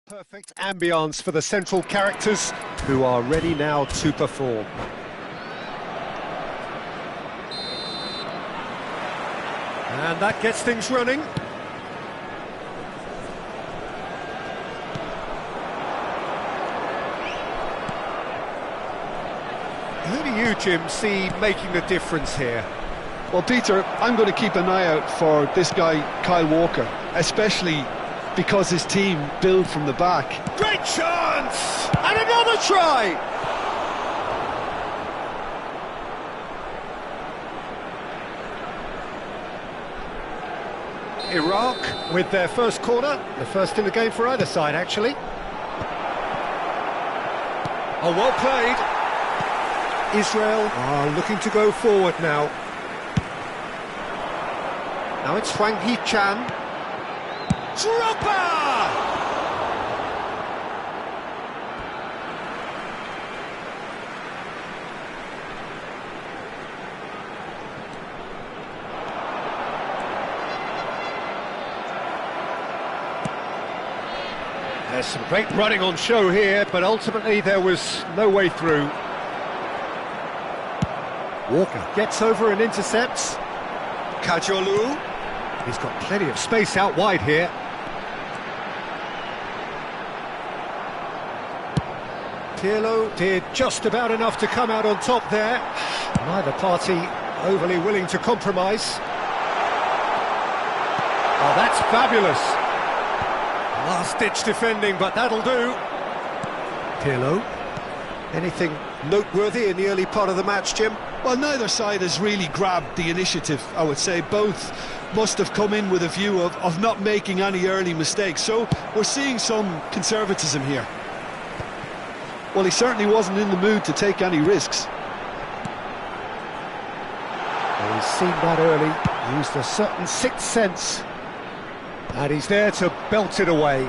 Perfect ambience for the central characters who are ready now to perform. And that gets things running. Who do you, Jim, see making the difference here? Well, Peter, I'm going to keep an eye out for this guy, Kyle Walker, especially because his team build from the back. Great chance! And another try! Iraq with their first corner, the first in the game for either side, actually. Oh, well played. Israel are looking to go forward now. Now it's Hwang Hee-chan. Drogba! There's some great running on show here, but ultimately there was no way through. Walker gets over and intercepts. Kajolu. He's got plenty of space out wide here. Pirlo did just about enough to come out on top there. Neither party overly willing to compromise. Oh, that's fabulous. Last-ditch defending, but that'll do. Pirlo. Anything noteworthy in the early part of the match, Jim? Well, neither side has really grabbed the initiative, I would say. Both must have come in with a view of not making any early mistakes. So we're seeing some conservatism here. Well, he certainly wasn't in the mood to take any risks. Well, he's seen that early, used a certain sixth sense. And he's there to belt it away.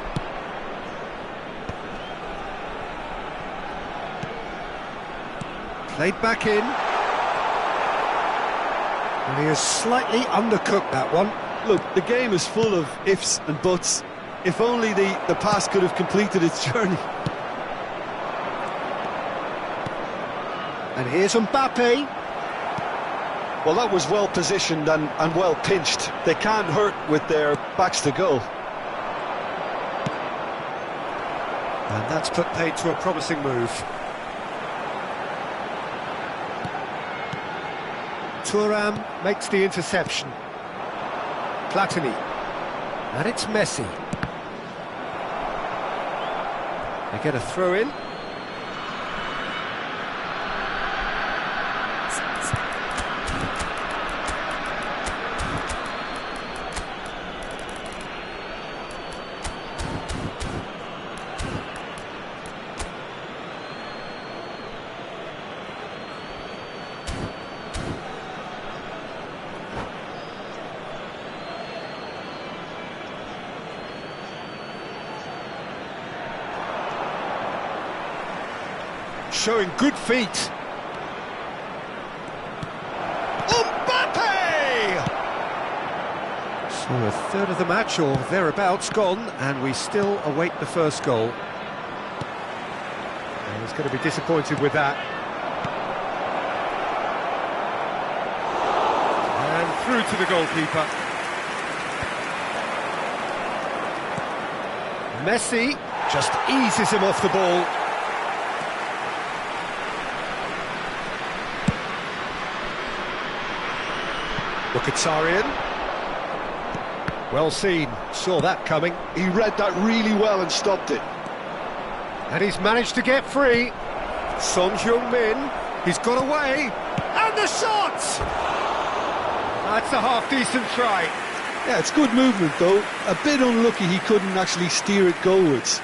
Played back in. And he has slightly undercooked that one. Look, the game is full of ifs and buts. If only the pass could have completed its journey. And here's Mbappe. Well, that was well positioned and well pinched. They can't hurt with their backs to goal. And that's put paid to a promising move. Thuram makes the interception. Platini. And it's Messi. They get a throw in. showing good feet. Mbappe! So a third of the match or thereabouts gone, and we still await the first goal. And he's going to be disappointed with that. And through to the goalkeeper. Messi just eases him off the ball. Mkhitaryan. Well seen, saw that coming. He read that really well and stopped it. And he's managed to get free. Son Heung-min, he's got away. And the shot! That's a half-decent try. Yeah, it's good movement though. A bit unlucky he couldn't actually steer it goalwards.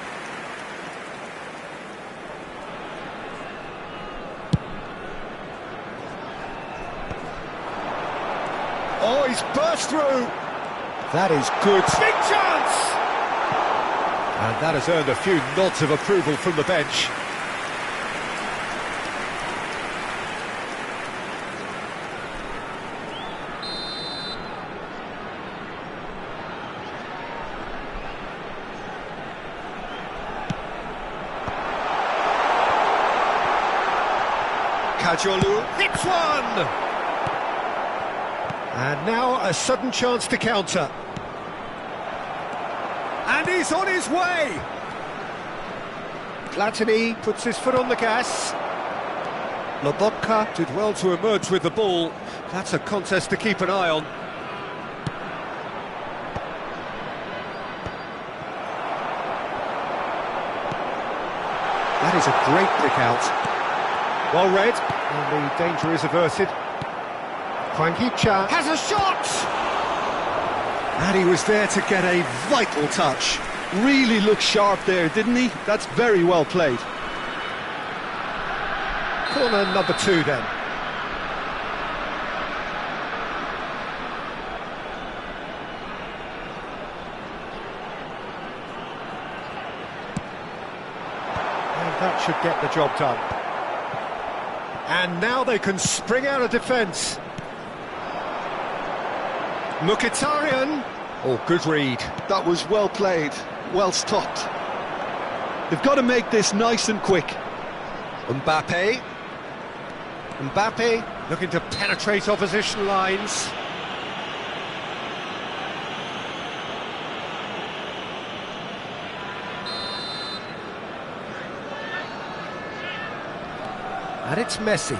Oh, he's burst through. That is good. Big chance! And that has earned a few nods of approval from the bench. Kajolu hits one! And now a sudden chance to counter. And he's on his way! Platini puts his foot on the gas. Lobotka did well to emerge with the ball. That's a contest to keep an eye on. That is a great pick out. Well read, and the danger is averted. Hwang Hee-chan has a shot! And he was there to get a vital touch. Really looked sharp there, didn't he? That's very well played. Corner number 2 then. And that should get the job done. And now they can spring out of defence. Mkhitaryan. Oh, good read. That was well played, well stopped. They've got to make this nice and quick. Mbappe. Mbappe looking to penetrate opposition lines. And it's Messi.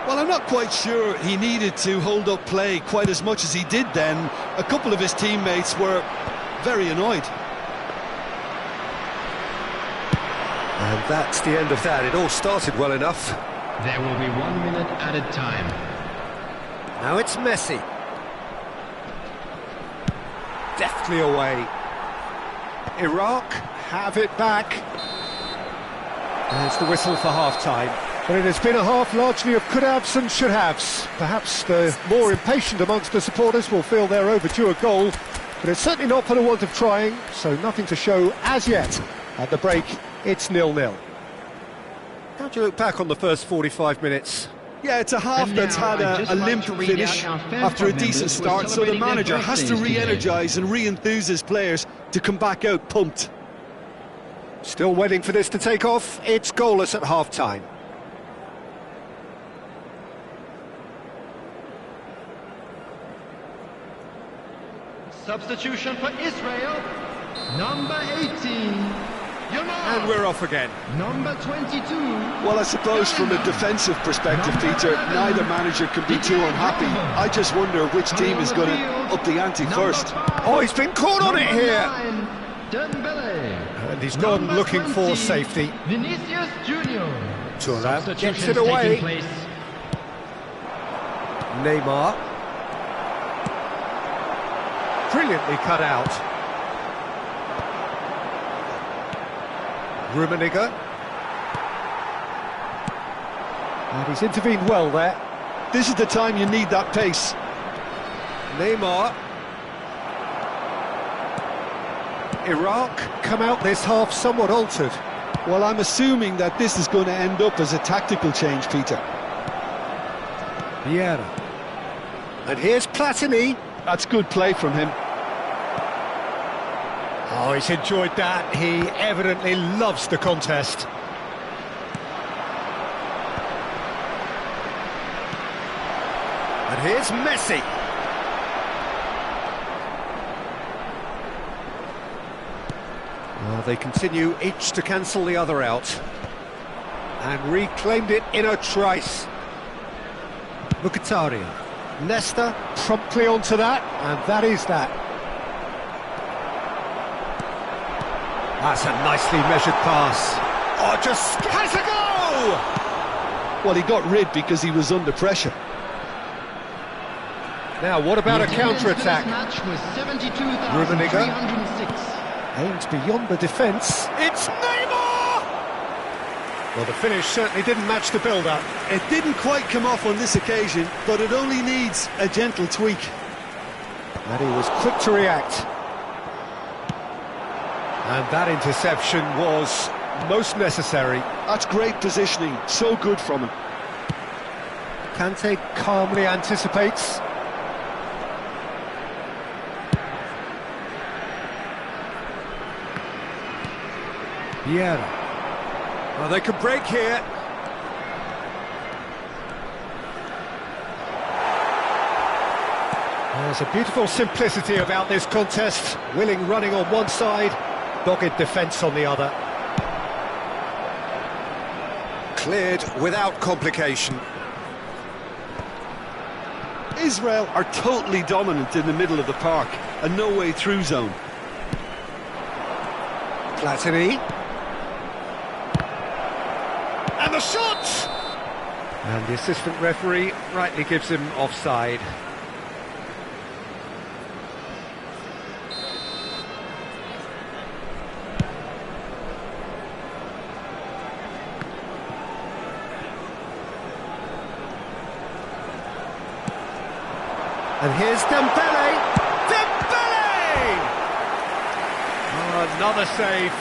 Well, I'm not quite sure he needed to hold up play quite as much as he did then. A couple of his teammates were very annoyed. And that's the end of that. It all started well enough. There will be 1 minute added time. Now it's Messi. Deftly away. Iraq have it back. There's the whistle for half-time. But it has been a half largely of could-haves and should-haves. Perhaps the more impatient amongst the supporters will feel they're overdue a goal, but it's certainly not for the want of trying, so nothing to show as yet. At the break, it's 0-0. How do you look back on the first 45 minutes? Yeah, it's a half that's had a limp finish after a decent start, so the manager has to re-energise and re-enthuse his players to come back out pumped. Still waiting for this to take off. It's goalless at half-time. Substitution for Israel, number 18, And we're off again. number 22. Well, I suppose from a defensive perspective, Peter, neither manager can be too unhappy. I just wonder which team is going to up the ante first. Oh, he's been caught on it here! Dembele. And he's gone looking for safety. Vinicius Junior. Thuram gets Substitutions it away. taking place. Neymar. Brilliantly cut out. Rummenigge. And he's intervened well there. This is the time you need that pace. Neymar. Iraq come out this half somewhat altered. Well, I'm assuming that this is going to end up as a tactical change, Peter. Vieira. And here's Platini. That's good play from him. Oh, he's enjoyed that. He evidently loves the contest. And here's Messi. Well, they continue each to cancel the other out. And reclaimed it in a trice. Mkhitaryan. Nesta promptly onto that, and that is that. That's a nicely measured pass. Oh, just has a go! Well, he got rid because he was under pressure. Now, what about a counter-attack? Rummenigge 72,306. aims beyond the defence. It's Neymar! Well, the finish certainly didn't match the build-up. It didn't quite come off on this occasion, but it only needs a gentle tweak. And he was quick to react. And that interception was most necessary. That's great positioning, so good from him. Kante calmly anticipates. Vieira. Well, they can break here. There's a beautiful simplicity about this contest. Willing running on one side, dogged defence on the other. Cleared without complication. Israel are totally dominant in the middle of the park, a no-way through zone. Platini. And the shot! And the assistant referee rightly gives him offside. And here's Dembele! Dembele! Oh, another save.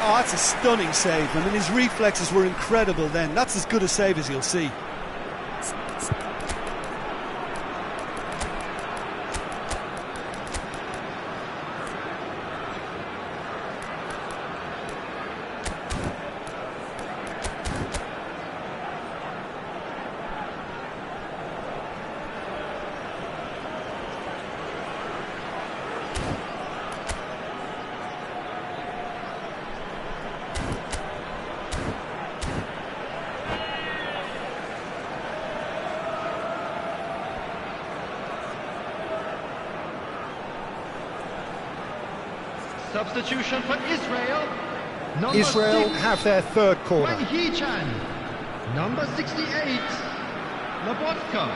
Oh, that's a stunning save. I mean, his reflexes were incredible then. That's as good a save as you'll see. Substitution for Israel. Number Israel 6, have their third corner. Wang Hee-chan. Number 68, Lobotka.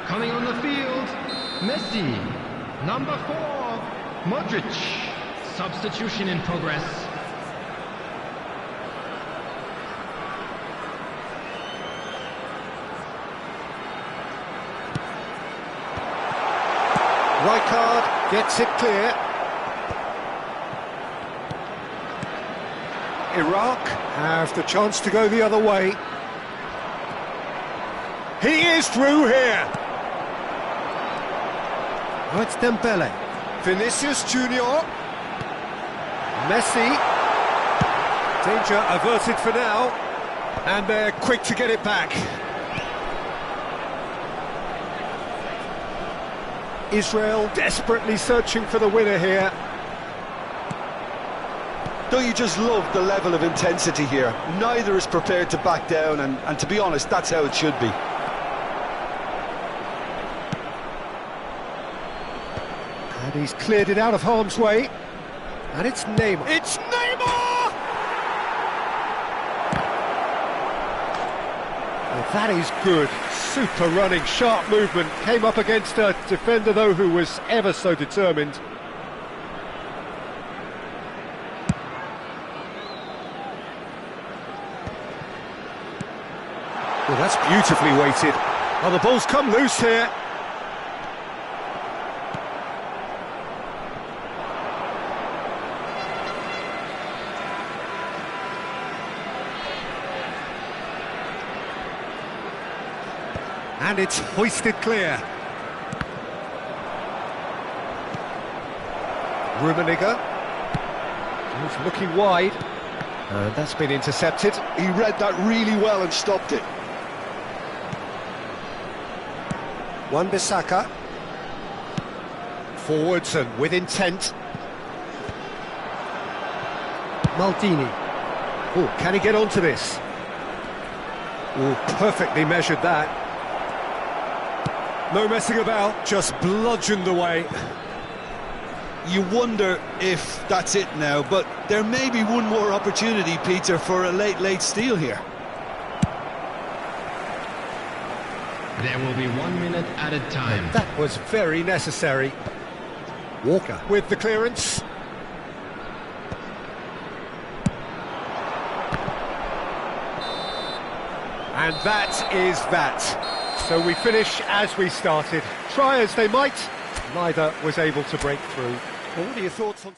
Coming on the field, Messi. Number 4, Modric. Substitution in progress. Rijkaard gets it clear. Iraq have the chance to go the other way. He is through here. Oh, it's Dembele. Vinicius Junior. Messi. Danger averted for now. And they're quick to get it back. Israel desperately searching for the winner here. Don't you just love the level of intensity here? Neither is prepared to back down, and to be honest, that's how it should be. And he's cleared it out of harm's way. And it's Neymar. It's Neymar! Well, that is good. Super running, sharp movement. Came up against a defender, though, who was ever so determined. Well, that's beautifully weighted. Oh, the ball's come loose here. And it's hoisted clear. Rummenigge. He's looking wide. That's been intercepted. He read that really well and stopped it. Wan-Bissaka. Forwards and with intent. Maldini. Oh, can he get onto this? Oh, perfectly measured that. No messing about, just bludgeoned away. You wonder if that's it now, but there may be one more opportunity, Peter, for a late steal here. There will be 1 minute added time. That was very necessary. Walker with the clearance. And that is that. So we finish as we started. Try as they might, neither was able to break through. Well, what are your thoughts on...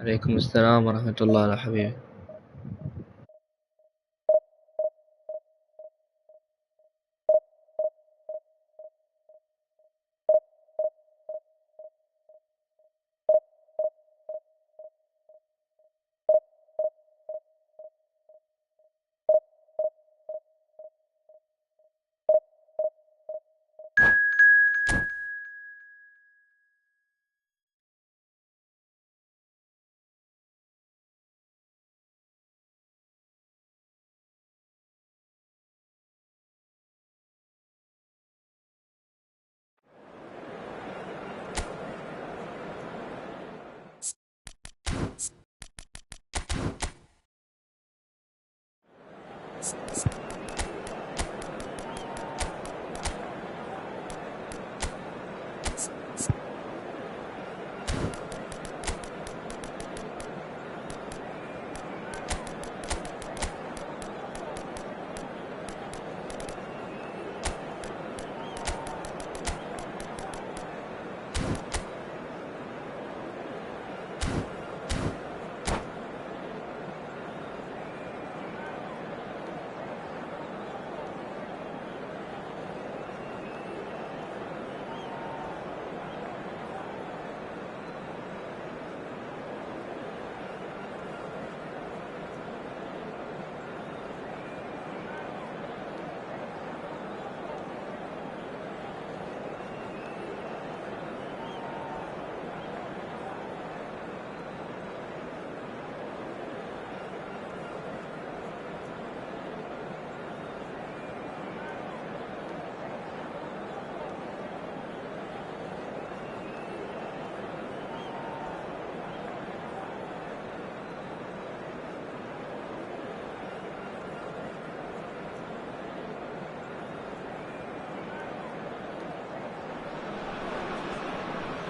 عليكم السلام ورحمة الله يا حبيبي.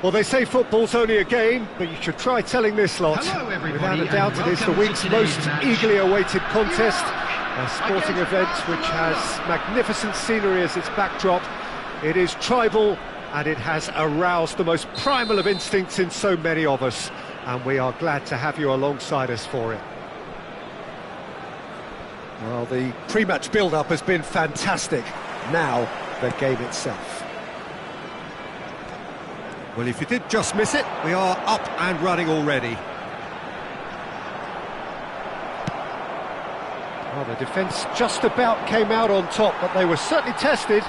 Well, they say football's only a game, but you should try telling this lot. Hello, everybody, Without a doubt, and it is the welcome to week's today's most match. eagerly awaited contest. A sporting Against event which has magnificent scenery as its backdrop. It is tribal, and it has aroused the most primal of instincts in so many of us. And we are glad to have you alongside us for it. Well, the pre-match build-up has been fantastic. Now, the game itself. Well, if you did just miss it, we are up and running already. Well, the defence just about came out on top, but they were certainly tested.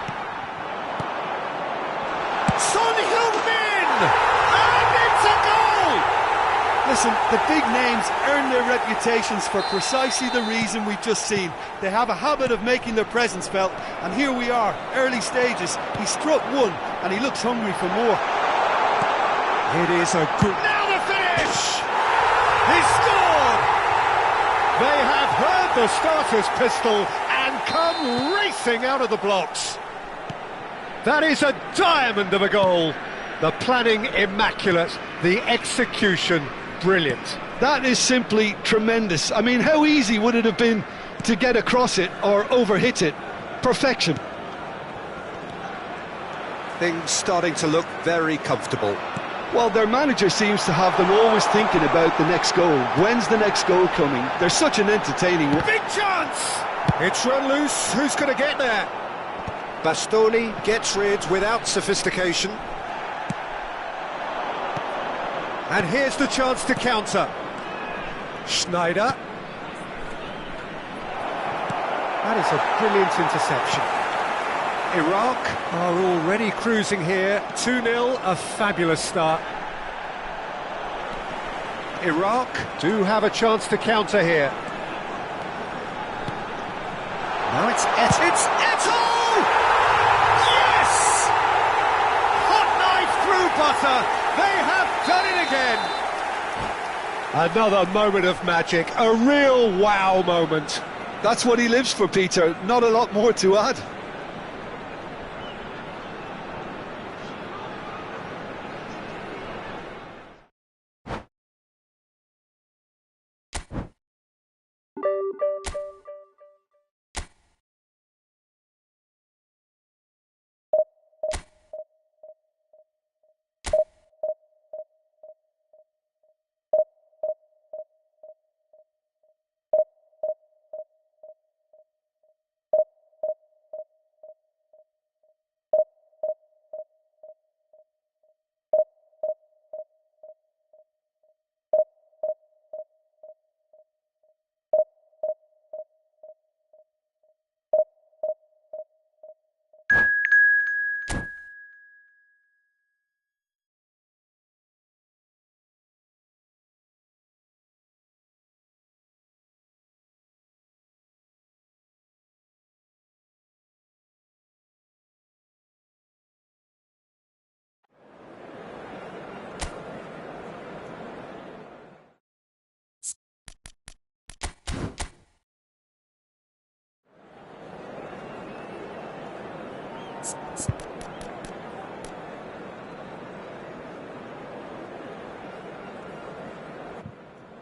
Son Heung-min! And it's a goal! Listen, the big names earn their reputations for precisely the reason we've just seen. They have a habit of making their presence felt, and here we are, early stages. He struck one, and he looks hungry for more. It is a good... Now the finish! He scored! They have heard the starter's pistol and come racing out of the blocks. That is a diamond of a goal. The planning immaculate, the execution brilliant. That is simply tremendous. I mean, how easy would it have been to get across it or overhit it? Perfection. Things starting to look very comfortable. Well, their manager seems to have them always thinking about the next goal. When's the next goal coming? They're such an entertaining one. Big chance! It's run loose. Who's going to get there? Bastoni gets rid without sophistication. And here's the chance to counter. Schneider. That is a brilliant interception. Iraq are already cruising here. 2-0, a fabulous start. Iraq do have a chance to counter here. Now it's Eto'o! Yes! Hot knife through butter. They have done it again. Another moment of magic, a real wow moment. That's what he lives for, Peter. Not a lot more to add.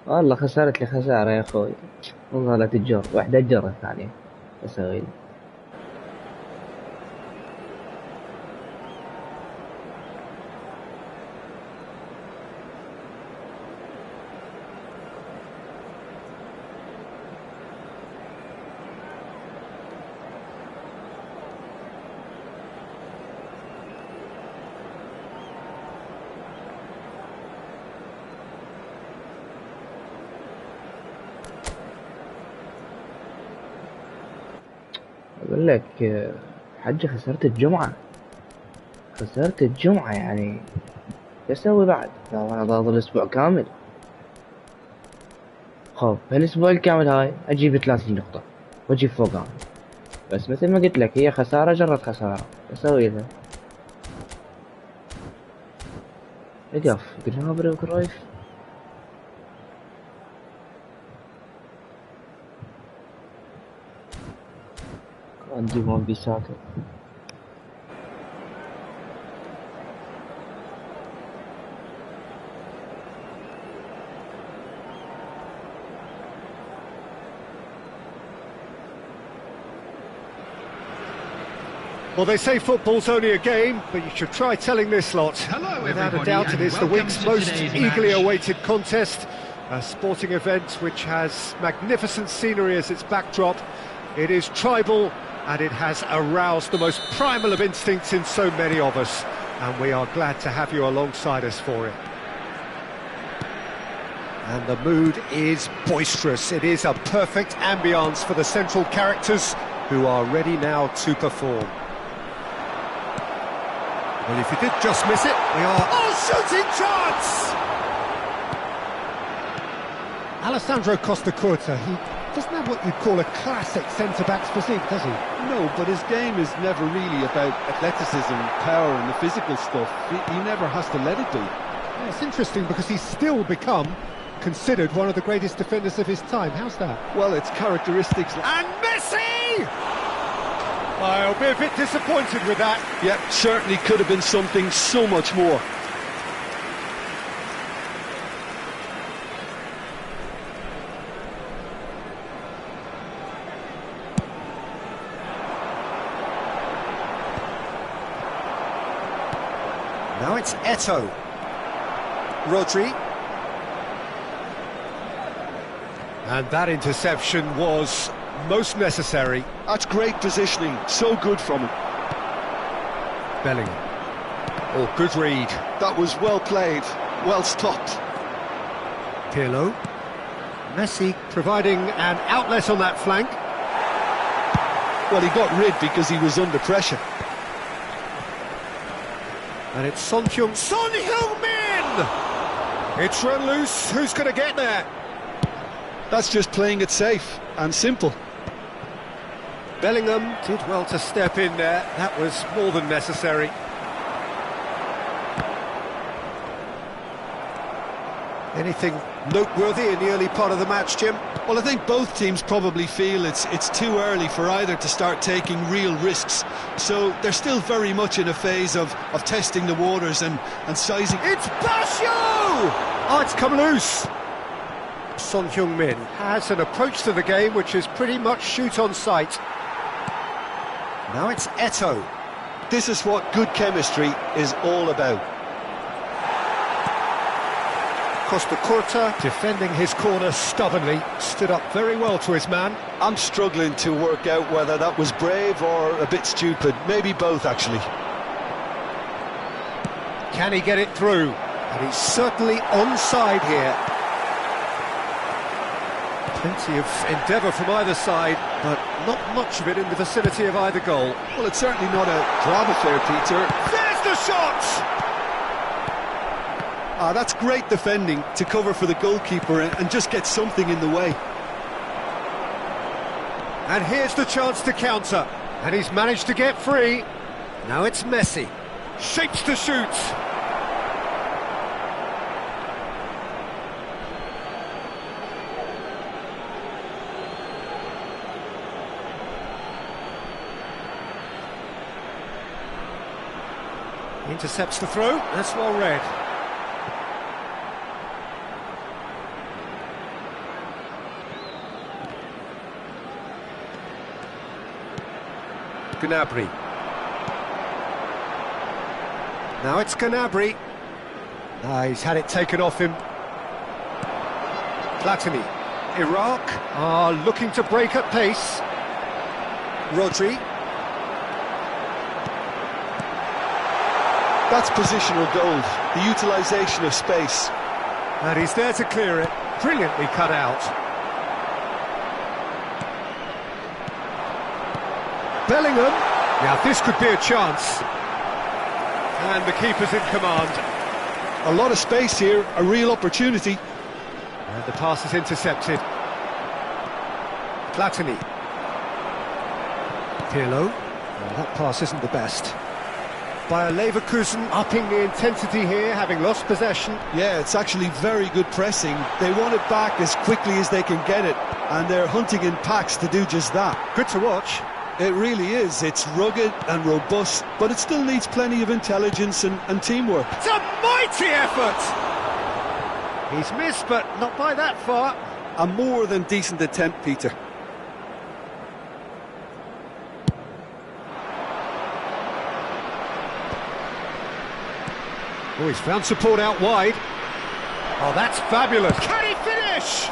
والله خسرت لي خسارة يا أخوي. والله لا تجر واحدة أجر الثانية أسوي لي. أقول لك حجة خسرت الجمعة يعني شو أسوي بعد؟ أنا ضاغط الأسبوع كامل. خب هالأسبوع الكامل هاي أجيب 30 نقطة وأجيب فوقها، بس مثل ما قلت لك هي خسارة جرت خسارة. أسوي لها اقف جنابري وكرايف. عندي وان بيساكا. Well, they say football's only a game, but you should try telling this lot. Hello, Without a everybody, doubt, it and is the welcome week's to most today's eagerly match. awaited contest. A sporting event which has magnificent scenery as its backdrop. It is tribal and it has aroused the most primal of instincts in so many of us. And we are glad to have you alongside us for it. And the mood is boisterous. It is a perfect ambience for the central characters who are ready now to perform. Well, if you did just miss it, we are... Oh, shooting chance! Alessandro Costacurta, he doesn't have what you'd call a classic centre-back's physique, does he? No, but his game is never really about athleticism, power and the physical stuff. He never has to let it be. Yeah, it's interesting because he's still become considered one of the greatest defenders of his time. How's that? Well, it's characteristics... And Messi! I'll be a bit disappointed with that. Yep, certainly could have been something so much more. Now it's Eto'o. Rodri. And that interception was most necessary. That's great positioning, so good from him. Bellingham. Oh, good read. That was well played, well stopped. Pirlo. Messi providing an outlet on that flank. Well, he got rid because he was under pressure. And it's Son Heung-min! It's run loose, who's going to get there? That's just playing it safe and simple. Bellingham did well to step in there, that was more than necessary. Anything noteworthy in the early part of the match, Jim? Well, I think both teams probably feel it's too early for either to start taking real risks. So they're still very much in a phase of testing the waters and sizing. It's Basho! Oh, it's come loose. Son Heung-min has an approach to the game which is pretty much shoot on sight. Now it's Eto'o. This is what good chemistry is all about. Costacurta defending his corner stubbornly, stood up very well to his man. I'm struggling to work out whether that was brave or a bit stupid, maybe both actually. Can he get it through? And he's certainly onside here. Plenty of endeavour from either side, but not much of it in the vicinity of either goal. Well, it's certainly not a drab affair, Peter. There's the shot! That's great defending to cover for the goalkeeper and just get something in the way. And here's the chance to counter. And he's managed to get free. Now it's Messi. Shapes to shoot. Intercepts the throw. That's well read. Gnabry. Now it's Gnabry. He's had it taken off him. Platini. Iraq are looking to break at pace. Rodri. That's positional gold, the utilisation of space. And he's there to clear it. Brilliantly cut out. Bellingham. Now this could be a chance. And the keeper's in command. A lot of space here, a real opportunity. And the pass is intercepted. Platini. Pirlo. Well, that pass isn't the best. Bayer Leverkusen upping the intensity here, having lost possession. Yeah, it's actually very good pressing. They want it back as quickly as they can get it, and they're hunting in packs to do just that. Good to watch. It really is. It's rugged and robust, but it still needs plenty of intelligence and teamwork. It's a mighty effort! He's missed, but not by that far. A more than decent attempt, Peter. Oh, he's found support out wide. Oh, that's fabulous. Can he finish?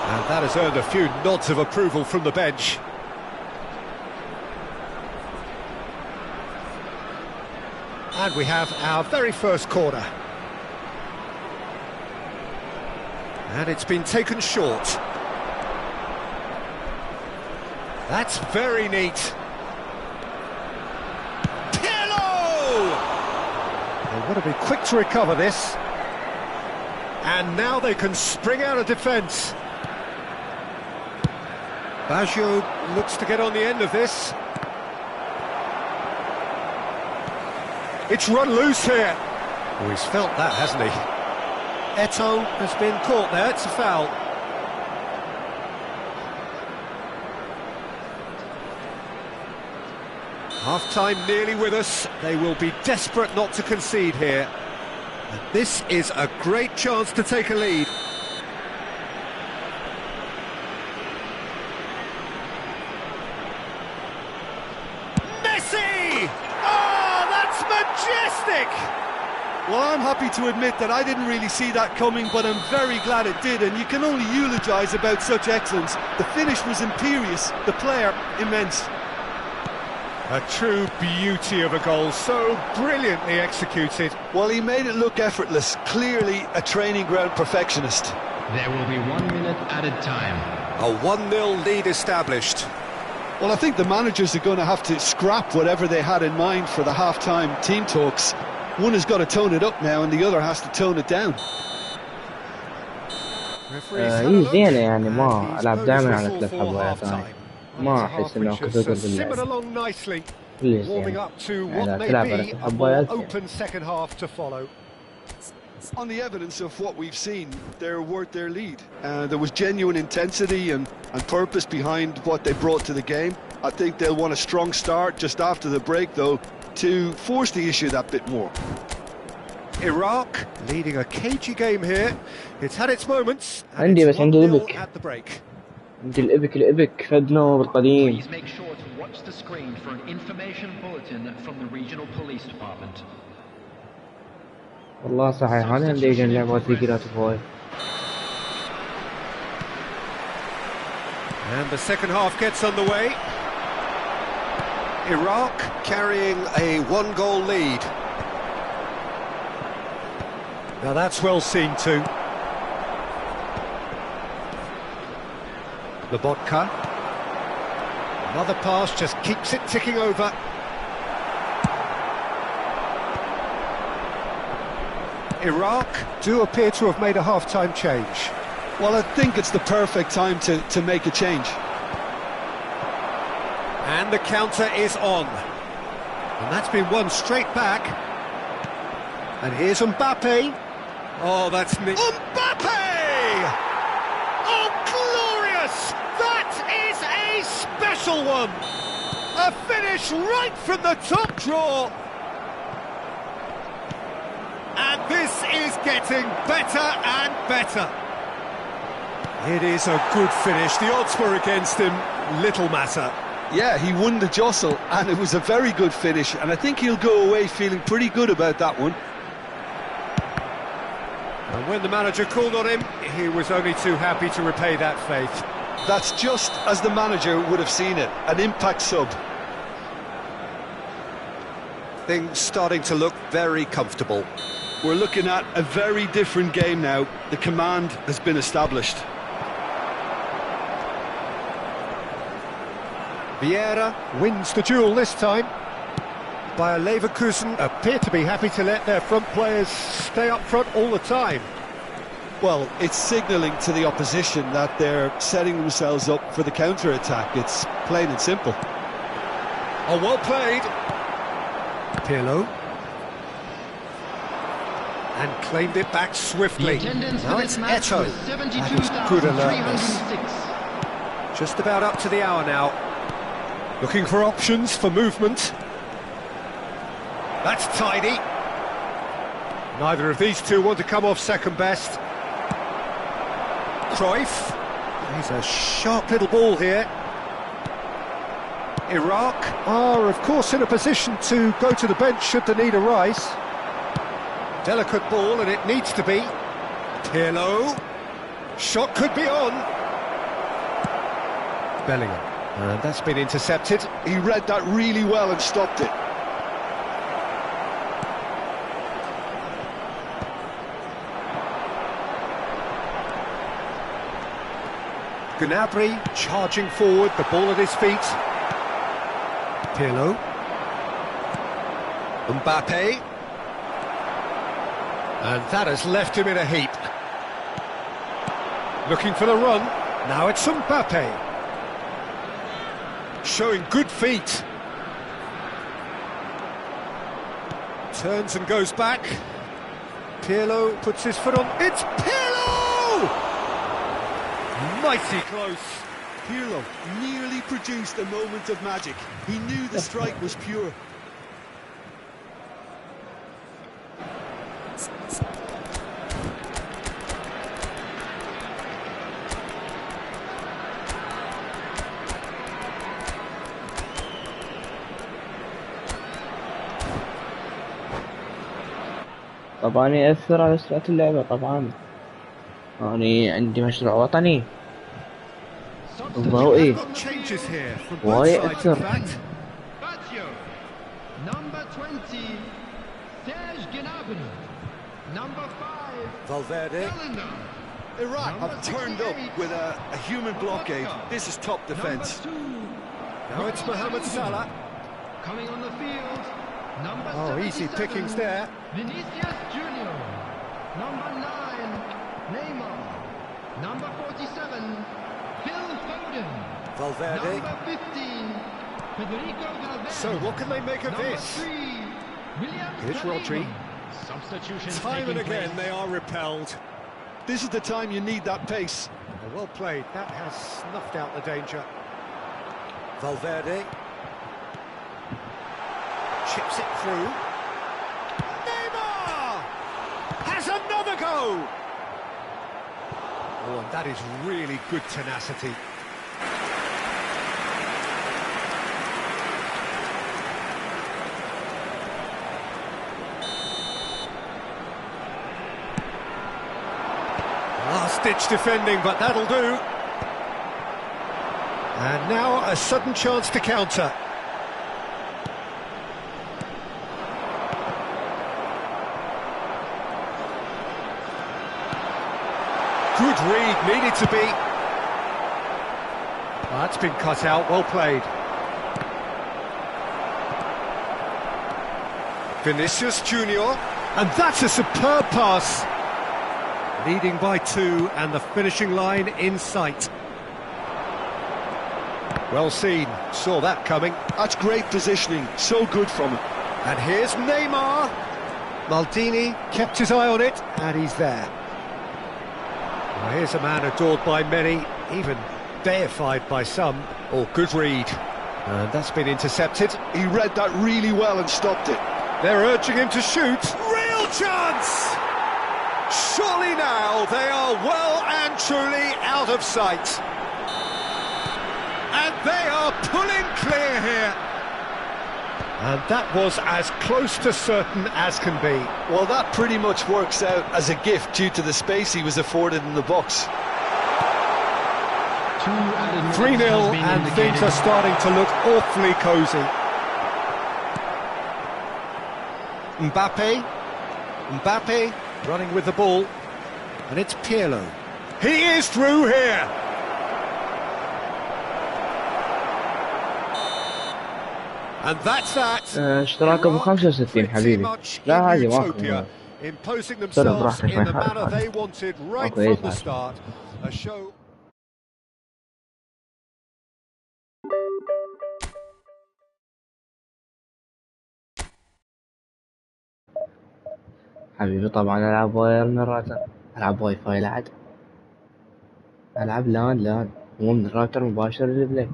And that has earned a few nods of approval from the bench. And we have our very first corner. And it's been taken short. That's very neat. Pirlo! They've got to be quick to recover this. And now they can spring out of defence. Baggio looks to get on the end of this. It's run loose here. Oh, he's felt that, hasn't he? Eto'o has been caught there, it's a foul. Half-time nearly with us. They will be desperate not to concede here. And this is a great chance to take a lead. Messi! Oh, that's majestic! Well, I'm happy to admit that I didn't really see that coming, but I'm very glad it did, and you can only eulogise about such excellence. The finish was imperious, the player immense. A true beauty of a goal, so brilliantly executed. Well, he made it look effortless, clearly a training ground perfectionist. There will be 1 minute added time. A 1-0 lead established. Well, I think the managers are going to have to scrap whatever they had in mind for the half-time team talks. One has got to tone it up now and the other has to tone it down. هي زينة يعني ما ألعب دائما على 3 حبايات هاي ما أحس إنه كثر باللعب كلش زين يعني تلعب على 3 حبايات. On the evidence of what we've seen, they're worth their lead. There was genuine intensity and purpose behind what they brought to the game. I think they'll want a strong start just after the break, though, to force the issue that bit more. Iraq leading a cagey game here. It's had its moments. عندي بس عندي الإبك. At the break. عندي الإبك فدنه بالقديم. Please make sure to watch the screen for an information bulletin from the regional police department. والله صحيح أنا عندي جن لعبات ذكريات هواي. And the second half gets underway. Iraq carrying a 1-goal lead. Now that's well seen too. Lobotka. Another pass just keeps it ticking over. Iraq do appear to have made a half-time change. Well, I think it's the perfect time to make a change. And the counter is on. And that's been won straight back. And here's Mbappe. Oh, that's neat. Mbappe! Oh, glorious! That is a special one! A finish right from the top drawer. And this is getting better and better. It is a good finish. The odds were against him. Little matter. Yeah, he won the jostle, and it was a very good finish, and I think he'll go away feeling pretty good about that one. And when the manager called on him, he was only too happy to repay that faith. That's just as the manager would have seen it, an impact sub. Things starting to look very comfortable. We're looking at a very different game now. The command has been established. Vieira wins the duel this time. Bayer Leverkusen appear to be happy to let their front players stay up front all the time. Well, it's signalling to the opposition that they're setting themselves up for the counter-attack. It's plain and simple. Oh, well played. Pirlo. And claimed it back swiftly. Now it's Eto'o. That was good alertness. Just about up to the hour now. Looking for options for movement. That's tidy. Neither of these two want to come off second best. Cruyff. He's a sharp little ball here. Iraq are, of course, in a position to go to the bench should the need arise. Delicate ball, and it needs to be. Pirlo. Shot could be on. Bellingham. And that's been intercepted. He read that really well and stopped it. Gnabry charging forward, the ball at his feet. Pirlo. Mbappe. And that has left him in a heap. Looking for the run. Now it's Mbappe. Showing good feet. Turns and goes back. Pirlo puts his foot on. It's Pirlo! Mighty close. Pirlo nearly produced a moment of magic. He knew the strike was pure. طبعا يأثر على سرعة اللعبة طبعا. أنا عندي مشروع وطني ضوئي ويأثر. Valverde. Iraq have turned up with a human blockade. This is top defence. Now it's Mohamed Salah. Coming on the field. Number Oh, easy pickings there. Vinicius Junior. Number 9, Neymar. Number 47, Phil Foden. Valverde. Number 15, Federico Valverde. So what can they make of Number this? 3, William Here's Rodri. Substitution Time and again they are repelled. This is the time you need that pace. Well played, that has snuffed out the danger. Valverde. Chips it through. Neymar! Has another go! Oh, and that is really good tenacity. Last-ditch defending, but that'll do. And now a sudden chance to counter. Good read, needed to be. Oh, that's been cut out, well played. Vinicius Junior, and that's a superb pass. Leading by 2, and the finishing line in sight. Well seen, saw that coming. That's great positioning, so good from him. And here's Neymar. Maldini kept his eye on it, and he's there. Well, here's a man adored by many, even deified by some. Oh, good read. And that's been intercepted. He read that really well and stopped it. They're urging him to shoot. Real chance! Surely now they are well and truly out of sight. And they are pulling clear here. And that was as close to certain as can be. Well, that pretty much works out as a gift due to the space he was afforded in the box. 3-0 and things are starting to look awfully cosy. Mbappe running with the ball, and it's Pirlo. He is through here. And that's that. اشتراك ابو 65 حبيبي. لا عادي ماكو. Imposing صرف themselves براحتك in ما the يخالف manner هذا. they wanted right ماكو أي from the إزعاج. start. A show. حبيبي طبعا العب واير من الراوتر. العب واي فاي لعد. العب لان مو من الراوتر مباشر للبلاي.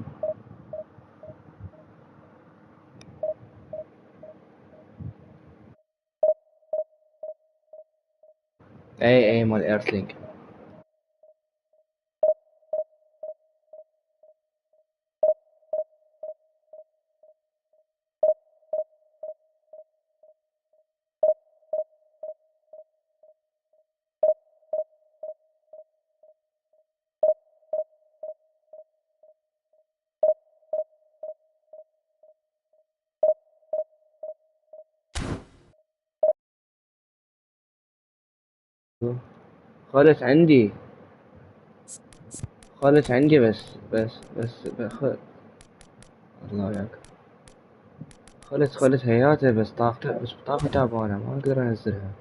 اي مال ايرثلينك. خلت عندي خلت عندي بس الله وياك خلت هياته بس طاقته تعبانة ما اقدر انزلها.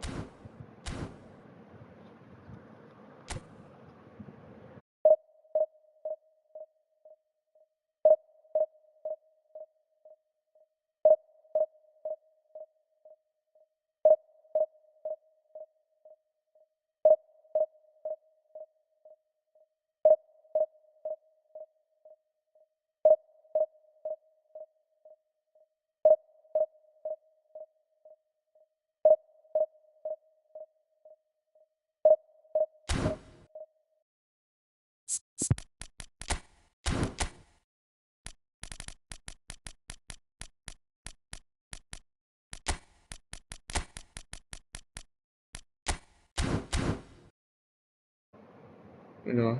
منو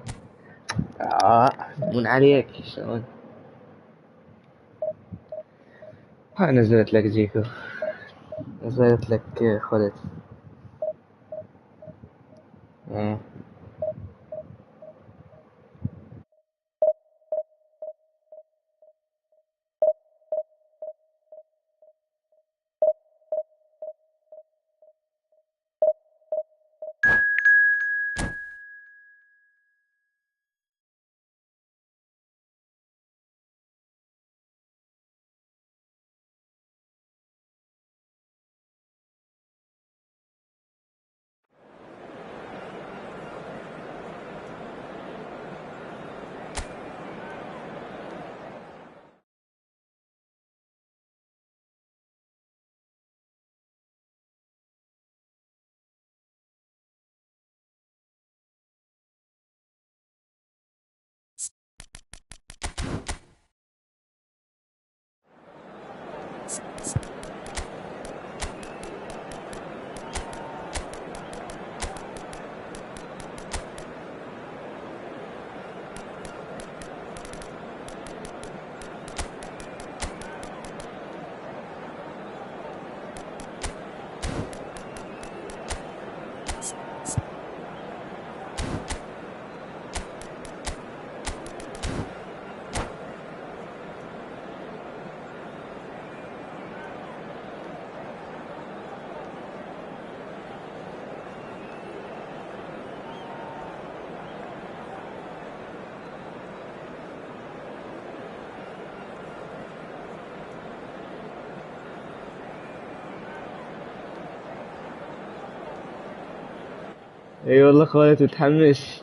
من عليك شلون هاي نزلت لك جيكو نزلت لك خلت اي والله خالد متحمس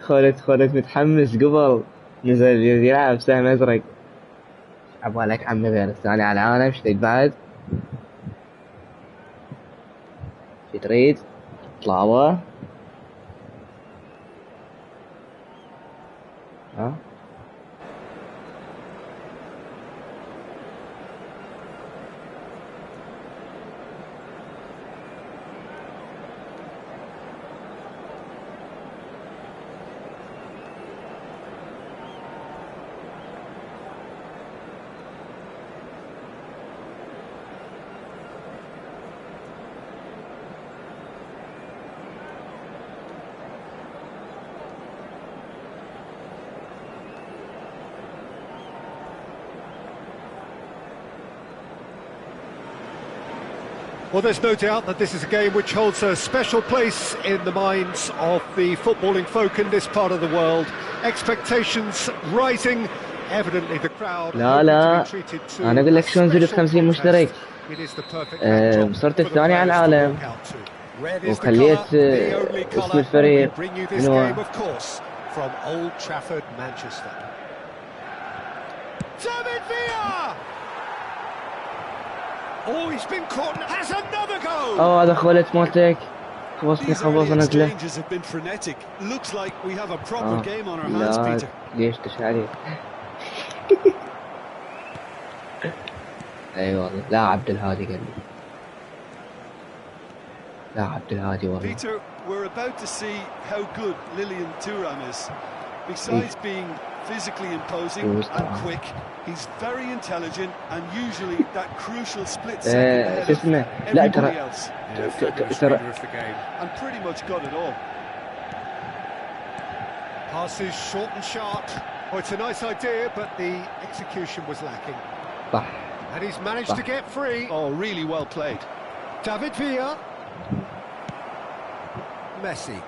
خالد متحمس قبل نزل يلعب سهم ازرق عبالك عمي غير الثاني على العالم ايش تريد بعد؟ شي تريد؟ طلاوة؟ ها؟ Well, there's no doubt that this is a game which holds a special place in the minds of the footballing folk in this part of the world. Expectations rising. Evidently the crowd لا أنا أقول لك شلون زدت 50 مشترك صرت الثاني على العالم وخليت اسم الفريق منو from Old Trafford, Manchester. David Villa! Oh, he's been caught and has another go! Oh, هذا خولت مالتك خبص نزله. Looks like we have a proper game on our hands, Peter. ليش تشعري؟ اي والله لا عبد الهادي قال لي لا عبد الهادي والله. Peter, we're about to see how good Lilian Thuram is. Besides being physically imposing and quick. He's very intelligent and usually that crucial split second ahead of everybody else. And pretty much got it all. Passes short and sharp. Oh, it's a nice idea, but the execution was lacking. And he's managed to get free. Oh, really well played. David Villa. Messi.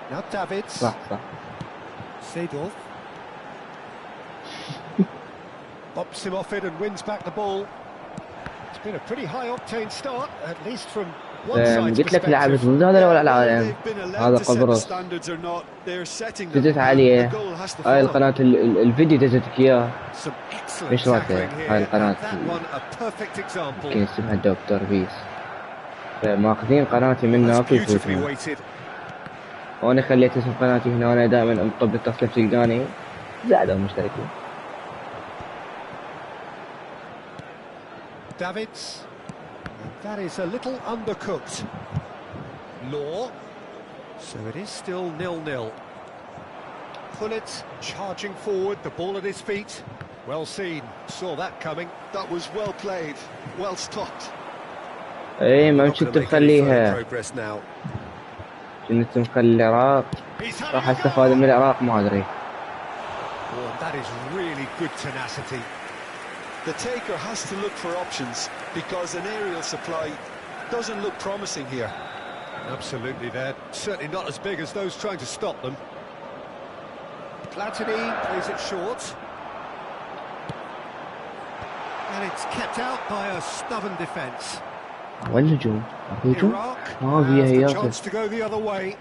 Now Davids. Seedorf. Bops him off it and wins back the ball. It's been a pretty high-octane start, at least from one side's قلت لك لعبة ضد هذا ولا العالم هذا قبرص دزت عليه هاي القناة الفيديو دزتك اياه ايش رايك هاي القناة يمكن اسمها دكتور بيس فماخذين قناتي منها ويفوتون وانا خليت اسم قناتي هنا وانا دائما مطبق تصليح تلقاني زادوا مشتركين Davids. That is a little undercooked. Law. So it is still 0-0. Pullet charging forward, the ball at his feet. Well seen. Saw that coming. That was well played. Well stopped. ايه ما كنت مخليها كنت مخلي العراق راح استفاد من العراق ما ادري. That is really good tenacity. The taker has to look for options because an aerial supply doesn't look promising here. Absolutely, they're certainly not as big as those trying to stop them. Platini plays it short. And it's kept out by a stubborn defence. والهجوم هجوم ما فيها Iraq has the ياسر chance to go the other way.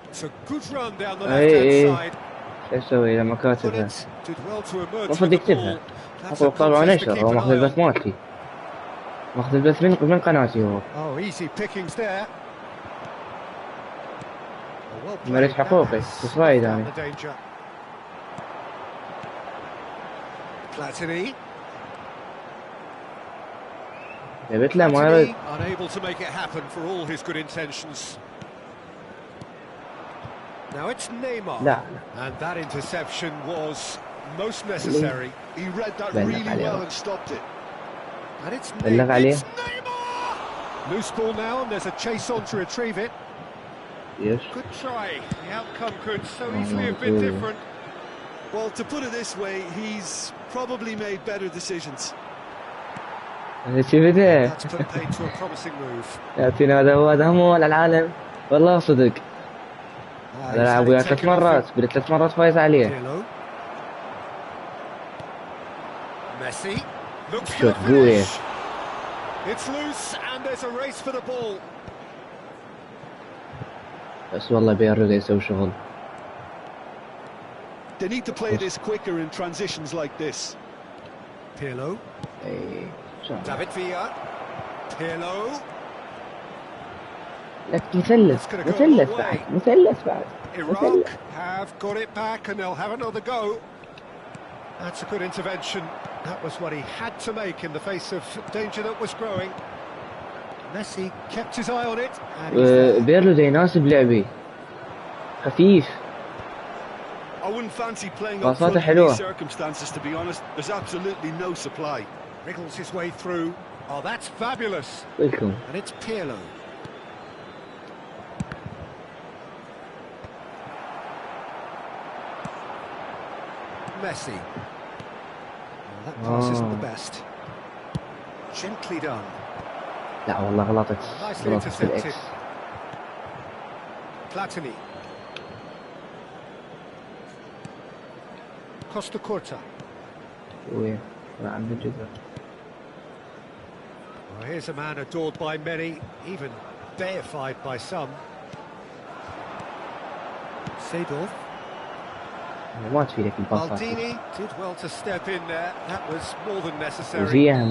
It's a good run down the left-hand side. شو اسوي لما كاتبها؟ المفروض يكتبها اصلا طبعا نشر هو ماخذ البث مالتي ماخذ البث من قناتي هو مريت حقوقي ايش رايد انا؟ جبت له ما يرد Now it's Neymar, لا. and that interception was most necessary. He read that really well and stopped it. And it's Neymar. Loose ball now, and there's a chase on to retrieve it. Yes. Good try. The outcome could so easily have been different. Well, to put it this way, he's probably made better decisions. That's put paid to a promising move. يعطينا هذا مو على العالم والله صدق. هذا لعب وياه 3 مرات قلت 3 مرات فايز عليه. Messi looks for the finish. It's loose and there's a race for the ball. بس والله بيرد يسوي شغل. They need to play this quicker in transitions like this. Pirlo. David Villa. Pirlo. لك مثلث بعد Iraq have got it back and they'll have another go. That's a good intervention. That was what he had to make in the face of danger that was growing. Messi kept his eye on it. بيرلو ده يناسب لعبي خفيف. I wouldn't fancy playing up front in these circumstances, to be honest. There's absolutely no supply. Wriggles his way through. Oh, that's fabulous. Welcome. And it's Pirlo. Messi. Well, that pass isn't the best. Gently done. لا والله غلطت. Nicely intercepted. Platini. Costa Curta. وين؟ عند الجزر. Well, here's a man adored by many, even deified by some. Seedorf. ما تفيدك الباصات. Maldini did well to step in there. That was more than necessary. وفيها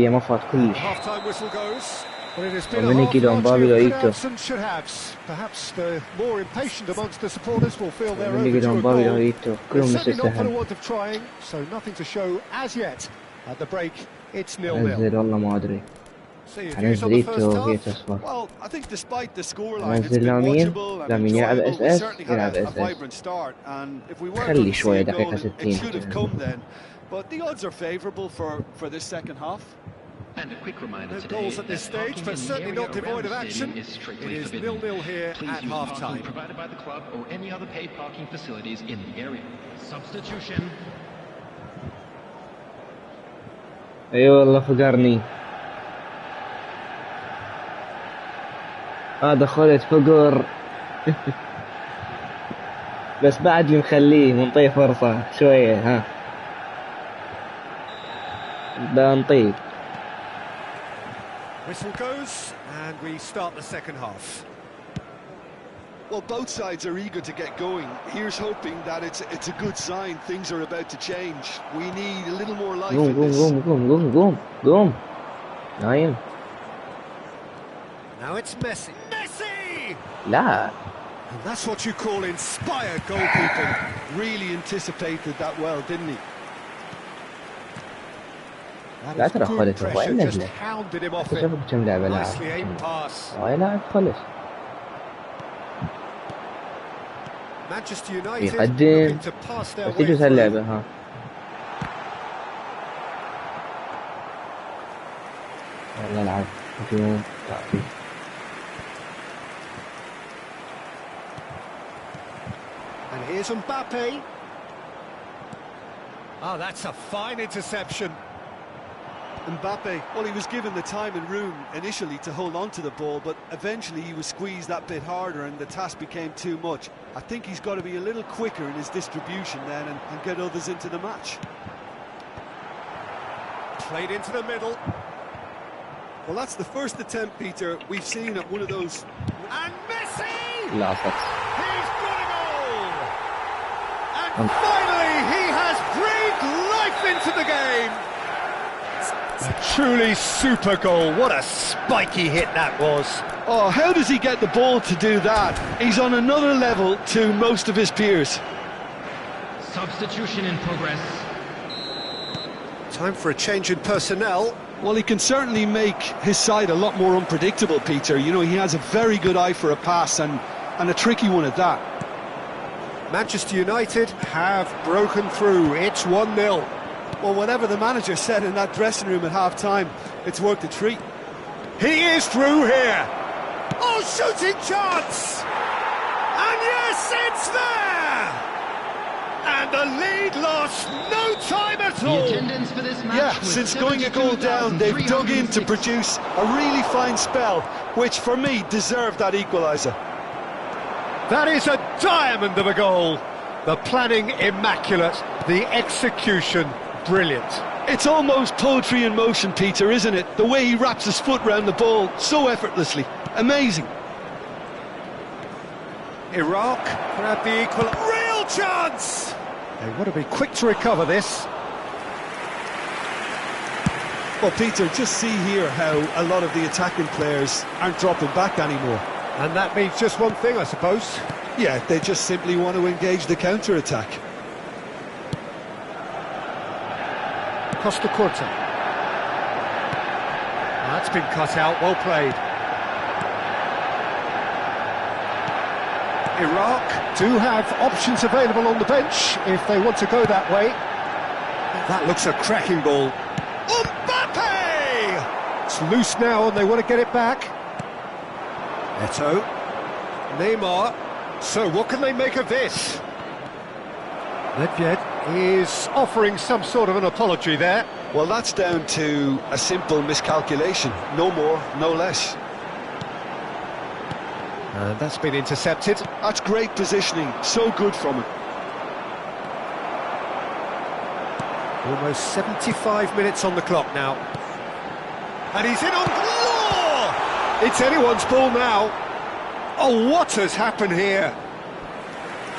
مفاد كلش. Half-time whistle goes. But it has been ومن يجي لهم بابي لو يكتب. Perhaps the more impatient amongst the supporters will feel their ومن يجي لهم بابي لو يكتب. كلهم certainly not for the مستسهل. want of trying, so nothing to show as yet. At the break, it's 0-0. أنزل والله ما أدري. حنزل ايتو وهي تصفر. حنزل لامين يلعب اس اس يلعب اس اس. خلي شوية دقيقة 60. But the odds are favourable for this second half. And a quick reminder today, goals at this stage, but certainly not devoid of action. It is 0-0 here at half-time. Provided by the club or any other paid parking facilities in the area. Substitution. اي والله فقرني. دخلت فقر. بس بعد مخليه منطيه فرصة شوية ها. بنطيه. Whistle goes, and we start the second half. Well, both sides are eager to get going. Here's hoping that it's a good sign. Things are about to change. We need a little more life in this. قوم. نايم. Now it's Messi. لا. And that's what you call inspired goalkeeping. Really anticipated that well, didn't he? لا ترى خلص وين نزله؟ شوفوا كم لعبة لاعب. وين لاعب خلص؟ يقدم. بس يجوز هاللعبة ها. والله العب هجوم تعطي. And here's Mbappe. Oh, that's a fine interception. Mbappe, well, he was given the time and room initially to hold on to the ball, but eventually he was squeezed that bit harder and the task became too much. I think he's got to be a little quicker in his distribution then and get others into the match. Played into the middle. Well, that's the first attempt, Peter, we've seen at one of those. And Messi! لاحظت. He's got a goal! And finally he has breathed life into the game! A truly super goal. What a spiky hit that was. Oh, how does he get the ball to do that? He's on another level to most of his peers. Substitution in progress. Time for a change in personnel. Well, he can certainly make his side a lot more unpredictable, Peter. You know, he has a very good eye for a pass and a tricky one at that. Manchester United have broken through. It's 1-0. Well, whatever the manager said in that dressing room at half-time, it's worked a treat. He is through here. Oh, shooting chance! And yes, it's there! And the lead lost no time at all. The attendance for this match. Yeah, since going a goal down, they've dug in to produce a really fine spell, which for me deserved that equaliser. That is a diamond of a goal. The planning immaculate, the execution brilliant. It's almost poetry in motion, Peter, isn't it? The way he wraps his foot round the ball so effortlessly. Amazing. Iraq can have the equal. Real chance! They want to be quick to recover this. Well, Peter, just see here how a lot of the attacking players aren't dropping back anymore. And that means just one thing, I suppose. Yeah, they just simply want to engage the counter-attack. Costa Curta. That's been cut out, well played. Iraq do have options available on the bench if they want to go that way. That looks a cracking ball. Mbappe! It's loose now and they want to get it back. Eto'o. Neymar. So what can they make of this? Nedved is offering some sort of an apology there. Well, that's down to a simple miscalculation. No more, no less. And that's been intercepted. That's great positioning, so good from him. Almost 75 minutes on the clock now. And he's in on... Oh! It's anyone's ball now. Oh, what has happened here?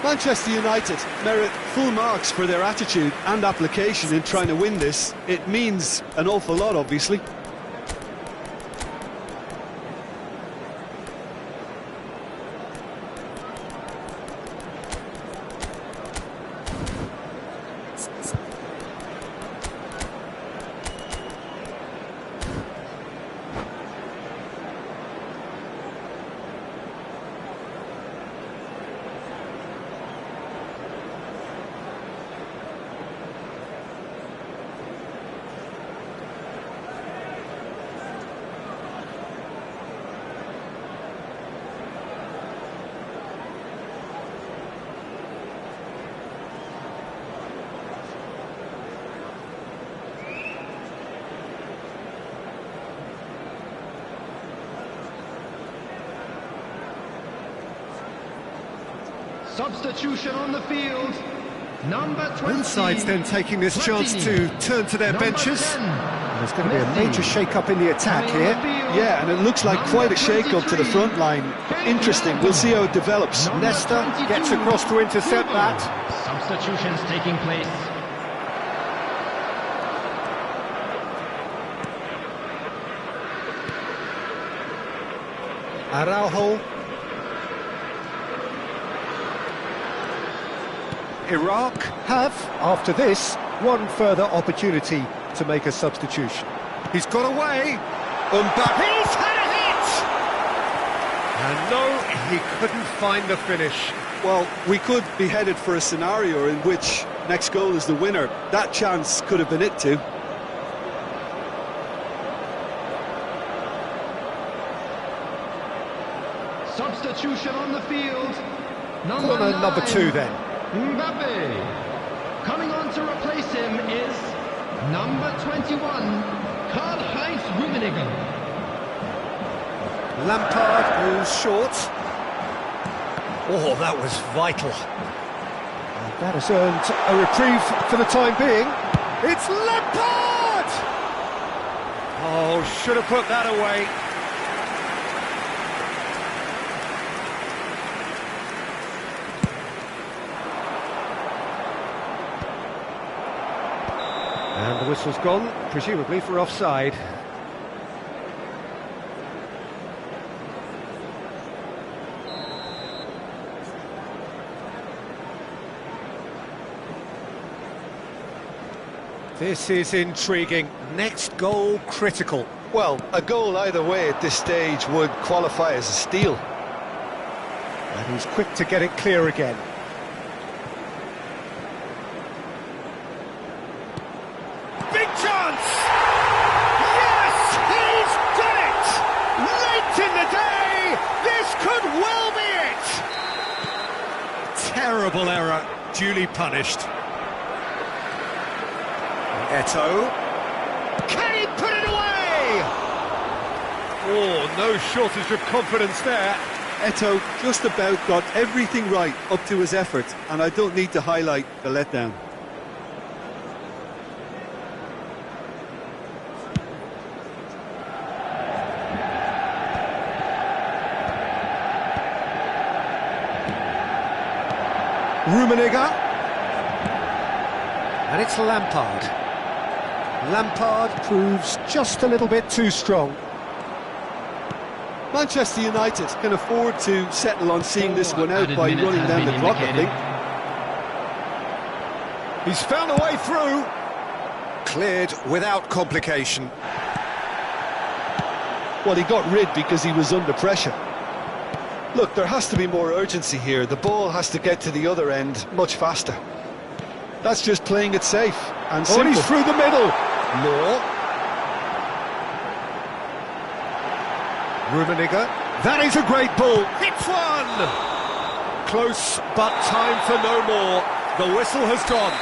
Manchester United merit full marks for their attitude and application in trying to win this. It means an awful lot, obviously. Substitution on the field. Number 20. Both sides then taking this chance to turn to their benches. There's going to be a major shake-up in the attack here. Yeah, and it looks like quite a shake-up to the front line. Interesting, we'll see how it develops. Nesta gets across to intercept that. Substitutions taking place. Araujo. Iraq have, after this, one further opportunity to make a substitution. He's got away. Mbappe's had a hit! And no, he couldn't find the finish. Well, we could be headed for a scenario in which next goal is the winner. That chance could have been it too. Substitution on the field. Number 2 then. Mbappe. Coming on to replace him is number 21, Karl-Heinz Rummenigge. Lampard moves short. Oh, that was vital. And that has earned a reprieve for the time being. It's Lampard! Oh, should have put that away. And the whistle's gone, presumably for offside. This is intriguing. Next goal critical. Well, a goal either way at this stage would qualify as a steal. And he's quick to get it clear again. Big chance! Yes, he's done it! Late in the day, this could well be it! Terrible error, duly punished. Eto'o. Can he put it away? Oh, no shortage of confidence there. Eto'o just about got everything right up to his effort, and I don't need to highlight the letdown. Rummenigge. And it's Lampard. Lampard proves just a little bit too strong. Manchester United can afford to settle on seeing this one out by running down the clock, I think. He's found a way through. Cleared without complication. Well, he got rid because he was under pressure. Look, there has to be more urgency here. The ball has to get to the other end much faster. That's just playing it safe and simple. He's through the middle. Law. Rummenigge. That is a great ball. Hits one! Close, but time for no more. The whistle has gone.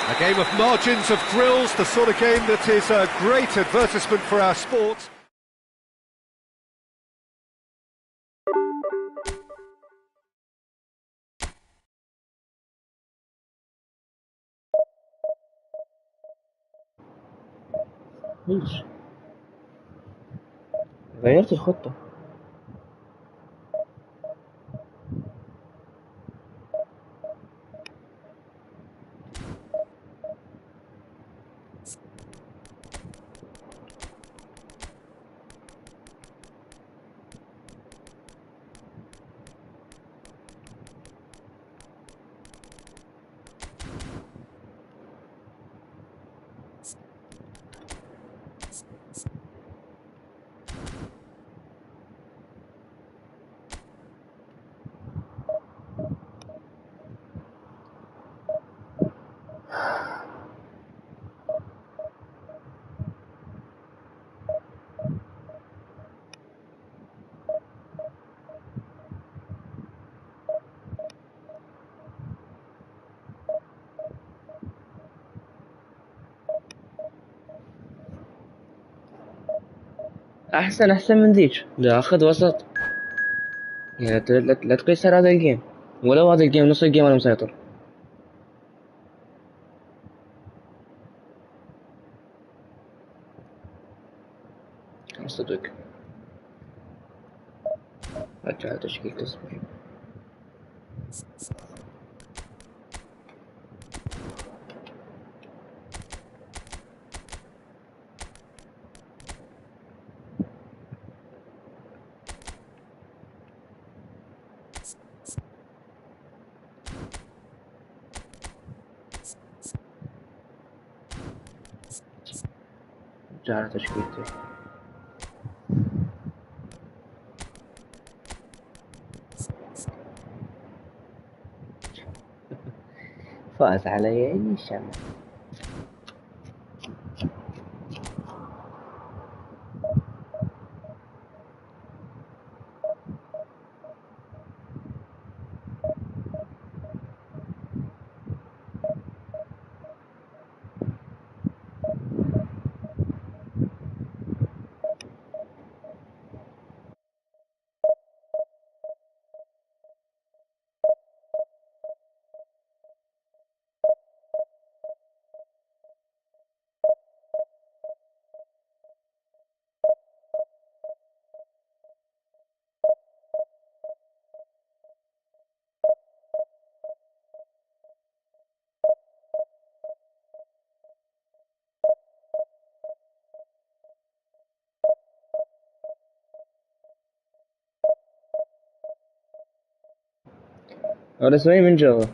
A game of margins, of thrills, the sort of game that is a great advertisement for our sport. ليش؟ غيرت الخطة. أحسن من ذيك. لا أخذ وسط. يعني لا تقيس هذا الجيم. ولو هذا الجيم نص الجيم انا مسيطر. صدق رجع تشكيل تصبر. رجع تشكيلتي. فاز علي أي شمع. ولا اسمعي من جوا.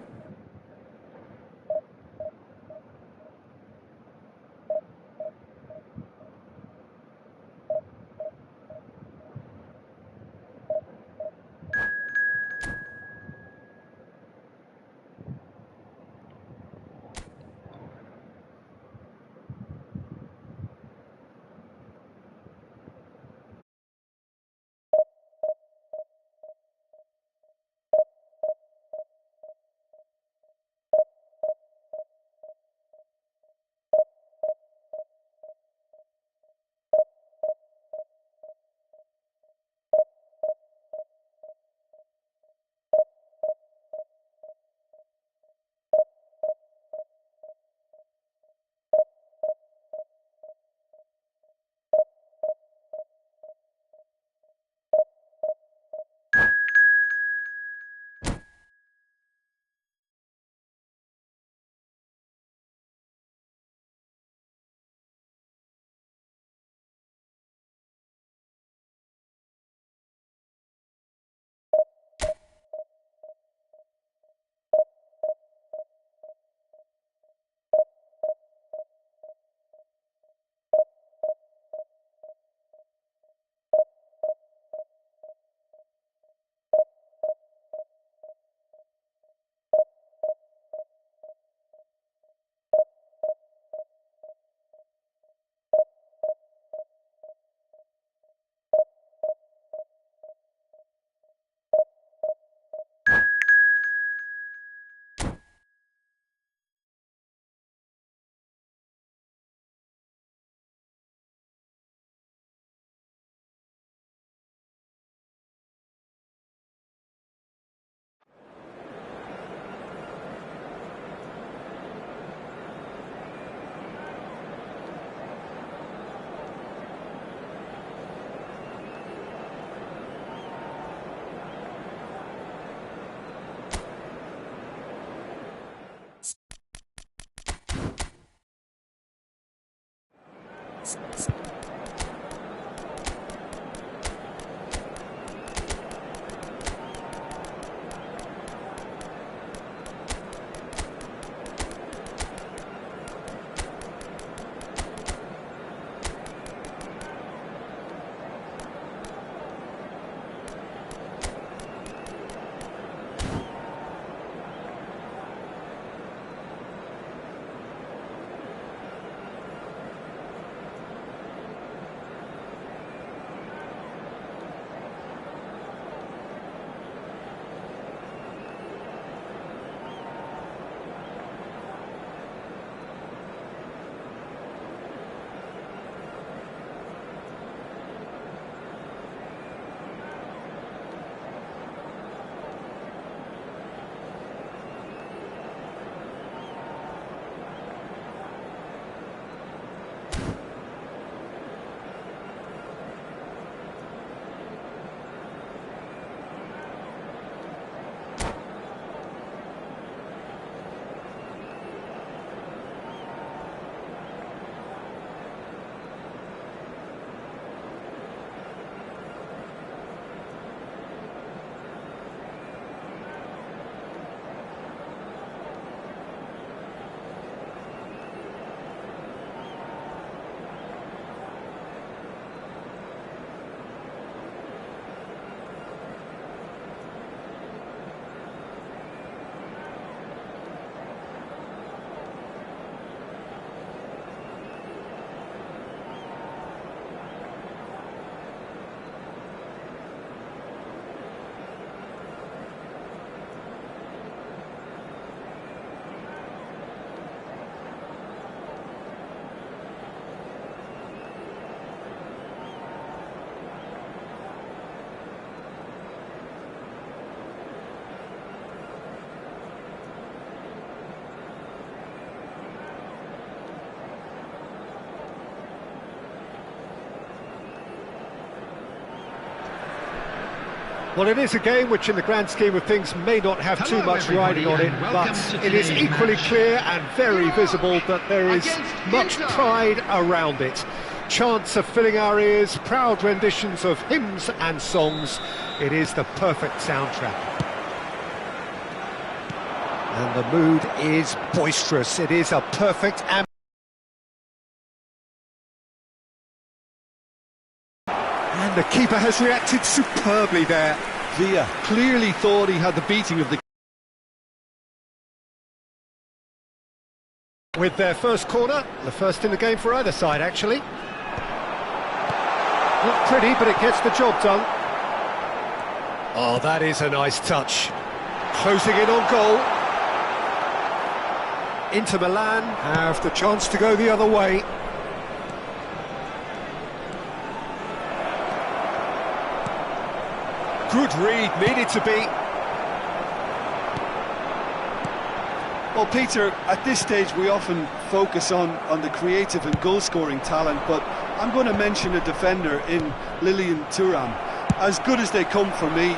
Well, it is a game which in the grand scheme of things may not have too much riding on it, but it is equally clear and very visible that there is much pride around it. Chants are filling our ears, proud renditions of hymns and songs. It is the perfect soundtrack. And the mood is boisterous. It is a perfect and the keeper has reacted superbly there. Villa clearly thought he had the beating of the... With their first corner, the first in the game for either side, actually. Not pretty, but it gets the job done. Oh, that is a nice touch. Closing in on goal. Inter Milan have the chance to go the other way. Good read, needed to be. Well, Peter, at this stage we often focus on the creative and goal-scoring talent, but I'm going to mention a defender in Lilian Thuram. As good as they come for me,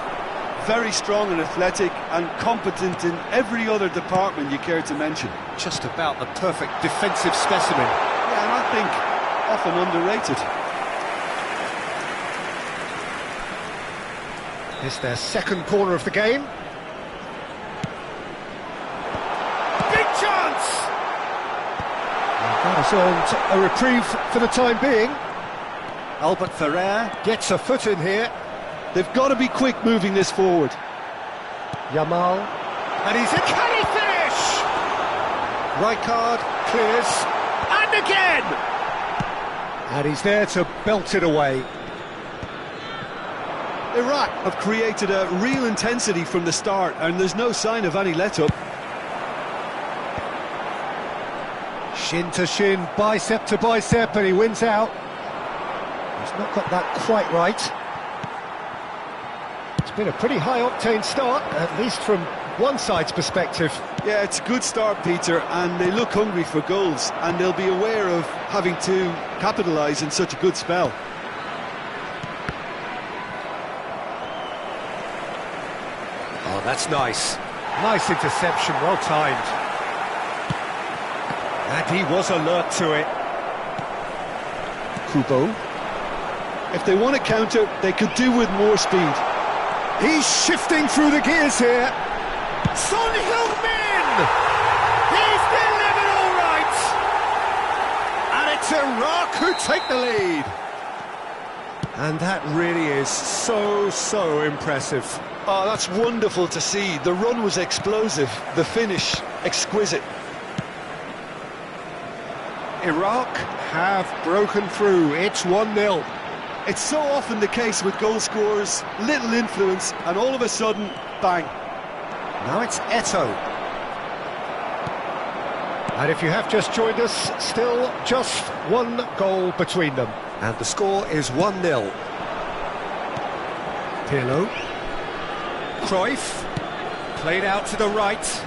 very strong and athletic and competent in every other department you care to mention. Just about the perfect defensive specimen. Yeah, and I think often underrated. It's their second corner of the game. Big chance! And that has earned a reprieve for the time being. Albert Ferrer gets a foot in here. They've got to be quick moving this forward. Yamal. And he's in. Can he finish? Rijkaard clears. And again! And he's there to belt it away. Iraq have created a real intensity from the start, and there's no sign of any let-up. Shin to shin, bicep to bicep, and he wins out. He's not got that quite right. It's been a pretty high-octane start, at least from one side's perspective. Yeah, it's a good start, Peter, and they look hungry for goals, and they'll be aware of having to capitalise in such a good spell. Oh, that's nice. Nice interception, well timed. And he was alert to it. Kubo. If they want to counter, they could do with more speed. He's shifting through the gears here. Son Heung-min! He's delivered all right! And it's Iraq who take the lead. And that really is so impressive. Oh, that's wonderful to see. The run was explosive, the finish exquisite. Iraq have broken through. It's 1-0. It's so often the case with goal scorers, little influence, and all of a sudden, bang. Now it's Eto'o. And if you have just joined us, still just one goal between them. And the score is 1-0. Pirlo. Cruyff. Played out to the right.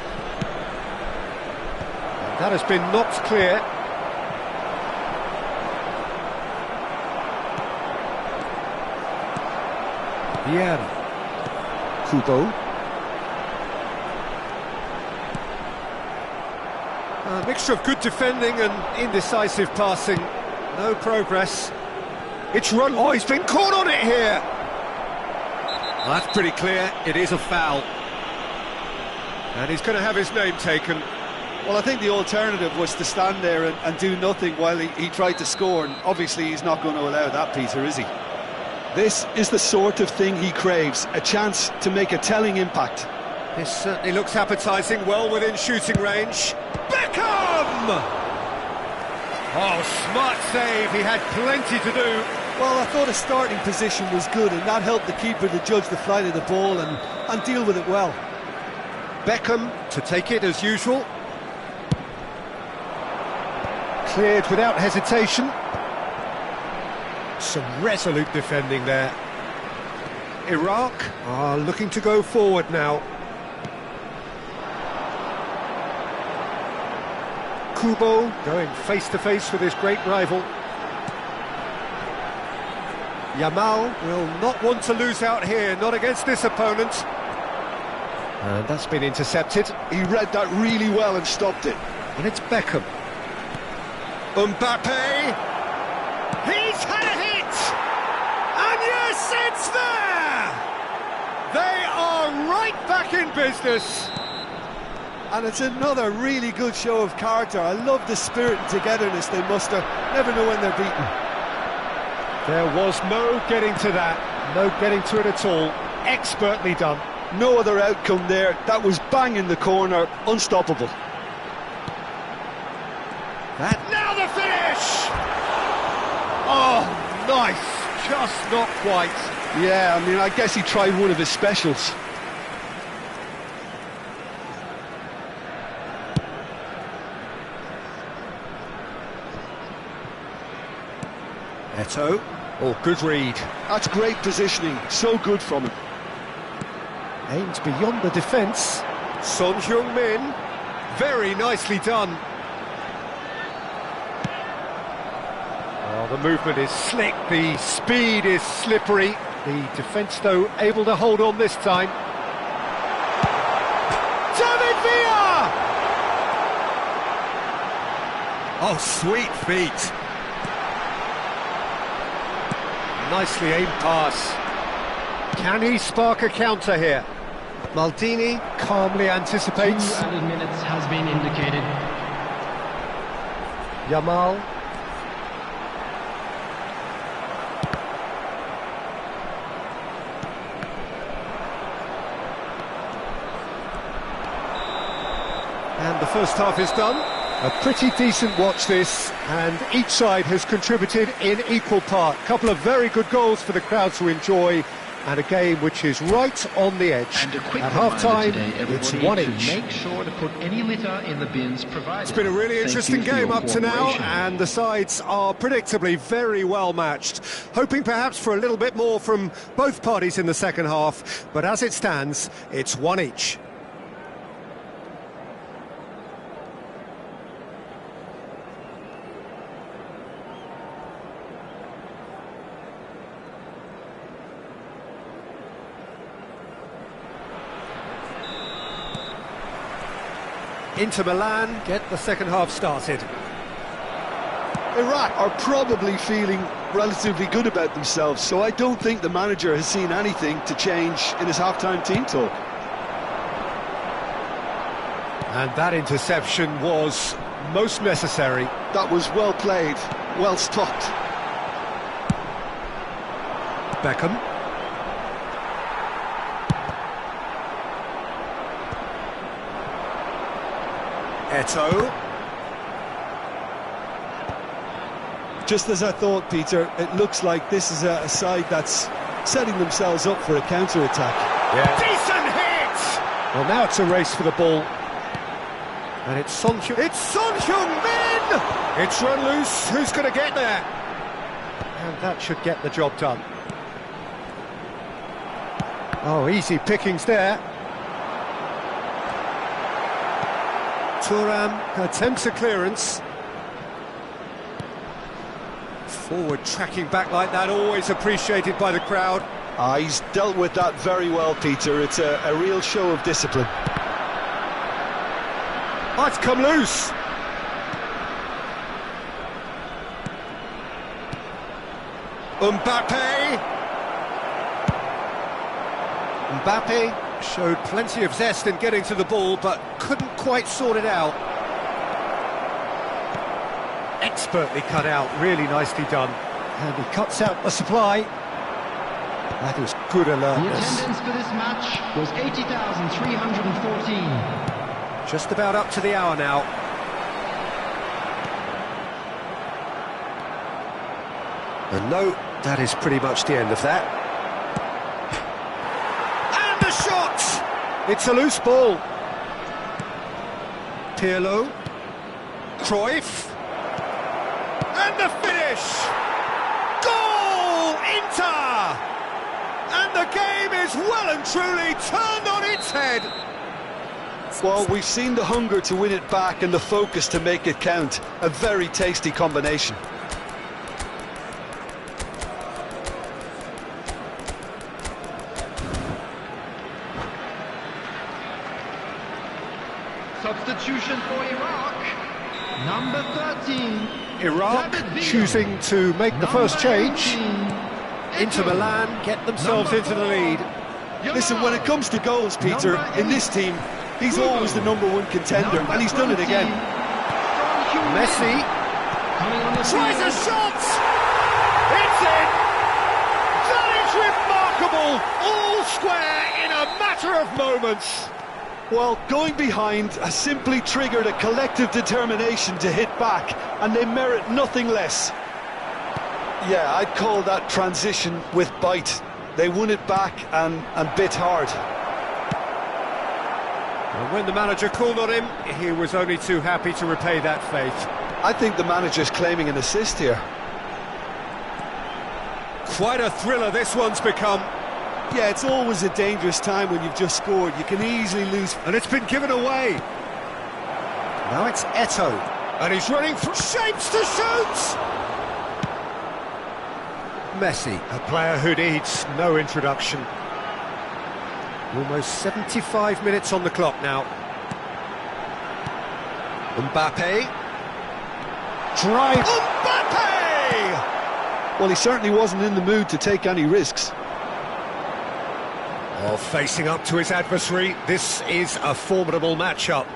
And that has been knocked clear. Vieira. Kubo. A mixture of good defending and indecisive passing. No progress. It's run. Oh, he's been caught on it here. Well, that's pretty clear. It is a foul. And he's going to have his name taken. Well, I think the alternative was to stand there and do nothing while he tried to score. And obviously he's not going to allow that, Peter, is he? This is the sort of thing he craves, a chance to make a telling impact. This certainly looks appetising, well within shooting range. Beckham! Oh, smart save, he had plenty to do. Well, I thought his starting position was good, and that helped the keeper to judge the flight of the ball and deal with it well. Beckham to take it as usual. Cleared without hesitation. Some resolute defending there. Iraq are looking to go forward now. Kubo going face-to-face with his great rival. Yamal will not want to lose out here, not against this opponent. And that's been intercepted. He read that really well and stopped it. And it's Beckham. Mbappe! He's had a hit! And yes, it's there! They are right back in business. And it's another really good show of character. I love the spirit and togetherness they muster. Never know when they're beaten. There was no getting to that. No getting to it at all. Expertly done. No other outcome there. That was bang in the corner. Unstoppable. Now the finish! Oh, nice. Just not quite. Yeah, I mean, I guess he tried one of his specials. Eto'o. Oh, good read. That's great positioning. So good from him. Aims beyond the defence. Son Heung-min. Very nicely done. Oh, the movement is slick, the speed is slippery. The defence, though, able to hold on this time. David Villa! Oh, sweet feet. Nicely aimed pass. Can he spark a counter here? Maldini calmly anticipates. 2 added minutes has been indicated. Yamal. And the first half is done. A pretty decent watch this, and each side has contributed in equal part. A couple of very good goals for the crowd to enjoy, and a game which is right on the edge. And a quick at half-time, it's 1-1. Make sure to put any litter in the bins provided. It's been a really interesting game up to now, and the sides are predictably very well matched. Hoping perhaps for a little bit more from both parties in the second half, but as it stands, it's 1 each. Inter Milan get the second half started. Iraq are probably feeling relatively good about themselves, so I don't think the manager has seen anything to change in his half-time team talk. And that interception was most necessary. That was well played, well stopped. Beckham. Eto'o. Just as I thought, Peter, it looks like this is a side that's setting themselves up for a counter-attack. Yeah. Decent hit! Well, now it's a race for the ball. And it's Son Heung-min! It's run loose, who's going to get there? And that should get the job done. Oh, easy pickings there. Thuram attempts a clearance. Forward tracking back like that, always appreciated by the crowd. He's dealt with that very well, Peter. It's a real show of discipline. Oh, it's come loose. Mbappe showed plenty of zest in getting to the ball, but couldn't quite sort it out. Expertly cut out, really nicely done. And he cuts out the supply. That is good alertness. The attendance for this match was 80,314. Just about up to the hour now. And no, that is pretty much the end of that. And the shot! It's a loose ball. Pirlo. Cruyff. And the finish! Goal! Inter! And the game is well and truly turned on its head. Well, we've seen the hunger to win it back and the focus to make it count. A very tasty combination. Substitution for Iraq. Number 13. Iraq choosing to make the first change. Inter Milan get themselves into the lead. Listen, when it comes to goals, Peter, in this team, he's always the #1 contender, and he's done it again. Messi tries a shot! It's in! That is remarkable! All square in a matter of moments. Well, going behind has simply triggered a collective determination to hit back, and they merit nothing less. Yeah, I'd call that transition with bite. They won it back and bit hard. And when the manager called on him, he was only too happy to repay that faith. I think the manager's claiming an assist here. Quite a thriller this one's become. Yeah, it's always a dangerous time when you've just scored. You can easily lose. And it's been given away. Now it's Eto'o. And he's running from shapes to shoot! Messi, a player who needs no introduction. Almost 75 minutes on the clock now. Mbappe. Drive. Mbappe! Well, he certainly wasn't in the mood to take any risks. Well, facing up to his adversary, this is a formidable matchup.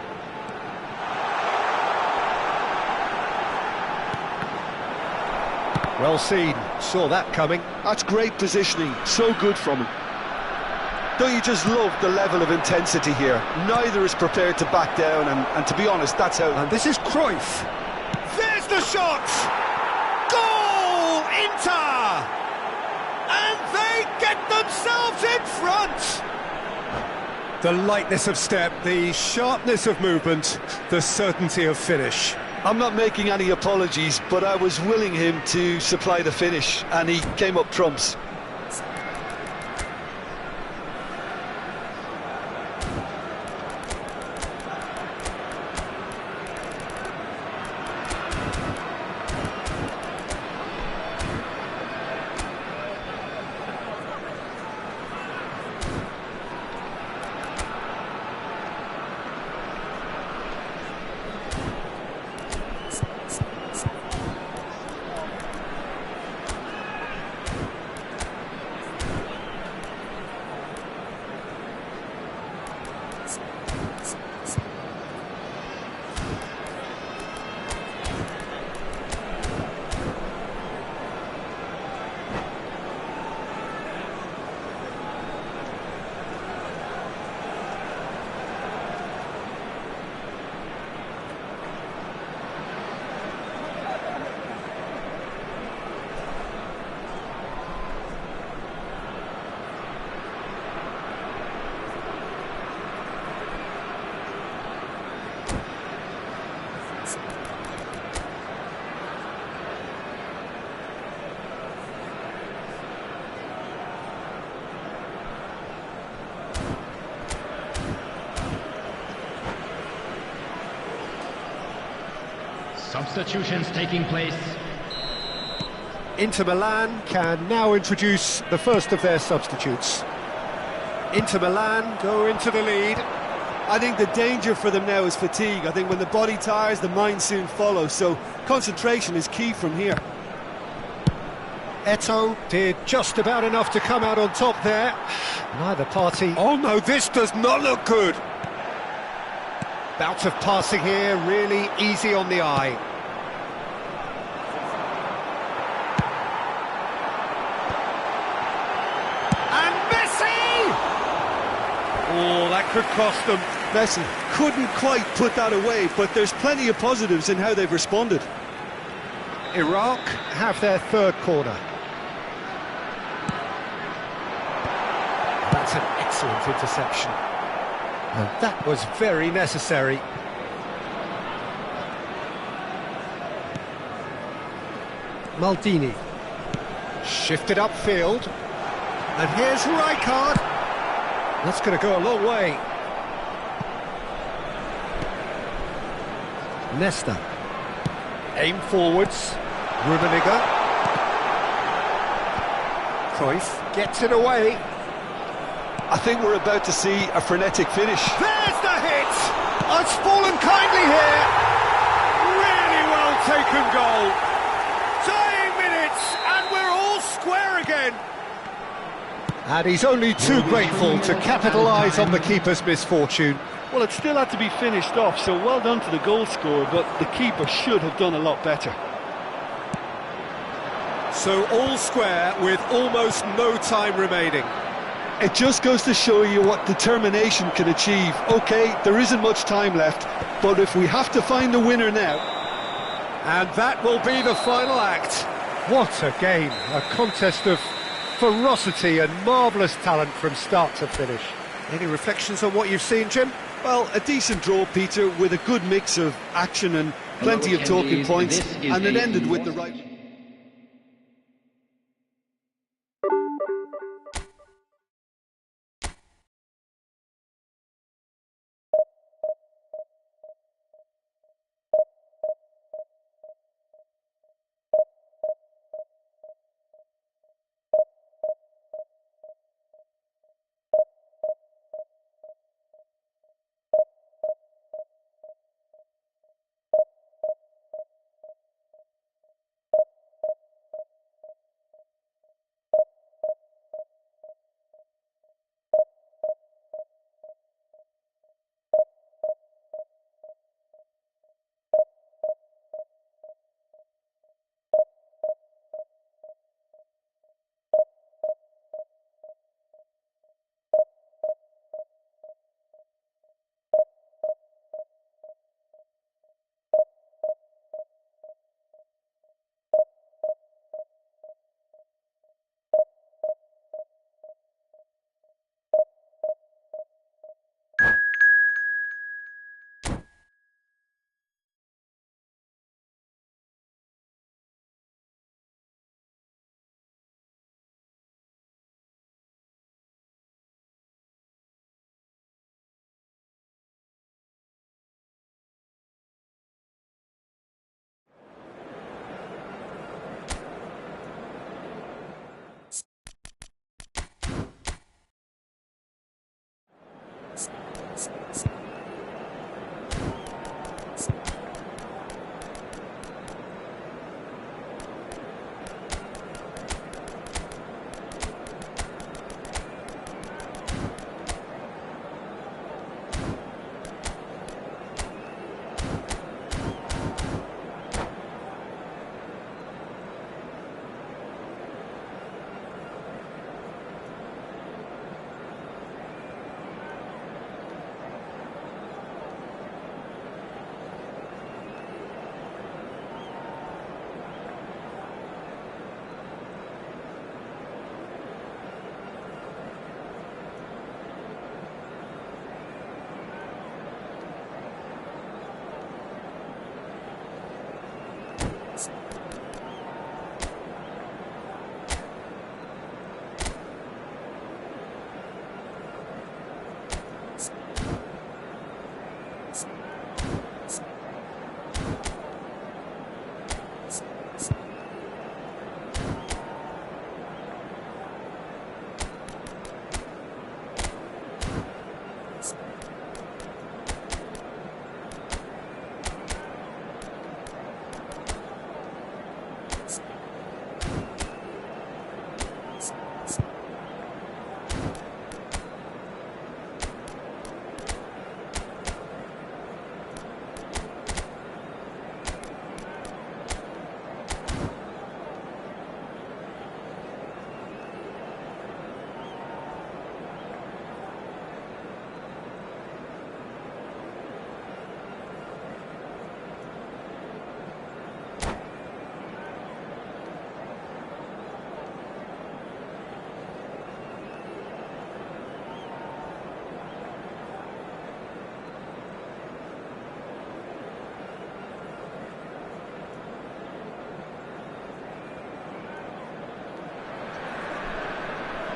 Well seen, saw that coming. That's great positioning, so good from him. Don't you just love the level of intensity here? Neither is prepared to back down, and to be honest, that's how... And this is Cruyff. There's the shot! Goal! Inter! And they get themselves in front! The lightness of step, the sharpness of movement, the certainty of finish. I'm not making any apologies, but I was willing him to supply the finish, and he came up trumps. Substitutions taking place. Inter Milan can now introduce the first of their substitutes. Inter Milan go into the lead. I think the danger for them now is fatigue. I think when the body tires, the mind soon follows, so concentration is key from here. Eto'o did just about enough to come out on top there. Neither party... Oh no, this does not look good! Bout of passing here, really easy on the eye. And Messi! Oh, that could cost them. Messi couldn't quite put that away, but there's plenty of positives in how they've responded. Iraq have their third corner. That's an excellent interception. And that was very necessary. Maldini. Shifted upfield. And here's Rijkaard. That's going to go a long way. Nesta. Aim forwards. Rummenigge. Cruyff gets it away. I think we're about to see a frenetic finish. There's the a hit! Oh, it's fallen kindly here! Really well taken goal! Dying minutes, and we're all square again! And he's only too grateful to capitalise on the keeper's misfortune. Well, it still had to be finished off, so well done to the goal scorer, but the keeper should have done a lot better. So all square with almost no time remaining. It just goes to show you what determination can achieve. OK, there isn't much time left, but if we have to find a winner now... And that will be the final act. What a game, a contest of ferocity and marvellous talent from start to finish. Any reflections on what you've seen, Jim? Well, a decent draw, Peter, with a good mix of action and plenty of talking points, and it ended with the right...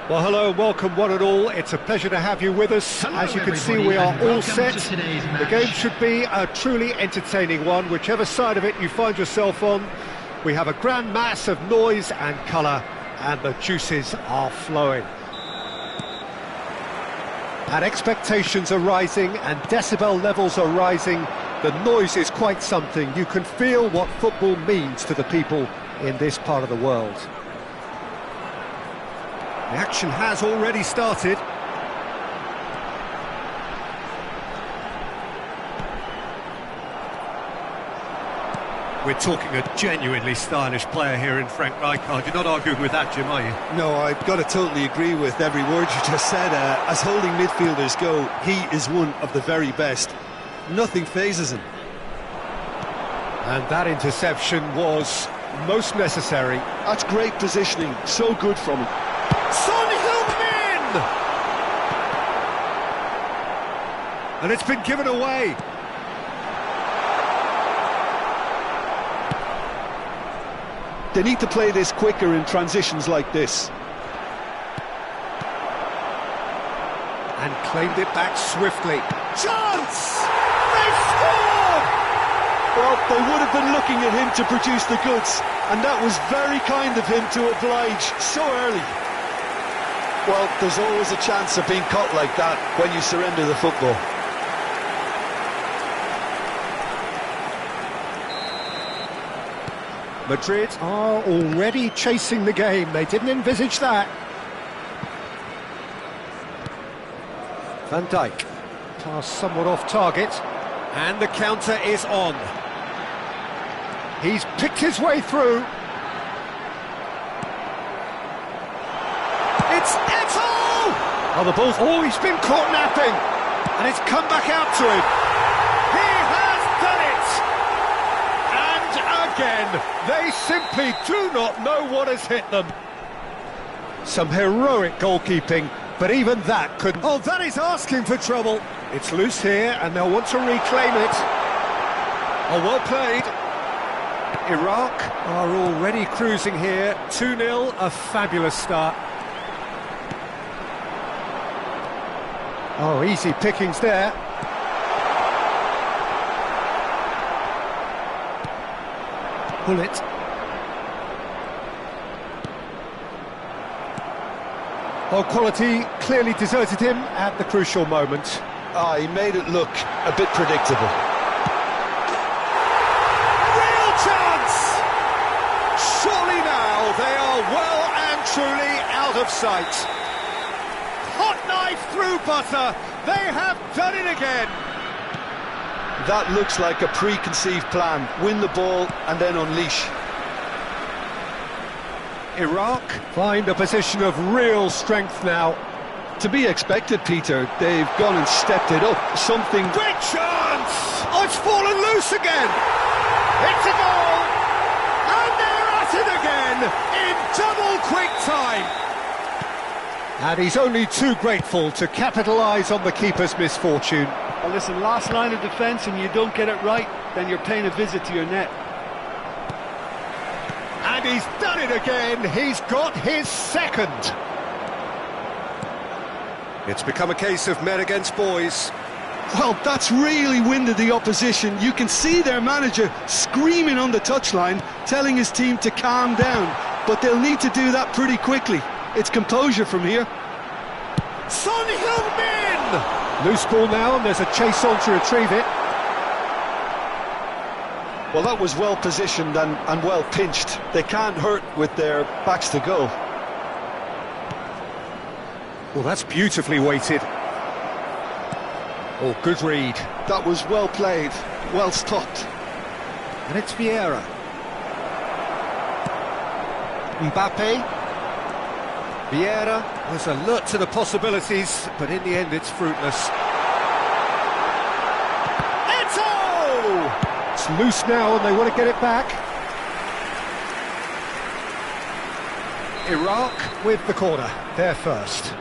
Well, hello and welcome one and all. It's a pleasure to have you with us. Hello, as you can see, everybody, we are and all welcome set. to today's The match. game should be a truly entertaining one, whichever side of it you find yourself on. We have a grand mass of noise and colour, and the juices are flowing. And expectations are rising and decibel levels are rising. The noise is quite something. You can feel what football means to the people in this part of the world. The action has already started. We're talking a genuinely stylish player here in Frank Rijkaard. You're not arguing with that, Jim, are you? No, I've got to totally agree with every word you just said. As holding midfielders go, he is one of the very best. Nothing phases him. And that interception was most necessary. That's great positioning, so good from him. Son Heung-min! And it's been given away. They need to play this quicker in transitions like this. And claimed it back swiftly. Chance! They've scored! Well, they would have been looking at him to produce the goods, and that was very kind of him to oblige so early. Well, there's always a chance of being caught like that when you surrender the football. Madrid are already chasing the game. They didn't envisage that. Van Dijk. Pass somewhat off target. And the counter is on. He's picked his way through. It's Eto'o! Oh, the ball's always been caught napping. And it's come back out to him. He has done it! And again, they simply do not know what has hit them. Some heroic goalkeeping, but even that couldn't... Oh, that is asking for trouble. It's loose here, and they'll want to reclaim it. Oh, well played. Iraq are already cruising here. 2-0, a fabulous start. Oh, easy pickings there. Bullet. Well, quality clearly deserted him at the crucial moment. He made it look a bit predictable. Real chance! Surely now they are well and truly out of sight. Hot knife through butter. They have done it again. That looks like a preconceived plan. Win the ball and then unleash. Iraq find a position of real strength now. To be expected, Peter. They've gone and stepped it up. Something... Great chance! Oh, it's fallen loose again! It's a goal! And they're at it again in double quick time! And he's only too grateful to capitalise on the keeper's misfortune. Well, listen, last line of defence and you don't get it right, then you're paying a visit to your net. And he's done it again. He's got his second. It's become a case of men against boys. Well, that's really winded the opposition. You can see their manager screaming on the touchline, telling his team to calm down. But they'll need to do that pretty quickly. It's composure from here. Son Heung-min! Loose ball now, and there's a chase on to retrieve it. Well, that was well positioned and well pinched. They can't hurt with their backs to goal. Well, that's beautifully weighted. Oh, good read. That was well played, well stopped. And it's Vieira. Mbappe. Vieira was alert to the possibilities, but in the end it's fruitless. Eto'o! It's loose now and they want to get it back. Iraq with the corner, they're first.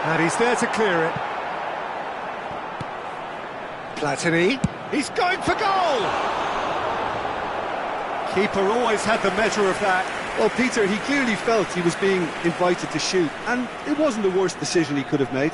And he's there to clear it. Platini, he's going for goal! Keeper always had the measure of that. Well, Peter, he clearly felt he was being invited to shoot, and it wasn't the worst decision he could have made.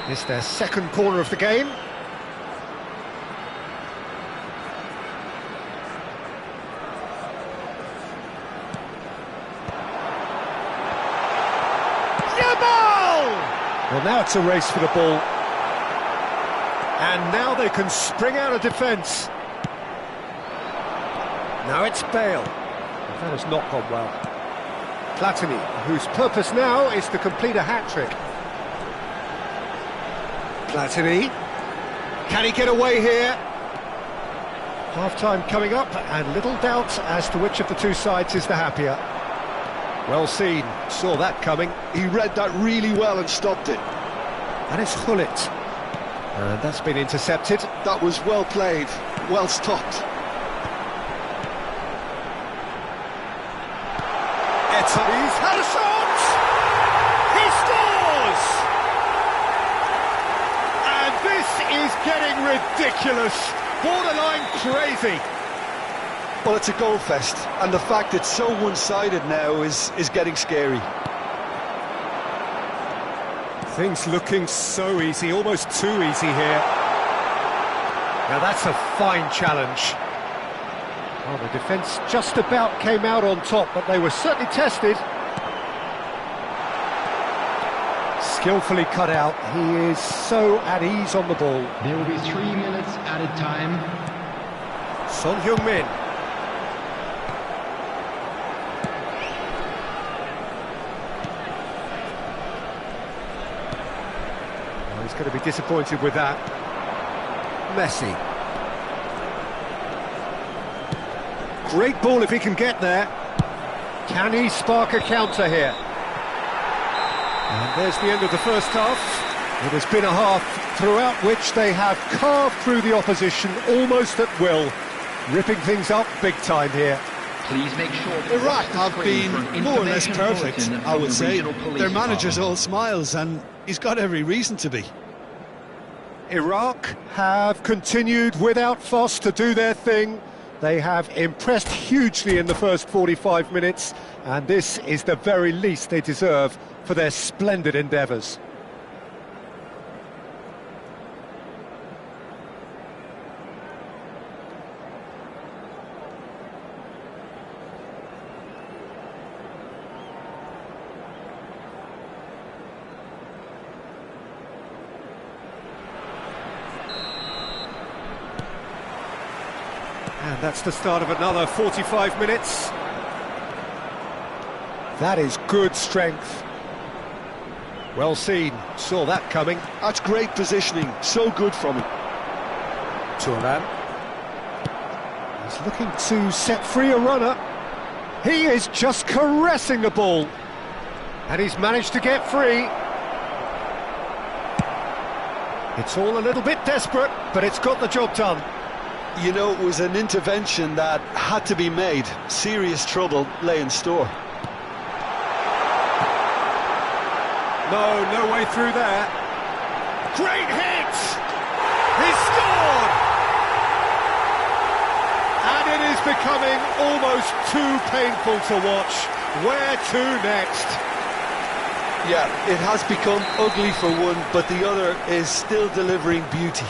It's their second corner of the game. Well, now it's a race for the ball. And now they can spring out of defence. Now it's Bale. That has not gone well. Platini, whose purpose now is to complete a hat-trick. Platini. Can he get away here? Half-time coming up, and little doubt as to which of the two sides is the happier. Well seen, saw that coming. He read that really well and stopped it. And it's Gullit. And that's been intercepted. That was well played, well stopped. Etta, he's had a shot! He scores! And this is getting ridiculous, borderline crazy. Well, it's a goal fest, and the fact it's so one-sided now is getting scary. Things looking so easy, almost too easy here. Now that's a fine challenge. Well, the defence just about came out on top, but they were certainly tested. Skillfully cut out, he is so at ease on the ball. There will be 3 minutes added time. Son Heung-min. He's going to be disappointed with that. Messi. Great ball if he can get there. Can he spark a counter here? And there's the end of the first half. It has been a half throughout which they have carved through the opposition almost at will, ripping things up big time here. Please make sure Iraq have been more or less perfect, I would say. Their manager's all smiles, and he's got every reason to be. Iraq have continued without fuss to do their thing. They have impressed hugely in the first 45 minutes, and this is the very least they deserve for their splendid endeavours. And that's the start of another 45 minutes. That is good strength. Well seen, saw that coming. That's great positioning, so good from him. Thuram. He's looking to set free a runner. He is just caressing the ball. And he's managed to get free. It's all a little bit desperate, but it's got the job done. You know, it was an intervention that had to be made. Serious trouble lay in store. No way through there. Great hit! He scored! And it is becoming almost too painful to watch. Where to next? Yeah, it has become ugly for one, but the other is still delivering beauty.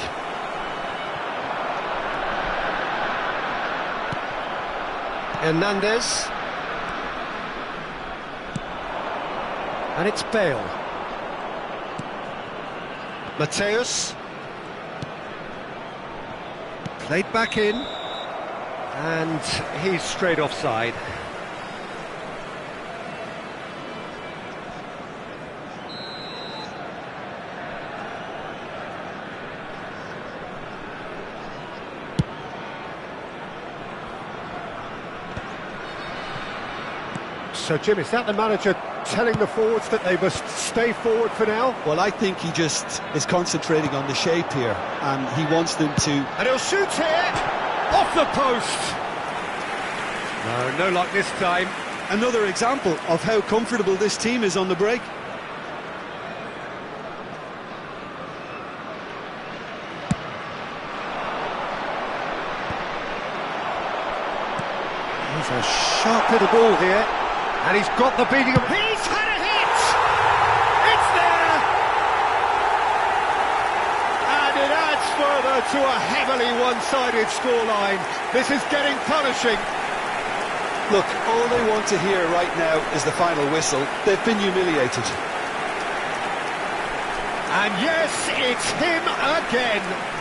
Hernandez. And it's Bale. Mateus. Played back in. And he's straight offside. So, Jim, is that the manager telling the forwards that they must stay forward for now? Well, I think he just is concentrating on the shape here, and he wants them to... And he'll shoot here! Off the post! No luck this time. Another example of how comfortable this team is on the break. He's a sharp little ball here. And he's got the beating of... He's had a hit! It's there! further to a heavily one-sided scoreline. This is getting punishing. Look, all they want to hear right now is the final whistle. They've been humiliated. And yes, it's him again.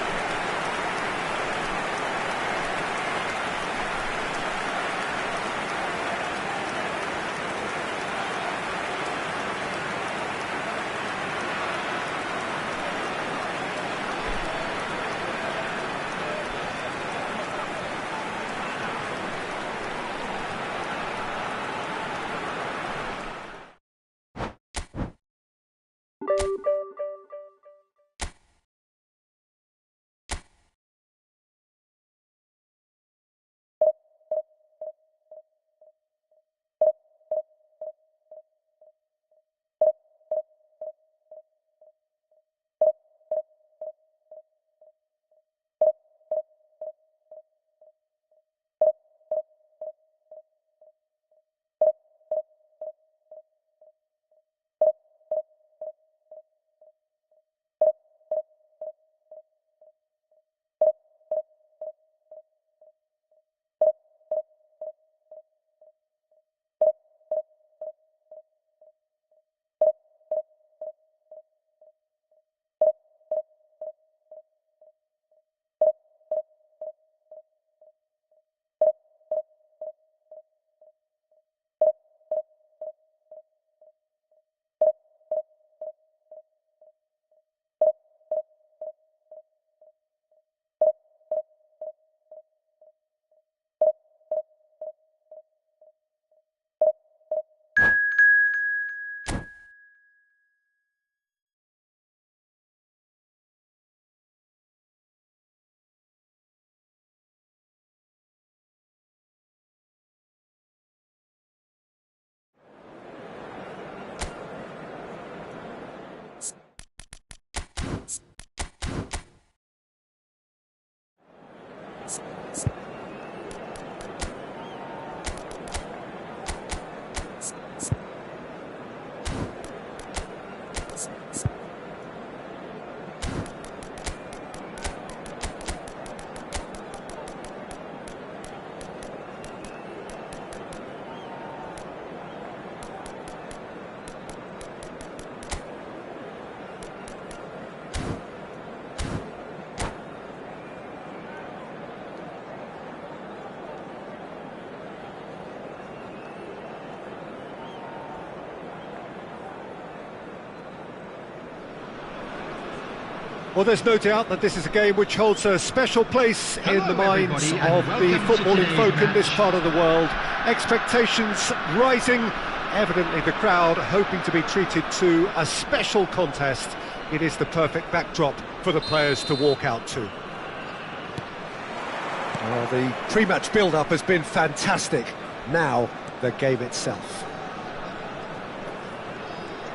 Well, there's no doubt that this is a game which holds a special place in the minds of the footballing folk in this part of the world. Expectations rising, evidently the crowd hoping to be treated to a special contest. It is the perfect backdrop for the players to walk out to. Well, the pre-match build-up has been fantastic. Now, the game itself.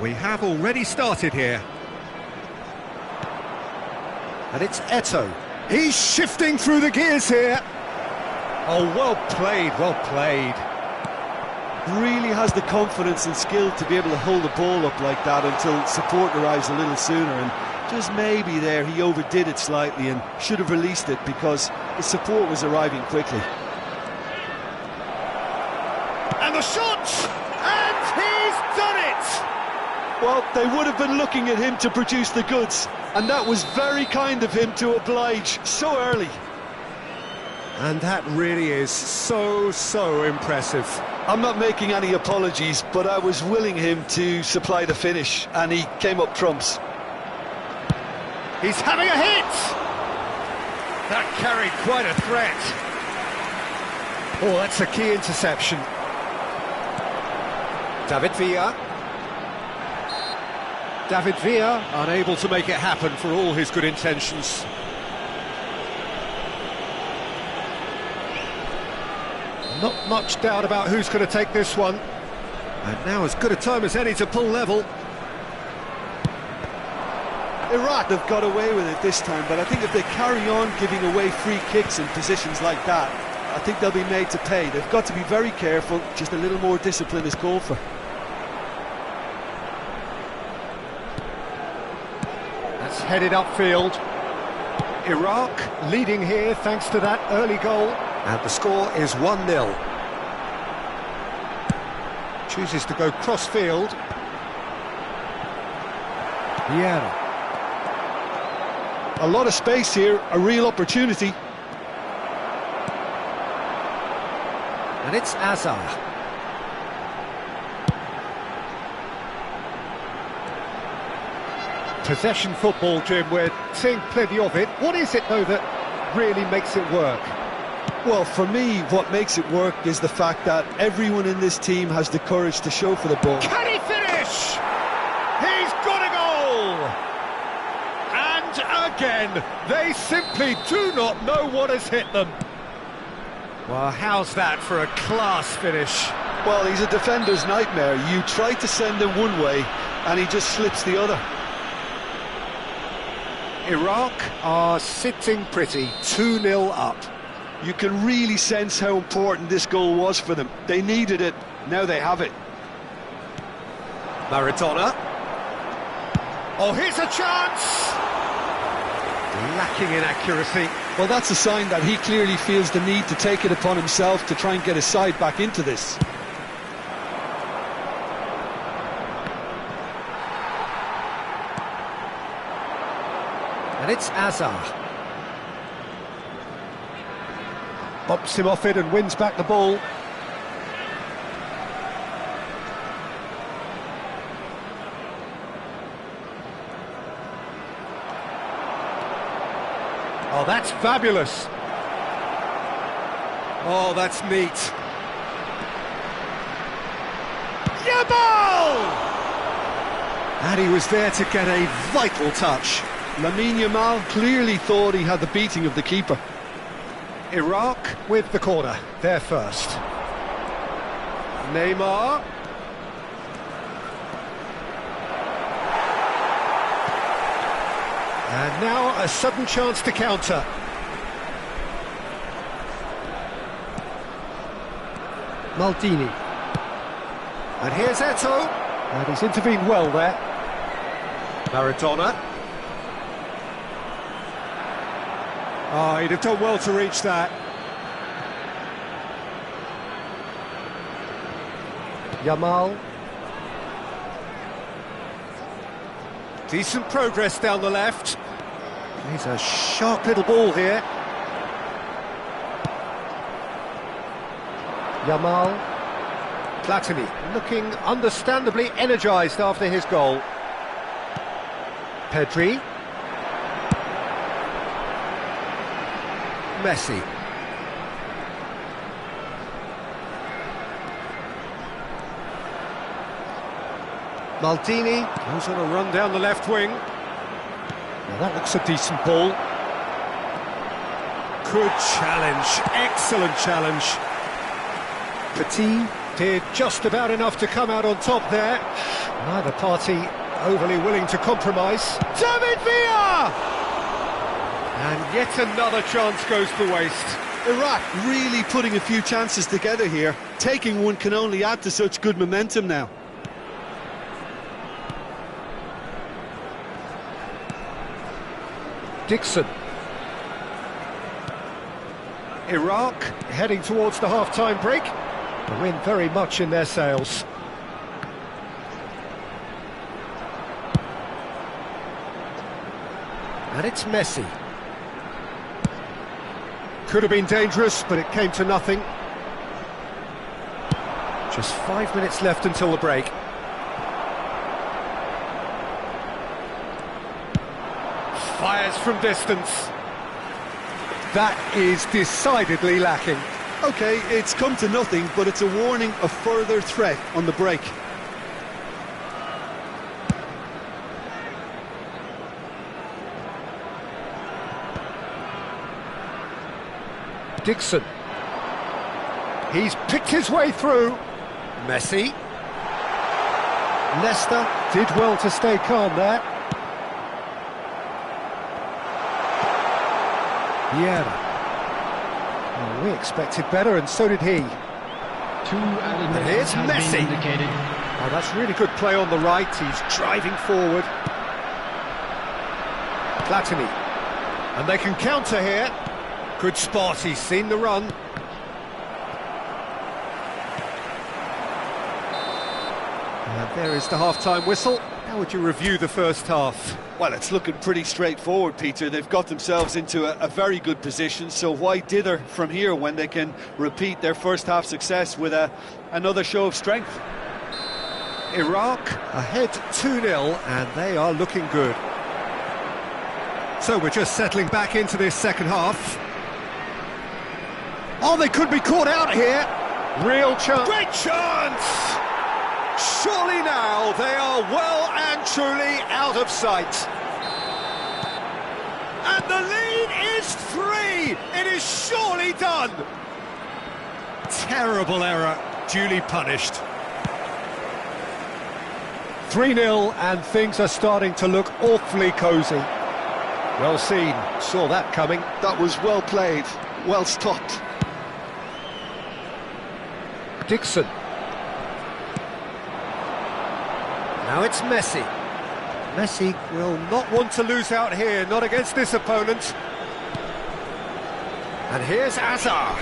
We have already started here. And it's Eto'o. He's shifting through the gears here. Oh, well played, well played. Really has the confidence and skill to be able to hold the ball up like that until support arrives a little sooner. And just maybe there he overdid it slightly and should have released it because the support was arriving quickly. And the shot! And he's done it! Well, they would have been looking at him to produce the goods. And that was very kind of him to oblige so early. And that really is so impressive. I'm not making any apologies, but I was willing him to supply the finish, and he came up trumps. He's having a hit! That carried quite a threat. Oh, that's a key interception. David Villa. David Villa unable to make it happen for all his good intentions. Not much doubt about who's going to take this one. And now as good a time as any to pull level. Iraq have got away with it this time, but I think if they carry on giving away free kicks in positions like that, I think they'll be made to pay. They've got to be very careful, just a little more discipline is called for. Headed upfield. Iraq leading here thanks to that early goal. And the score is 1-0. Chooses to go cross-field. Vieira. A lot of space here, a real opportunity. And it's Azar. Possession football, Jim, we're seeing plenty of it. What is it, though, that really makes it work? Well, for me, what makes it work is the fact that everyone in this team has the courage to show for the ball. Can he finish? He's got a goal! And again, they simply do not know what has hit them. Well, how's that for a class finish? Well, he's a defender's nightmare. You try to send him one way, and he just slips the other. Iraq are sitting pretty, 2-0 up. You can really sense how important this goal was for them. They needed it, now they have it. Maradona. Oh, here's a chance! Lacking in accuracy. Well, that's a sign that he clearly feels the need to take it upon himself to try and get his side back into this. And it's Azar. Bops him off it and wins back the ball. Oh, that's fabulous. Oh, that's neat. Yamal! And he was there to get a vital touch. Lamine Yamal clearly thought he had the beating of the keeper. Iraq with the corner, there first. Neymar. And now a sudden chance to counter. Maldini. And here's Eto'o. And he's intervened well there. Maradona. Oh, he'd have done well to reach that. Yamal. Decent progress down the left. He's a sharp little ball here. Yamal. Platini looking understandably energised after his goal. Pedri. Messi. Maldini goes on a run down the left wing. Now that looks a decent ball. Good challenge, excellent challenge. Petit did just about enough to come out on top there. Neither party overly willing to compromise. David Villa! And yet another chance goes to waste. Iraq really putting a few chances together here. Taking one can only add to such good momentum now. Dixon. Iraq heading towards the half-time break. The wind very much in their sails. And it's Messi. Could have been dangerous, but it came to nothing. Just 5 minutes left until the break. Fires from distance. That is decidedly lacking. OK, it's come to nothing, but it's a warning of further threat on the break. Dixon. He's picked his way through. Messi. Leicester did well to stay calm there. Vieira. Well, we expected better, and so did he. And here's Messi. Oh, that's really good play on the right. He's driving forward. Platini. And they can counter here. Good spot, he's seen the run. And there is the half-time whistle. How would you review the first half? Well, it's looking pretty straightforward, Peter. They've got themselves into a very good position, so why dither from here when they can repeat their first half success with another show of strength? Iraq ahead 2-0, and they are looking good. So we're just settling back into this second half. Oh, they could be caught out here. Real chance. Great chance! Surely now they are well and truly out of sight. And the lead is 3! It is surely done! Terrible error, duly punished. 3-0, and things are starting to look awfully cosy. Well seen, saw that coming. That was well played, well stopped. Dixon. Now it's Messi. Messi will not want to lose out here, not against this opponent. And here's Azar.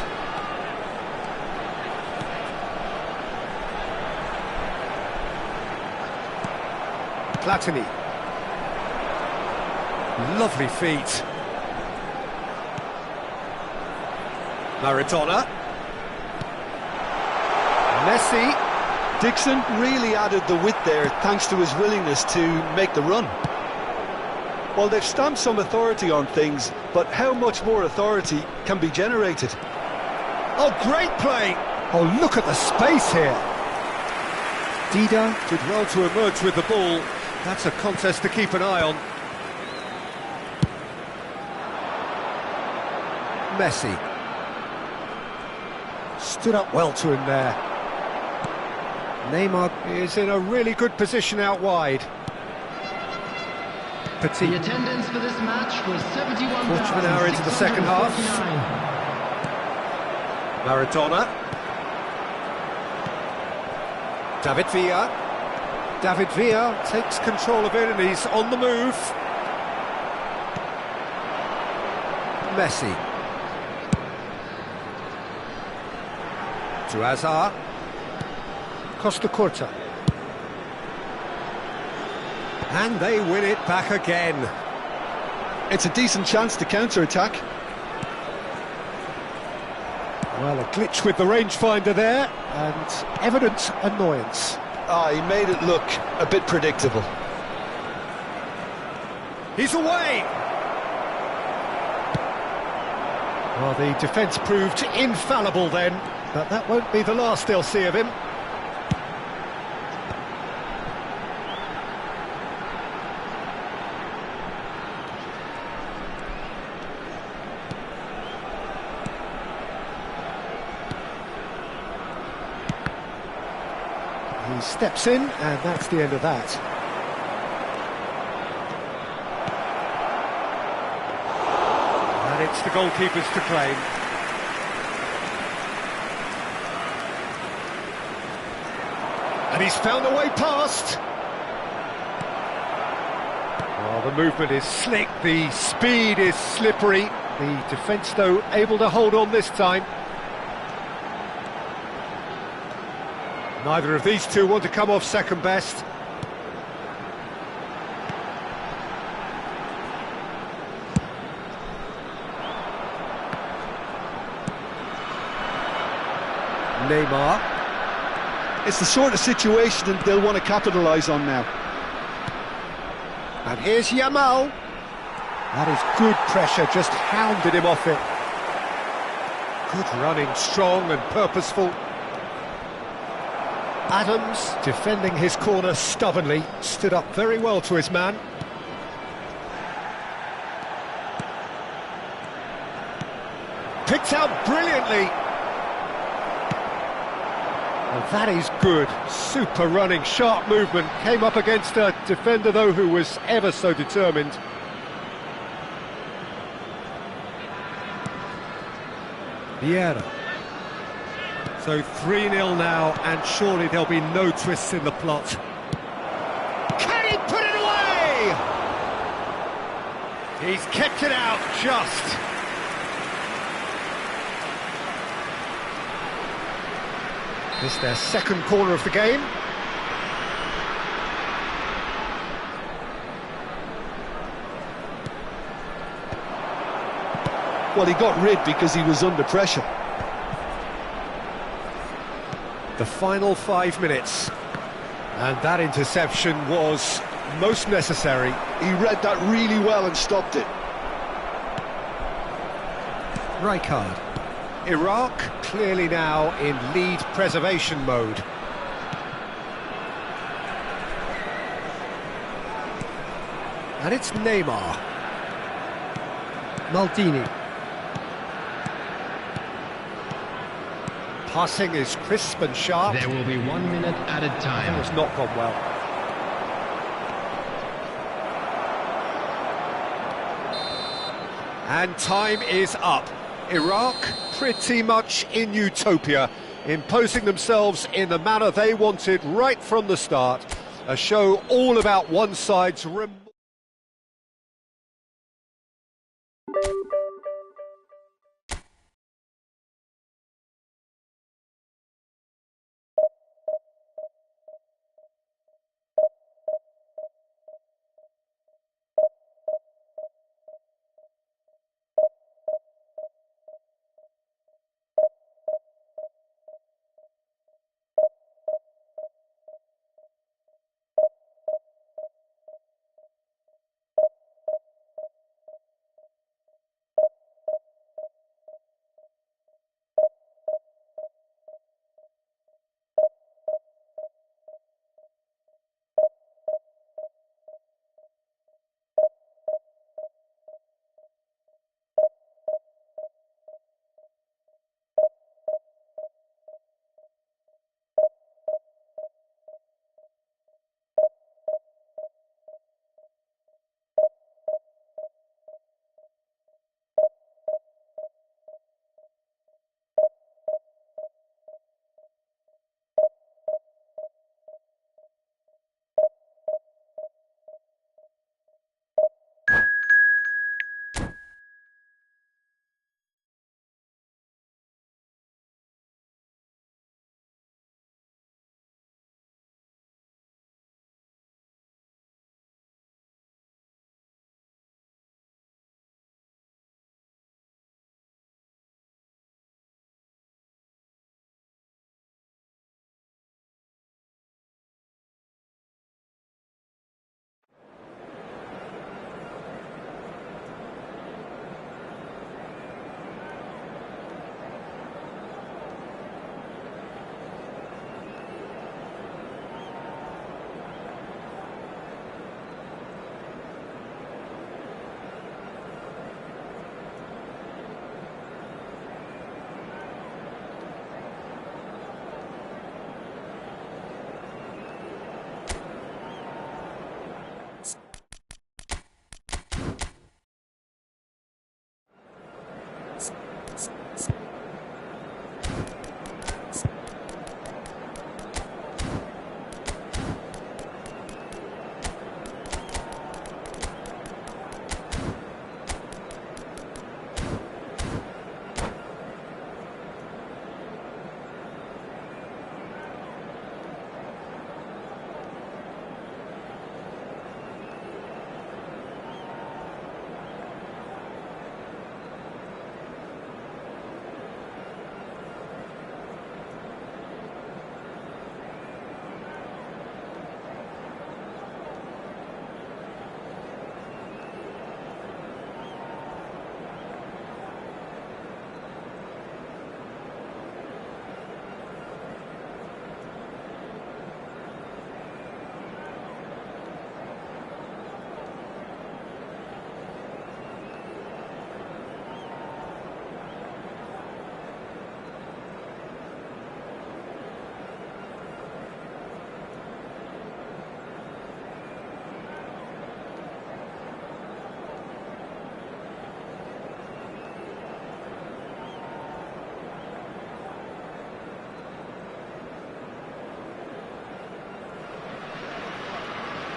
Platini. Lovely feet. Maradona. Messi. Dixon really added the width there thanks to his willingness to make the run. Well, they've stamped some authority on things, but how much more authority can be generated? Oh, great play! Oh, look at the space here. Dida did well to emerge with the ball. That's a contest to keep an eye on. Messi. Stood up well to him there. Neymar is in a really good position out wide. Petit. The attendance for this match was 71,649. Quarter of an hour into the second half. Maradona. David Villa. David Villa takes control of it and he's on the move. Messi. To Azar. Costa Curta. And they win it back again. It's a decent chance to counter-attack. Well, a glitch with the rangefinder there, and evident annoyance. He made it look a bit predictable. He's away! Well, the defence proved infallible then, but that won't be the last they'll see of him. He steps in, and that's the end of that. And it's the goalkeepers to claim. And he's found a way past. Well, the movement is slick, the speed is slippery. The defence, though, able to hold on this time. Neither of these two want to come off second best. Neymar. It's the sort of situation that they'll want to capitalise on now. And here's Yamal. That is good pressure, just hounded him off it. Good running, strong and purposeful. Adams, defending his corner stubbornly, stood up very well to his man. Picked out brilliantly. And that is good. Super running, sharp movement. Came up against a defender, though, who was ever so determined. Vieira. So 3-0 now, and surely there'll be no twists in the plot. Can he put it away? He's kept it out just. This is their second corner of the game. Well, he got rid because he was under pressure. The final 5 minutes. And that interception was most necessary. He read that really well and stopped it. Rijkaard. Iraq clearly now in lead preservation mode. And it's Neymar. Maldini. Passing is crisp and sharp. There will be 1 minute added time. That has not gone well. And time is up. Iraq pretty much in utopia, imposing themselves in the manner they wanted right from the start. A show all about one side's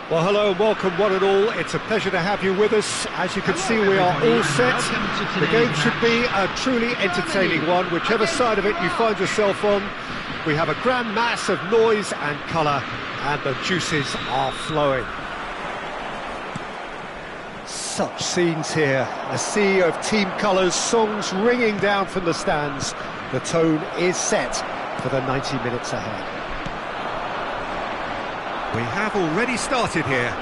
Well, hello and welcome one and all. It's a pleasure to have you with us. As you can see, we are all set. The game should be a truly entertaining one, whichever side of it you find yourself on. We have a grand mass of noise and colour, and the juices are flowing. Such scenes here, a sea of team colours, songs ringing down from the stands. The tone is set for the 90 minutes ahead. We have already started here.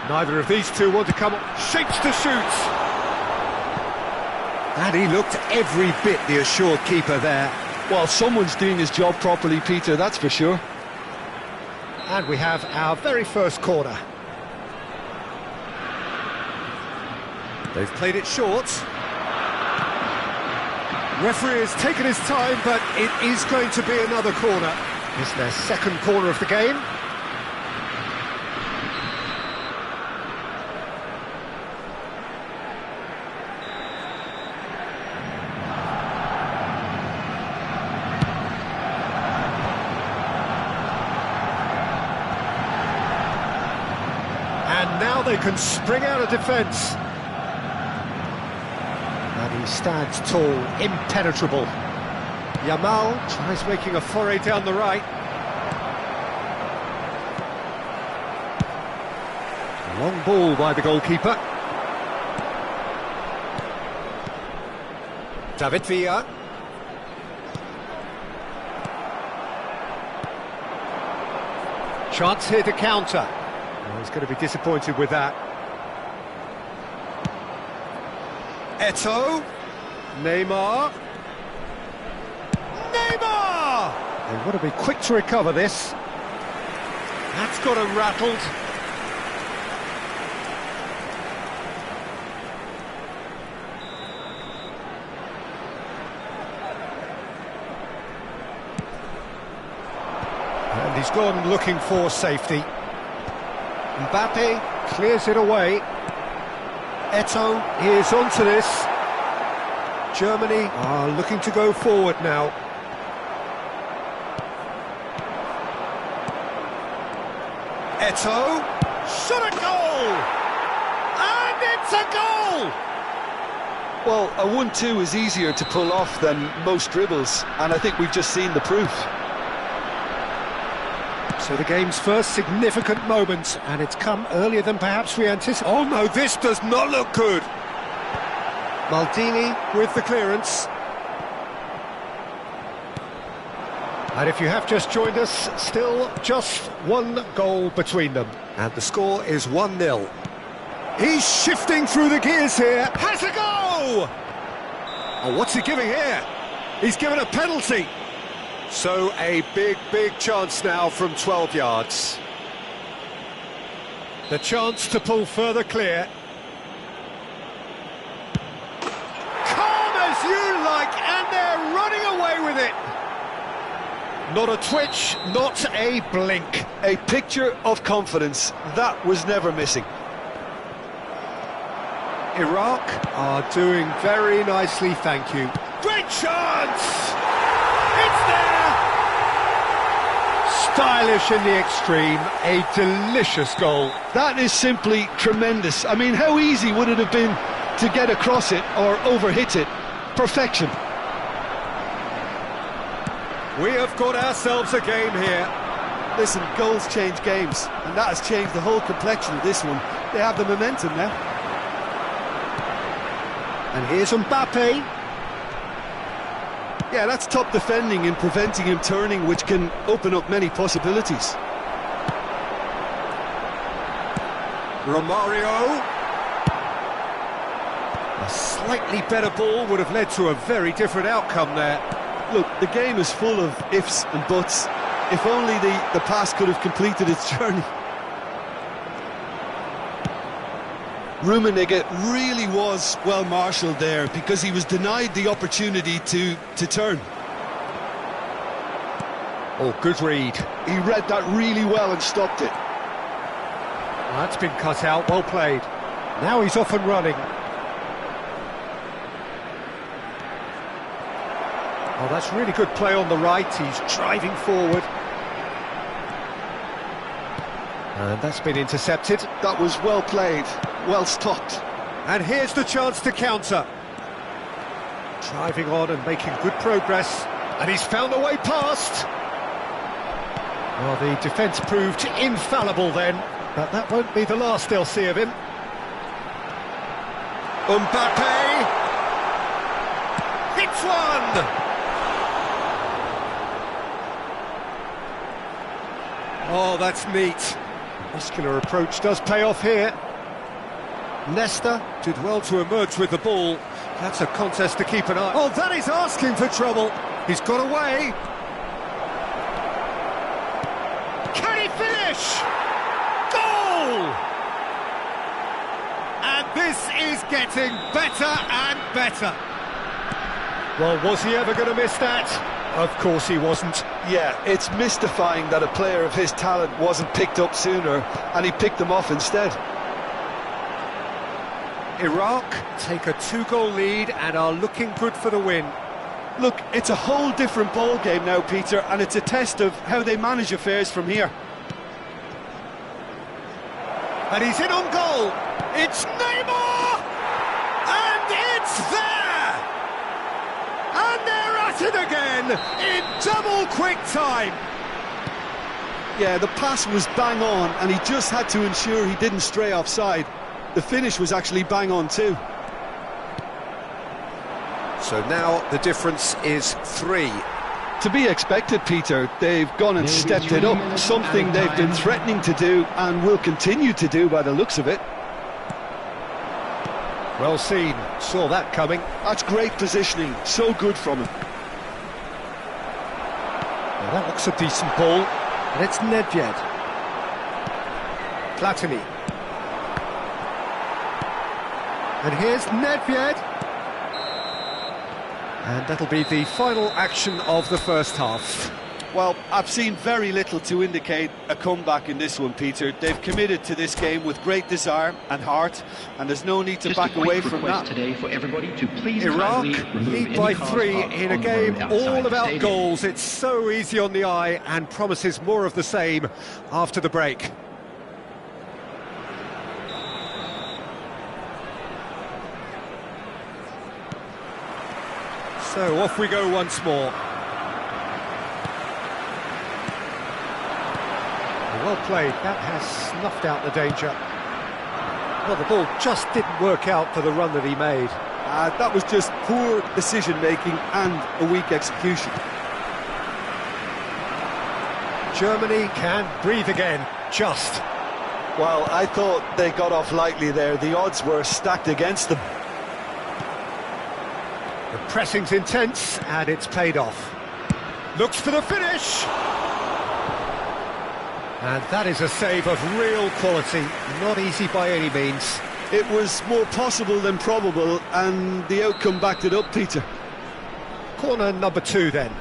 Neither of these two want to come up. Shapes to shoot. And he looked every bit the assured keeper there. Well, someone's doing his job properly, Peter, that's for sure. And we have our very first corner. They've played it short. Referee has taken his time, but it is going to be another corner. It's their second corner of the game. And now they can spring out of defence. And he stands tall, impenetrable. Yamal tries making a foray down the right. Long ball by the goalkeeper. David Villa. Chance here to counter. Oh, he's going to be disappointed with that. Eto'o. Neymar. They want to be quick to recover this. That's got him rattled. And he's gone looking for safety. Mbappe clears it away. Eto'o is onto this. Germany are looking to go forward now. Eto'o, shot a goal! And it's a goal! Well, a 1-2 is easier to pull off than most dribbles, and I think we've just seen the proof. So the game's first significant moment, and it's come earlier than perhaps we anticipated. Oh no, this does not look good! Maldini with the clearance. And if you have just joined us, still just one goal between them. And the score is 1-0. He's shifting through the gears here. Has a go! Oh, what's he giving here? He's given a penalty. So a big chance now from 12 yards. The chance to pull further clear. Calm as you like, and they're running away with it. Not a twitch, not a blink. A picture of confidence, that was never missing. Iraq are doing very nicely, thank you. Great chance! It's there! Stylish in the extreme, a delicious goal. That is simply tremendous. I mean, how easy would it have been to get across it or overhit it? Perfection. We have got ourselves a game here. Listen, goals change games, and that has changed the whole complexion of this one. They have the momentum now. And here's Mbappe. Yeah, that's top defending and preventing him turning, which can open up many possibilities. Romario. A slightly better ball would have led to a very different outcome there. Look, the game is full of ifs and buts. If only the pass could have completed its journey. Rummenigge really was well marshalled there because he was denied the opportunity to turn. Oh, good read. He read that really well and stopped it. Well, that's been cut out, well played. Now he's off and running. Oh, that's really good play on the right. He's driving forward. And that's been intercepted. That was well played, well stopped. And here's the chance to counter. Driving on and making good progress. And he's found a way past. Well, the defence proved infallible then, but that won't be the last they'll see of him. Mbappe! Hits one! Oh, that's neat. Muscular approach does pay off here. Nesta did well to emerge with the ball. That's a contest to keep an eye. Oh, that is asking for trouble. He's got away. Can he finish? Goal! And this is getting better and better. Well, was he ever going to miss that? Of course he wasn't. Yeah, it's mystifying that a player of his talent wasn't picked up sooner, and he picked them off instead. Iraq take a 2-goal lead and are looking good for the win. Look, it's a whole different ball game now, Peter, and it's a test of how they manage affairs from here. And he's in on goal. It's Neymar! And it's there! And they're at it again in double quick time. Yeah, the pass was bang on, and he just had to ensure he didn't stray offside. The finish was actually bang on too. So now the difference is 3. To be expected, Peter. They've gone and stepped it up, something they've been threatening to do and will continue to do by the looks of it. Well seen, saw that coming. That's great positioning, so good from him. Well, that looks a decent ball, and it's Nedved. Platini. And here's Nedved. And that'll be the final action of the first half. Well, I've seen very little to indicate a comeback in this one, Peter. They've committed to this game with great desire and heart, and there's no need to back away from that. Today for everybody to please Iraq lead by 3 in a game all about goals. It's so easy on the eye and promises more of the same after the break. So off we go once more. Well played, that has snuffed out the danger. Well, the ball just didn't work out for the run that he made. That was just poor decision-making and a weak execution. Germany can breathe again, just. Well, I thought they got off lightly there. The odds were stacked against them. The pressing's intense, and it's paid off. Looks for the finish! And that is a save of real quality, not easy by any means. It was more possible than probable, and the outcome backed it up, Peter. Corner number 2 then.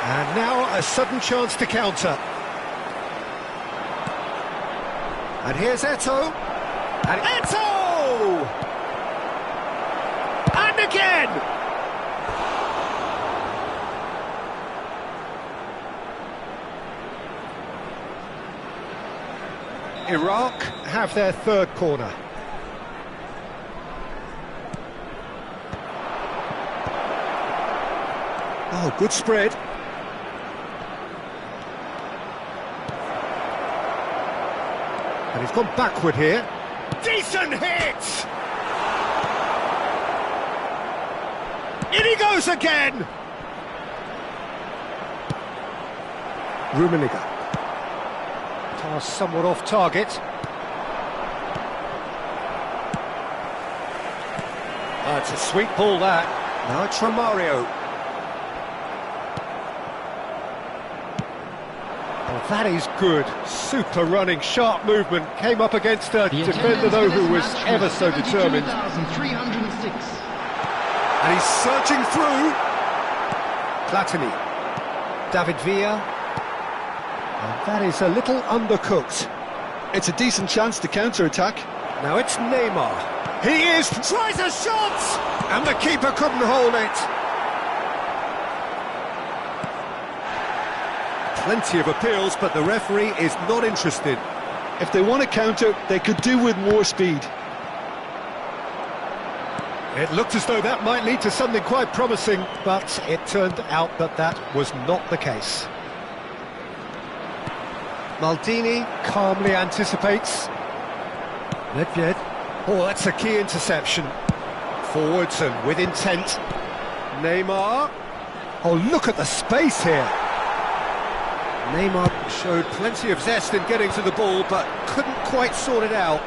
And now a sudden chance to counter. And here's Eto'o. And Eto'o! And again! Iraq have their 3rd corner. Oh, good spread. And he's gone backward here. Decent hit! In he goes again! Rummenigge. Pass somewhat off target. Oh, it's a sweet ball, that. Now it's Romario. Oh, that is good. Super running, sharp movement. Came up against a defender, though, who was ever so determined. And he's searching through. Platini. David Villa. And that is a little undercooked. It's a decent chance to counter-attack. Now it's Neymar. He is, tries a shot! And the keeper couldn't hold it. Plenty of appeals, but the referee is not interested. If they want to counter, they could do with more speed. It looked as though that might lead to something quite promising, but it turned out that that was not the case. Maldini calmly anticipates. Nedved. Oh, that's a key interception. Forwards and with intent. Neymar. Oh, look at the space here. Neymar showed plenty of zest in getting to the ball, but couldn't quite sort it out.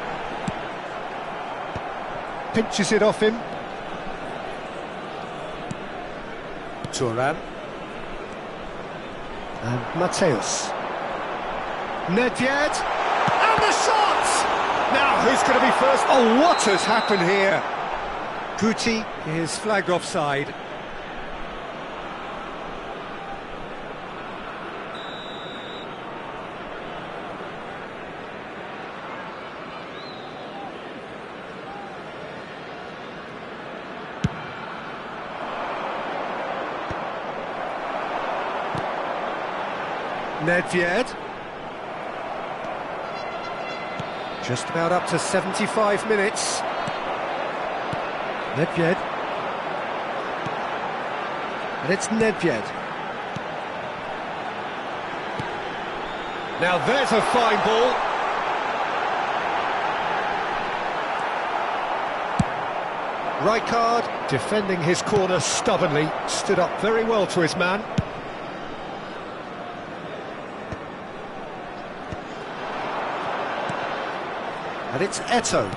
Pinches it off him. Thuram. And Mateus. Nedved. And the shot! Now, who's going to be first? Oh, what has happened here? Guti is flagged offside. Nedved. Just about up to 75 minutes. Nedved. And it's Nedved. Now there's a fine ball. Rijkaard, defending his corner stubbornly, stood up very well to his man. And it's Eto'o.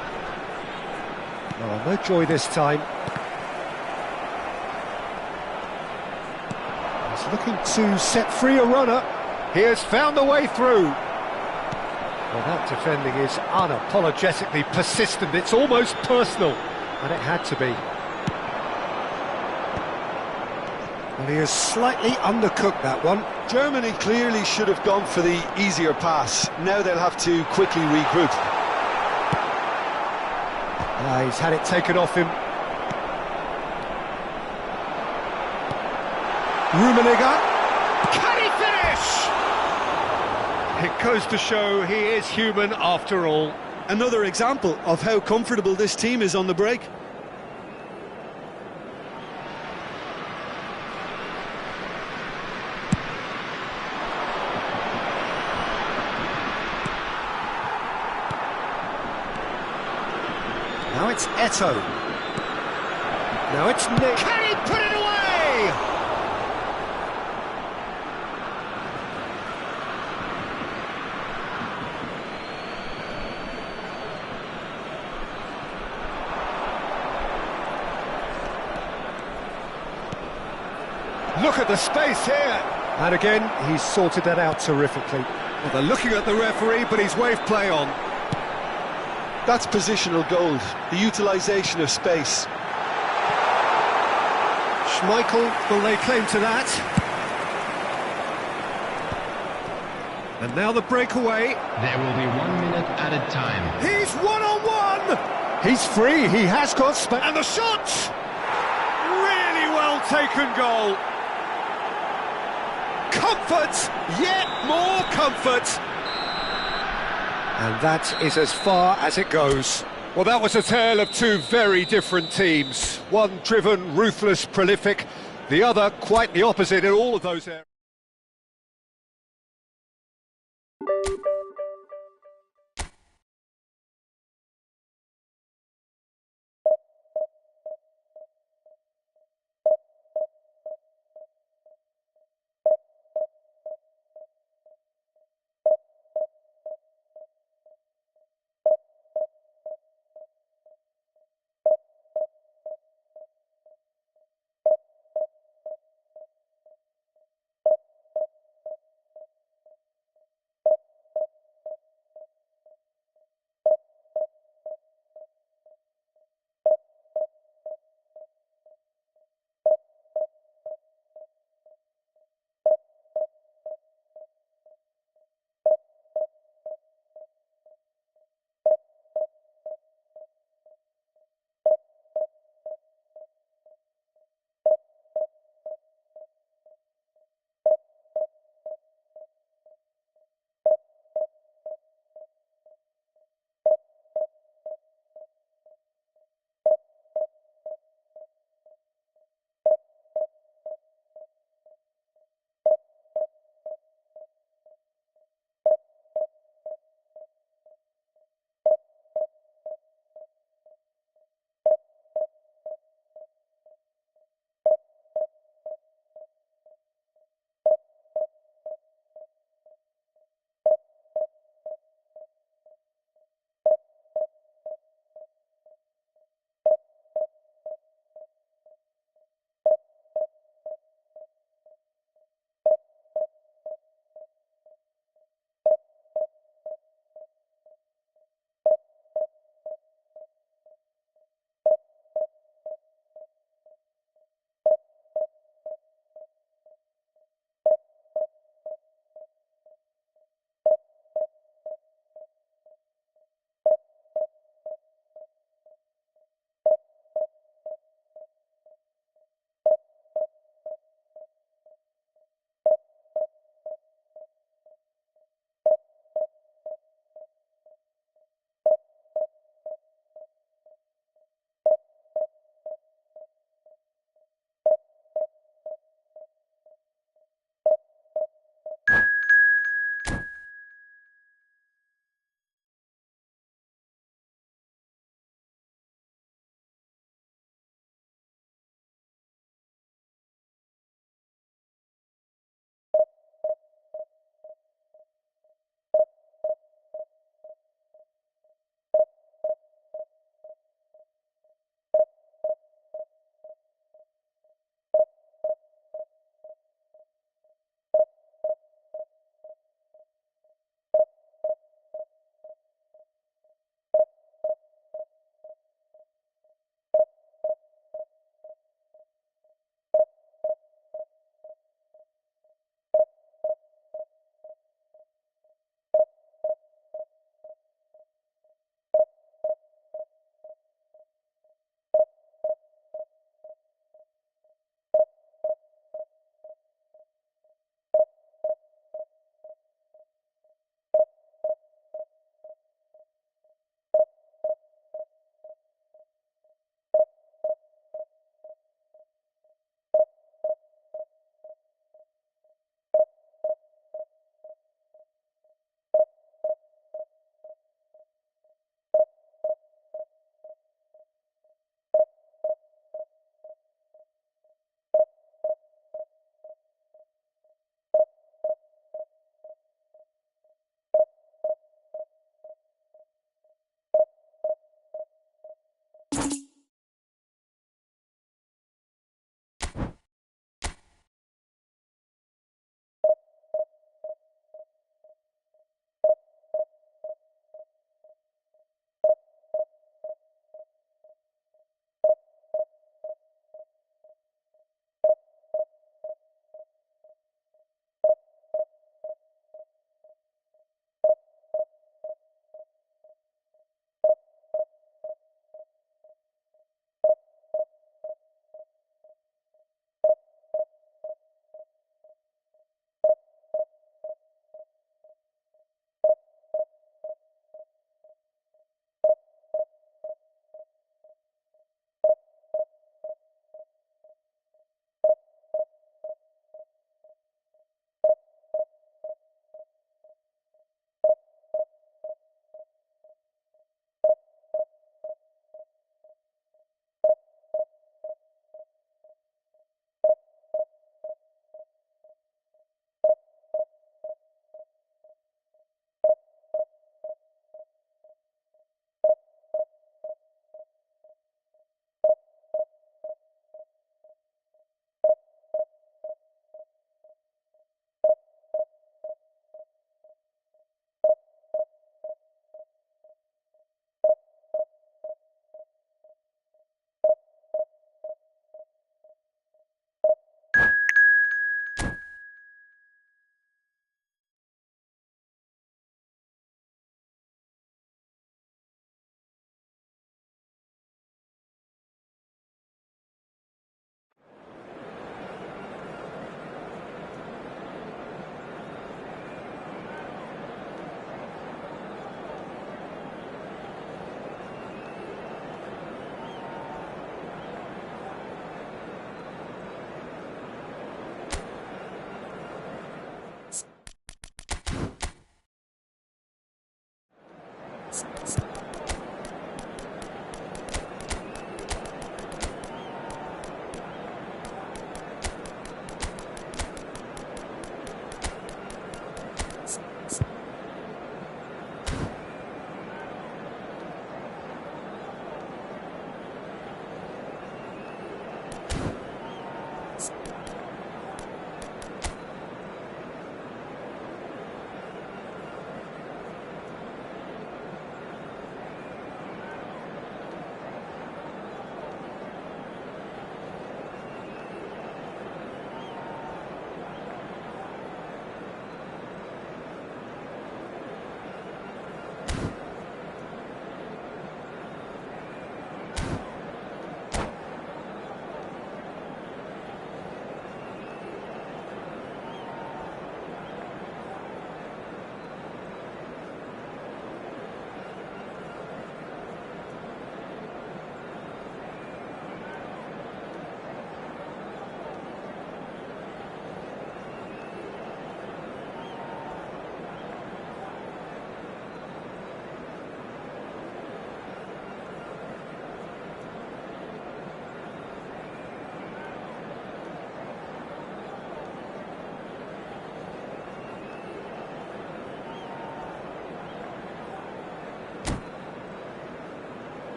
Oh, no joy this time. He's looking to set free a runner. He has found the way through. Well, that defending is unapologetically persistent. It's almost personal, and it had to be. Well, he has slightly undercooked that one. Germany clearly should have gone for the easier pass. Now they'll have to quickly regroup. He's had it taken off him. Rummenigge. Can he finish? It goes to show he is human after all. Another example of how comfortable this team is on the break. Now it's Eto'o. Now it's Nick. Can he put it away? Look at the space here. And again, he's sorted that out terrifically. Well, they're looking at the referee, but he's waved play on. That's positional gold, the utilisation of space. Schmeichel will lay claim to that. And now the breakaway. There will be 1 minute added time. He's one-on-one! He's free, he has got space. And the shot! Really well taken goal. Comfort, yet more comfort. And that is as far as it goes. Well, that was a tale of two very different teams. One driven, ruthless, prolific. The other quite the opposite in all of those areas.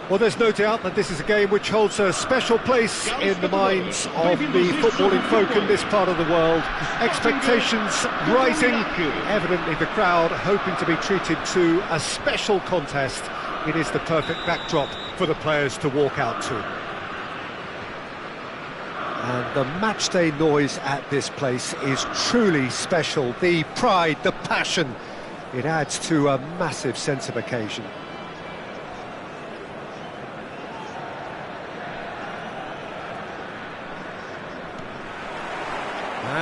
Well, there's no doubt that this is a game which holds a special place in the minds of the footballing folk in this part of the world. Expectations rising, evidently the crowd hoping to be treated to a special contest. It is the perfect backdrop for the players to walk out to. And the matchday noise at this place is truly special. The pride, the passion, it adds to a massive sense of occasion.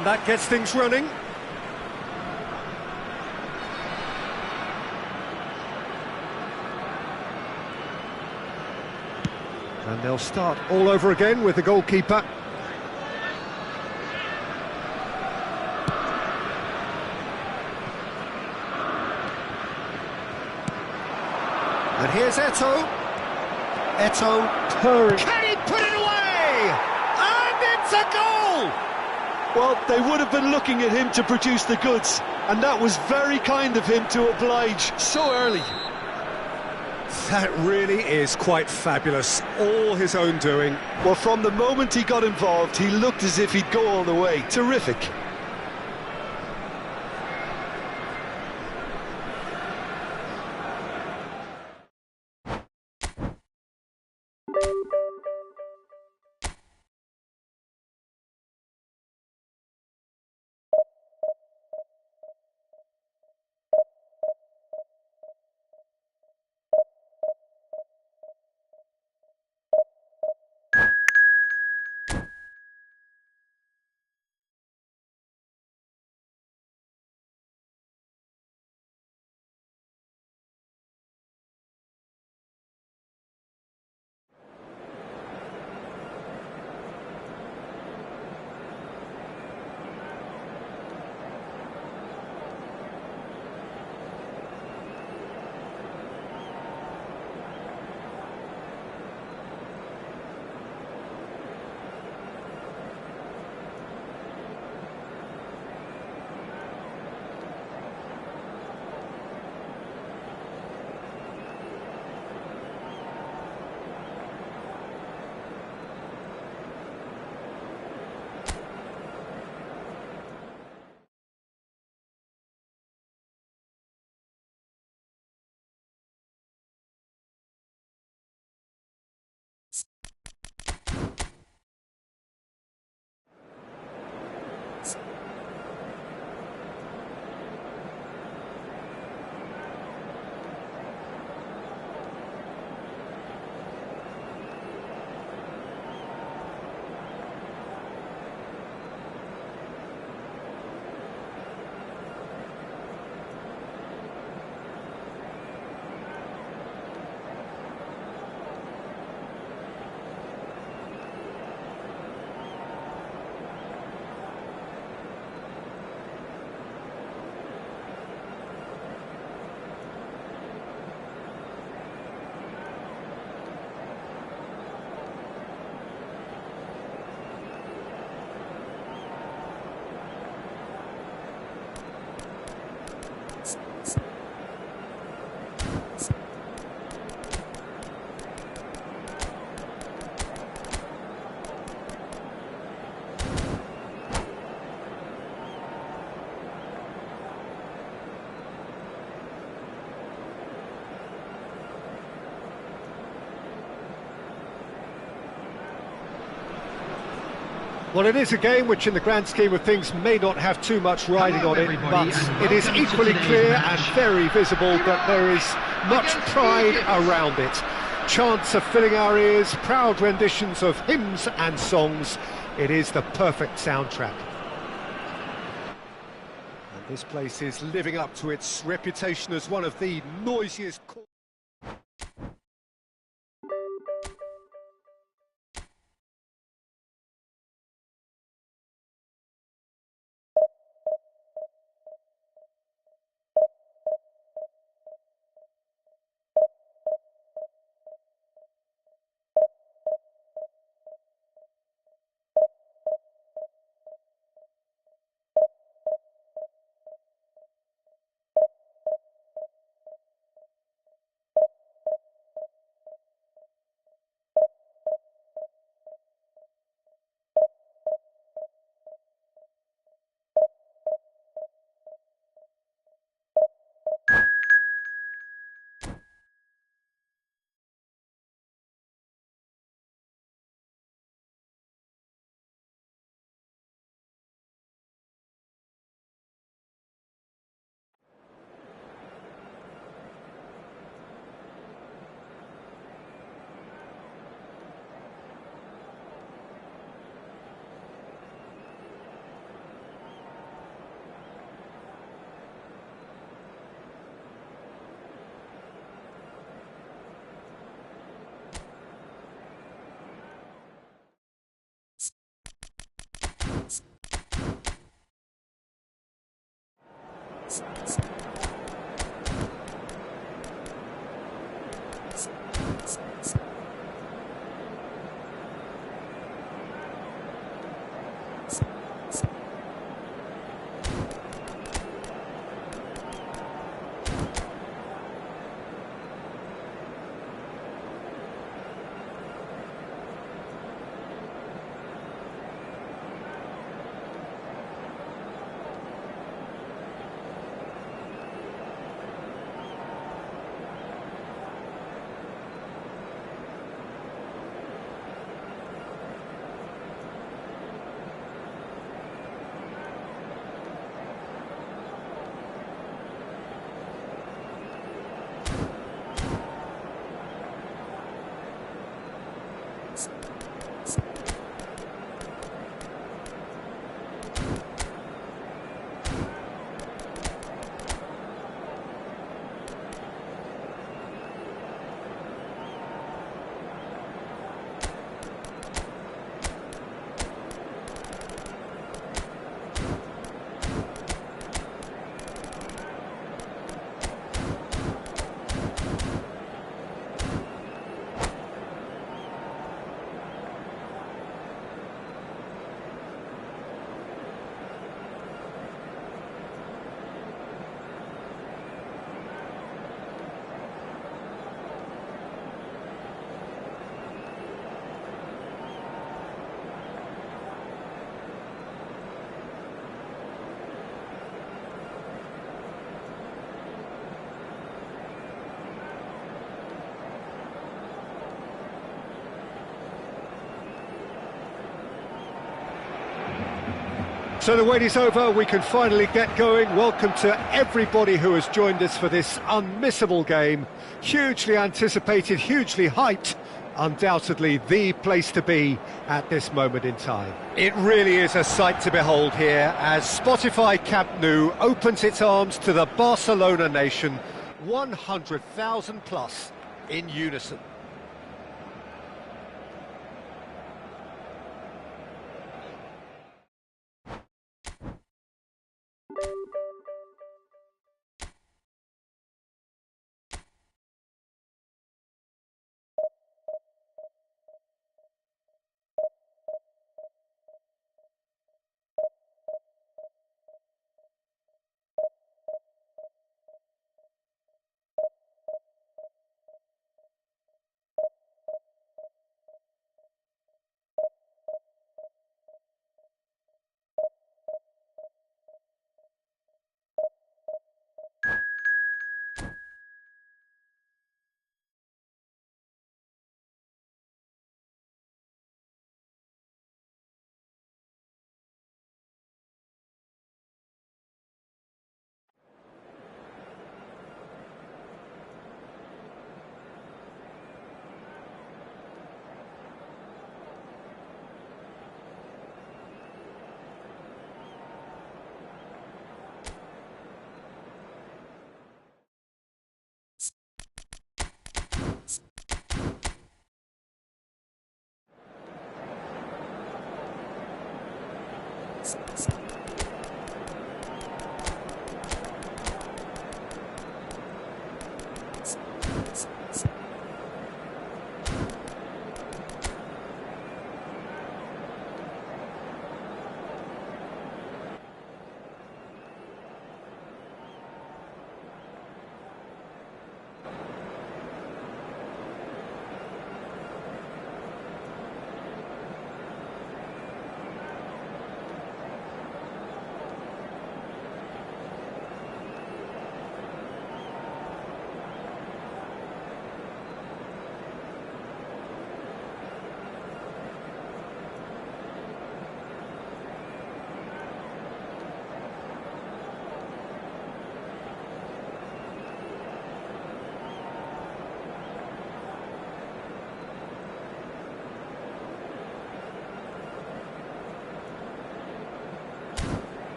And that gets things running. And they'll start all over again with the goalkeeper. And here's Eto'o. Eto'o purring. Can he put it away? And it's a goal! Well, they would have been looking at him to produce the goods, and that was very kind of him to oblige so early. That really is quite fabulous, all his own doing. Well, from the moment he got involved, he looked as if he'd go all the way. Terrific. Well, it is a game which, in the grand scheme of things, may not have too much riding on it, but it is equally clear and very visible that there is much pride around it. Chants are filling our ears, proud renditions of hymns and songs. It is the perfect soundtrack. And this place is living up to its reputation as one of the noisiest... So the wait is over, we can finally get going. Welcome to everybody who has joined us for this unmissable game. Hugely anticipated, hugely hyped. Undoubtedly the place to be at this moment in time. It really is a sight to behold here as Spotify Camp Nou opens its arms to the Barcelona nation. 100,000 plus in unison.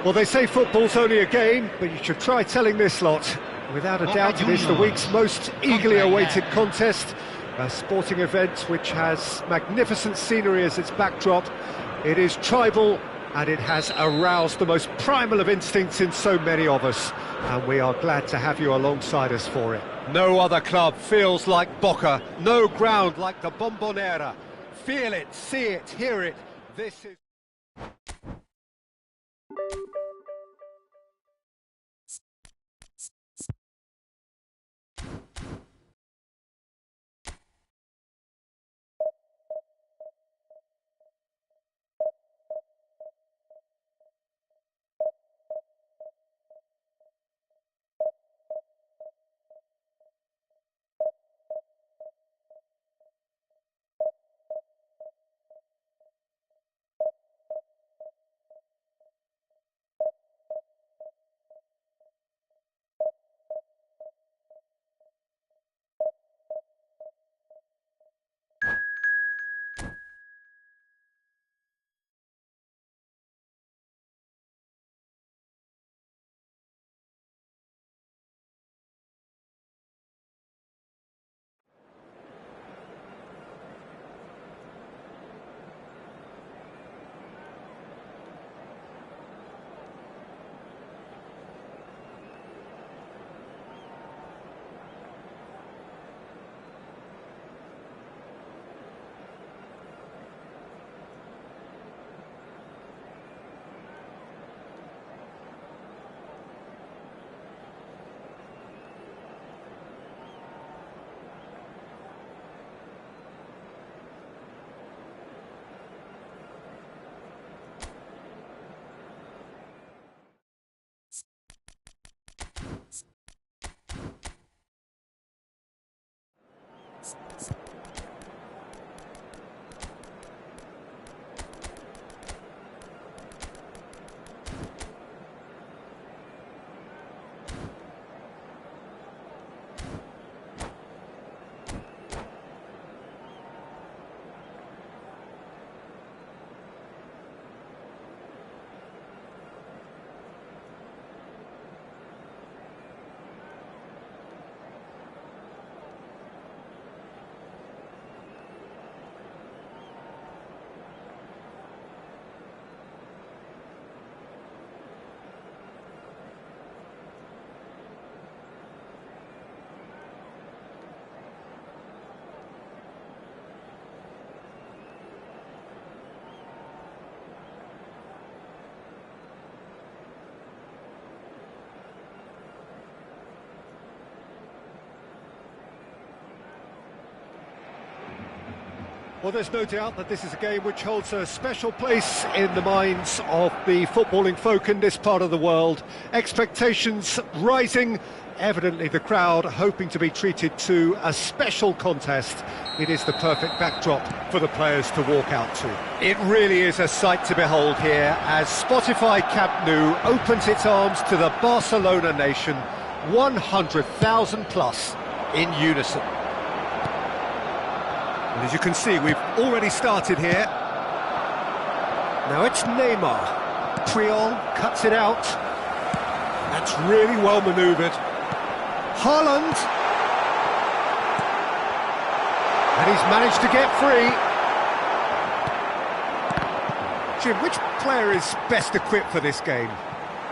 Well, they say football's only a game, but you should try telling this lot. Without a doubt, it is the week's most eagerly awaited contest, a sporting event which has magnificent scenery as its backdrop. It is tribal, and it has aroused the most primal of instincts in so many of us, and we are glad to have you alongside us for it. No other club feels like Boca, no ground like the Bombonera. Feel it, see it, hear it. This is... Well, there's no doubt that this is a game which holds a special place in the minds of the footballing folk in this part of the world. Expectations rising, evidently the crowd hoping to be treated to a special contest. It is the perfect backdrop for the players to walk out to. It really is a sight to behold here as Spotify Camp Nou opens its arms to the Barcelona nation, 100,000 plus in unison. And as you can see, we've already started here. Now it's Neymar. Puyol cuts it out. That's really well manoeuvred. Haaland. And he's managed to get free. Jim, which player is best equipped for this game?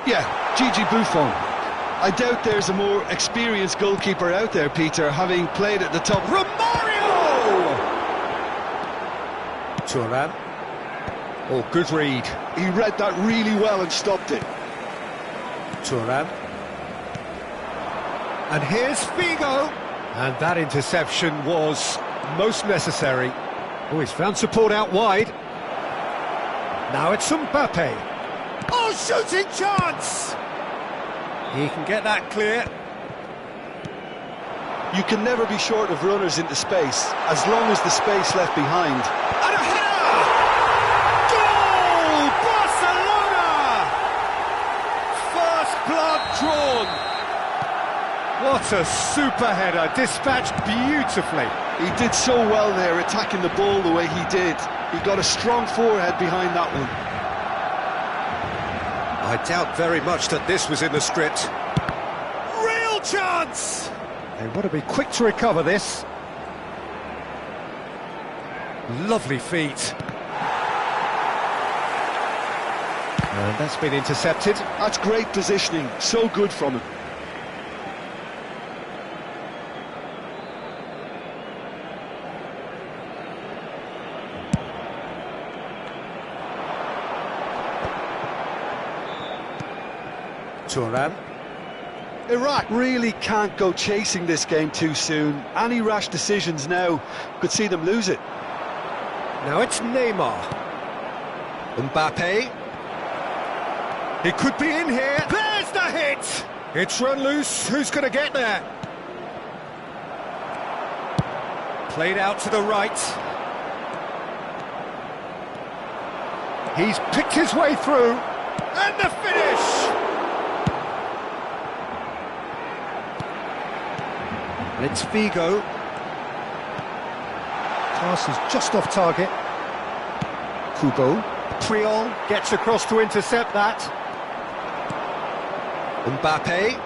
Yeah, Gigi Buffon. I doubt there's a more experienced goalkeeper out there, Peter, having played at the top. Romario! Thuram. Oh, good read. He read that really well and stopped it. Thuram. And here's Figo. And that interception was most necessary. Oh, he's found support out wide. Now it's Mbappe. Oh, shooting chance! He can get that clear. You can never be short of runners into space, as long as the space left behind. And a header! Goal! Barcelona! First blood drawn. What a super header, dispatched beautifully. He did so well there, attacking the ball the way he did. He got a strong forehead behind that one. I doubt very much that this was in the script. Real chance! They want to be quick to recover this. Lovely feet. And that's been intercepted. That's great positioning, so good from him. Thuram. Iraq really can't go chasing this game too soon. Any rash decisions now could see them lose it. Now it's Neymar. Mbappe. He could be in here. There's the hit! It's run loose. Who's going to get there? Played out to the right. He's picked his way through. And the finish! It's Figo. Pass is just off target. Kubo. Puyol gets across to intercept that. Mbappe.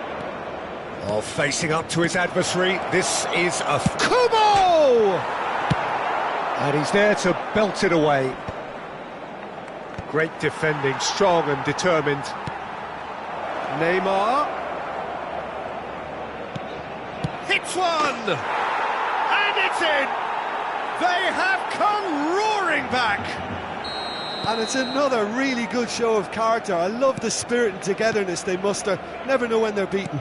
Oh, facing up to his adversary. This is a Kubo! And he's there to belt it away. Great defending, strong and determined. Neymar. Hits one! And it's in! They have come roaring back! And it's another really good show of character. I love the spirit and togetherness they muster. Never know when they're beaten.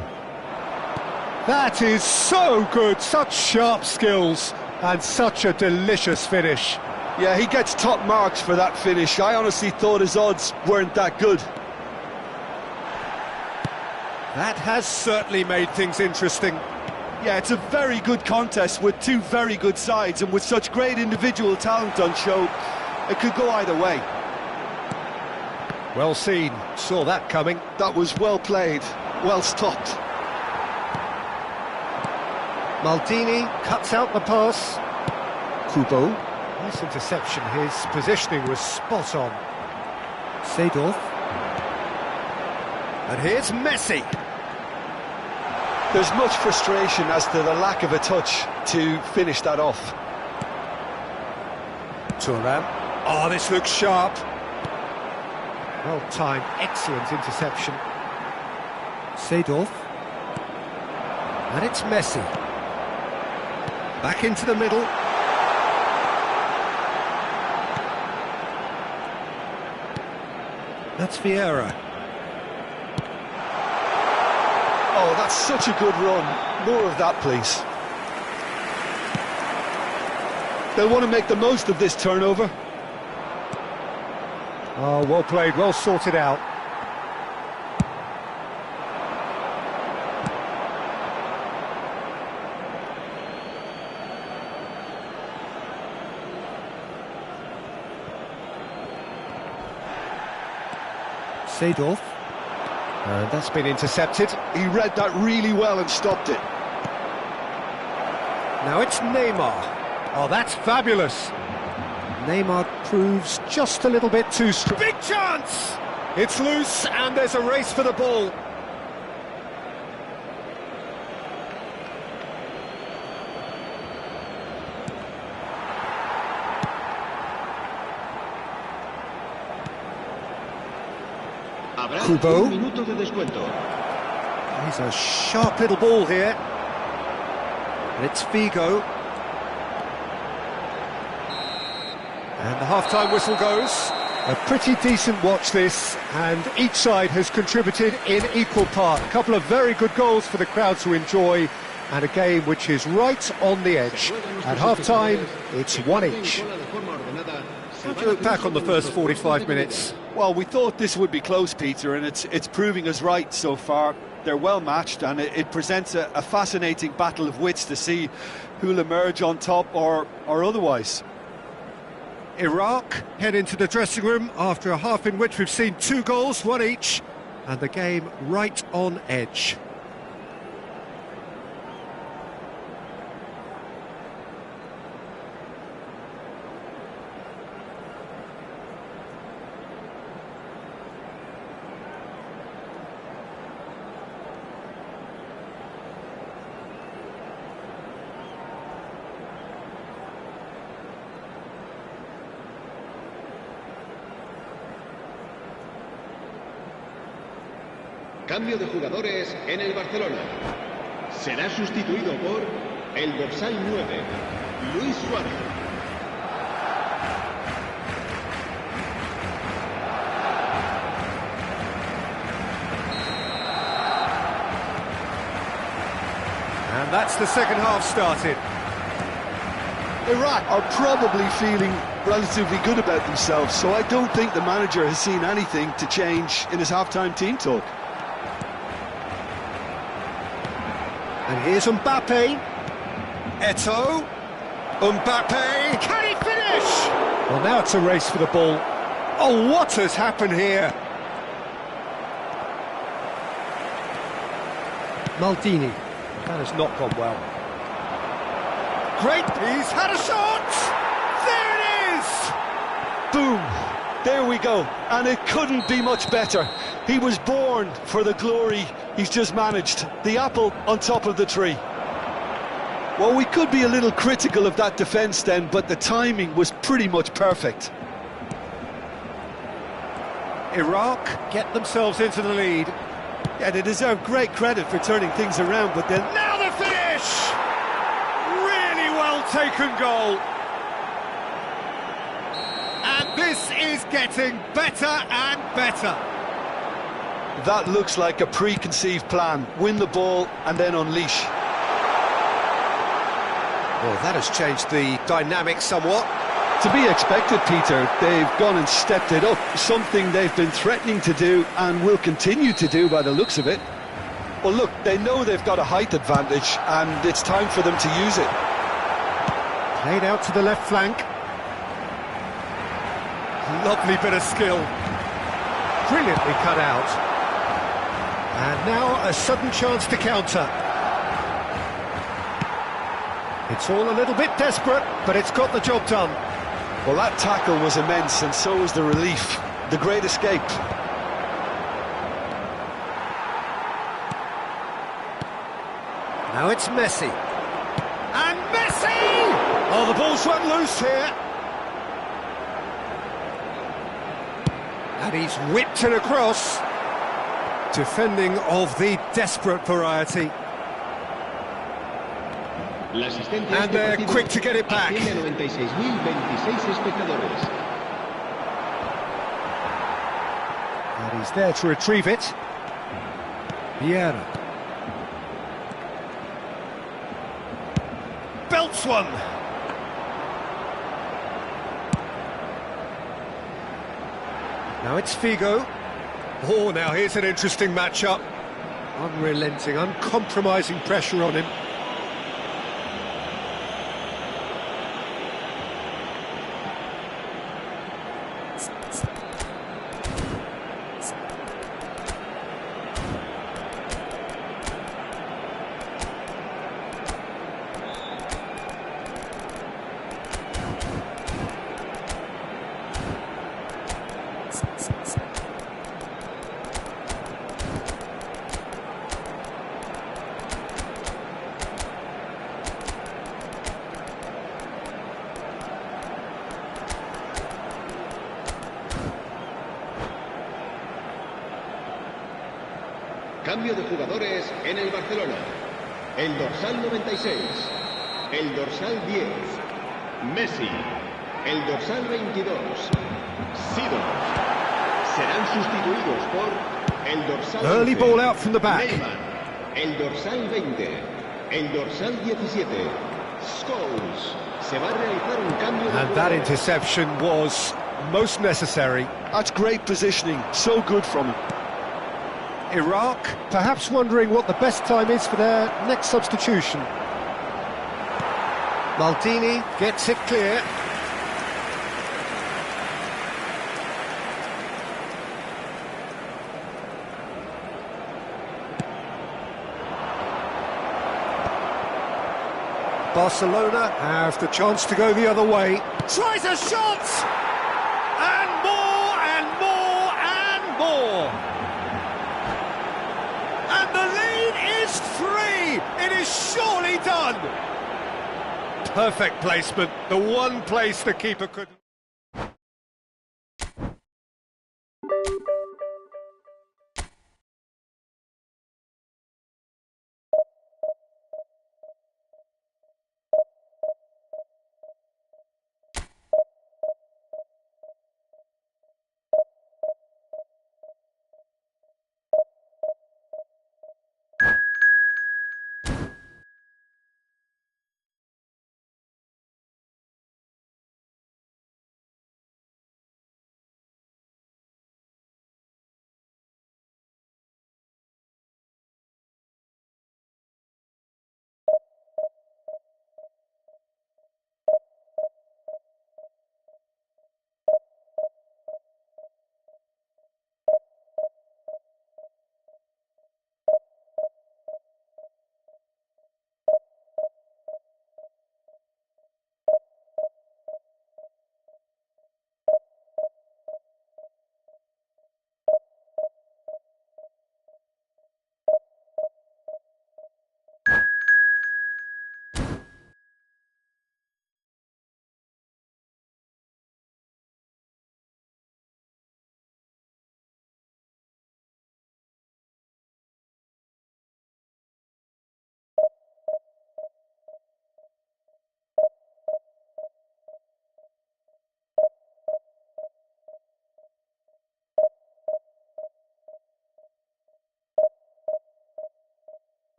That is so good, such sharp skills and such a delicious finish. Yeah, he gets top marks for that finish. I honestly thought his odds weren't that good. That has certainly made things interesting. Yeah, it's a very good contest with two very good sides, and with such great individual talent on show, it could go either way. Well seen, saw that coming. That was well played, well stopped. Maldini cuts out the pass. Kubo. Nice interception, his positioning was spot on. Seedorf. And here's Messi. There's much frustration as to the lack of a touch to finish that off. Thuram. Oh, this looks sharp. Well timed, excellent interception. Seedorf. And it's Messi. Back into the middle. That's Vieira. Oh, that's such a good run. More of that, please. They'll want to make the most of this turnover. Oh, well played, well sorted out. Seedorf. And that's been intercepted. He read that really well and stopped it. Now it's Neymar. Oh, that's fabulous. Neymar proves just a little bit too strong. Big chance! It's loose and there's a race for the ball. Kubo. He's a sharp little ball here. And it's Figo. And the half-time whistle goes. A pretty decent watch this, and each side has contributed in equal part. A couple of very good goals for the crowd to enjoy, and a game which is right on the edge. At half-time, it's one each. How do you look back on the first 45 minutes? Well, we thought this would be close, Peter, and it's proving us right so far. They're well matched, and it presents a fascinating battle of wits to see who'll emerge on top or otherwise. Iraq head into the dressing room after a half in which we've seen 2 goals, one each, and the game right on edge. Cambio de jugadores en el Barcelona. Será sustituido por el dorsal 9, Luis Suárez. And that's the second half started. Iraq are probably feeling relatively good about themselves, so I don't think the manager has seen anything to change in his half-time team talk. And here's Mbappe. Eto'o. Mbappe. Can he finish? Well, now it's a race for the ball. Oh, what has happened here? Maldini. That has not gone well. Great, he's had a shot! There it is! Boom! There we go, and it couldn't be much better. He was born for the glory he's just managed. The apple on top of the tree. Well, we could be a little critical of that defence then, but the timing was pretty much perfect. Iraq get themselves into the lead. Yeah, they deserve great credit for turning things around, but then... Now the finish! Really well taken goal. And this is getting better and better. That looks like a preconceived plan. Win the ball and then unleash. Well, that has changed the dynamic somewhat. To be expected, Peter. They've gone and stepped it up, something they've been threatening to do and will continue to do by the looks of it. Well, look, they know they've got a height advantage and it's time for them to use it. Played out to the left flank. Lovely bit of skill. Brilliantly cut out. And now a sudden chance to counter. It's all a little bit desperate, but it's got the job done. Well, that tackle was immense, and so was the relief. The great escape. Now it's Messi. And Messi! Oh, the ball's run loose here. And he's whipped it across. Defending of the desperate variety. And they're quick to get it back. And he's there to retrieve it. Vieira. Belts one. Now it's Figo. Oh, now here's an interesting matchup. Unrelenting, uncompromising pressure on him. Cambio de jugadores en el Barcelona. El dorsal 96, el dorsal 10, Messi, el dorsal 22, Sidorf. Serán sustituidos por el dorsal Early 11, ball out from the back. Neymar, el dorsal 20, el dorsal 17, Scholes. Se va a realizar un cambio de And that jugador. interception was most necessary. That's great positioning, so good from him. Iraq, perhaps wondering what the best time is for their next substitution. Maldini gets it clear. Barcelona have the chance to go the other way. Tries a shot! And more, and more, and more! And the lead is 3! It is surely done! Perfect placement, the one place the keeper couldn't...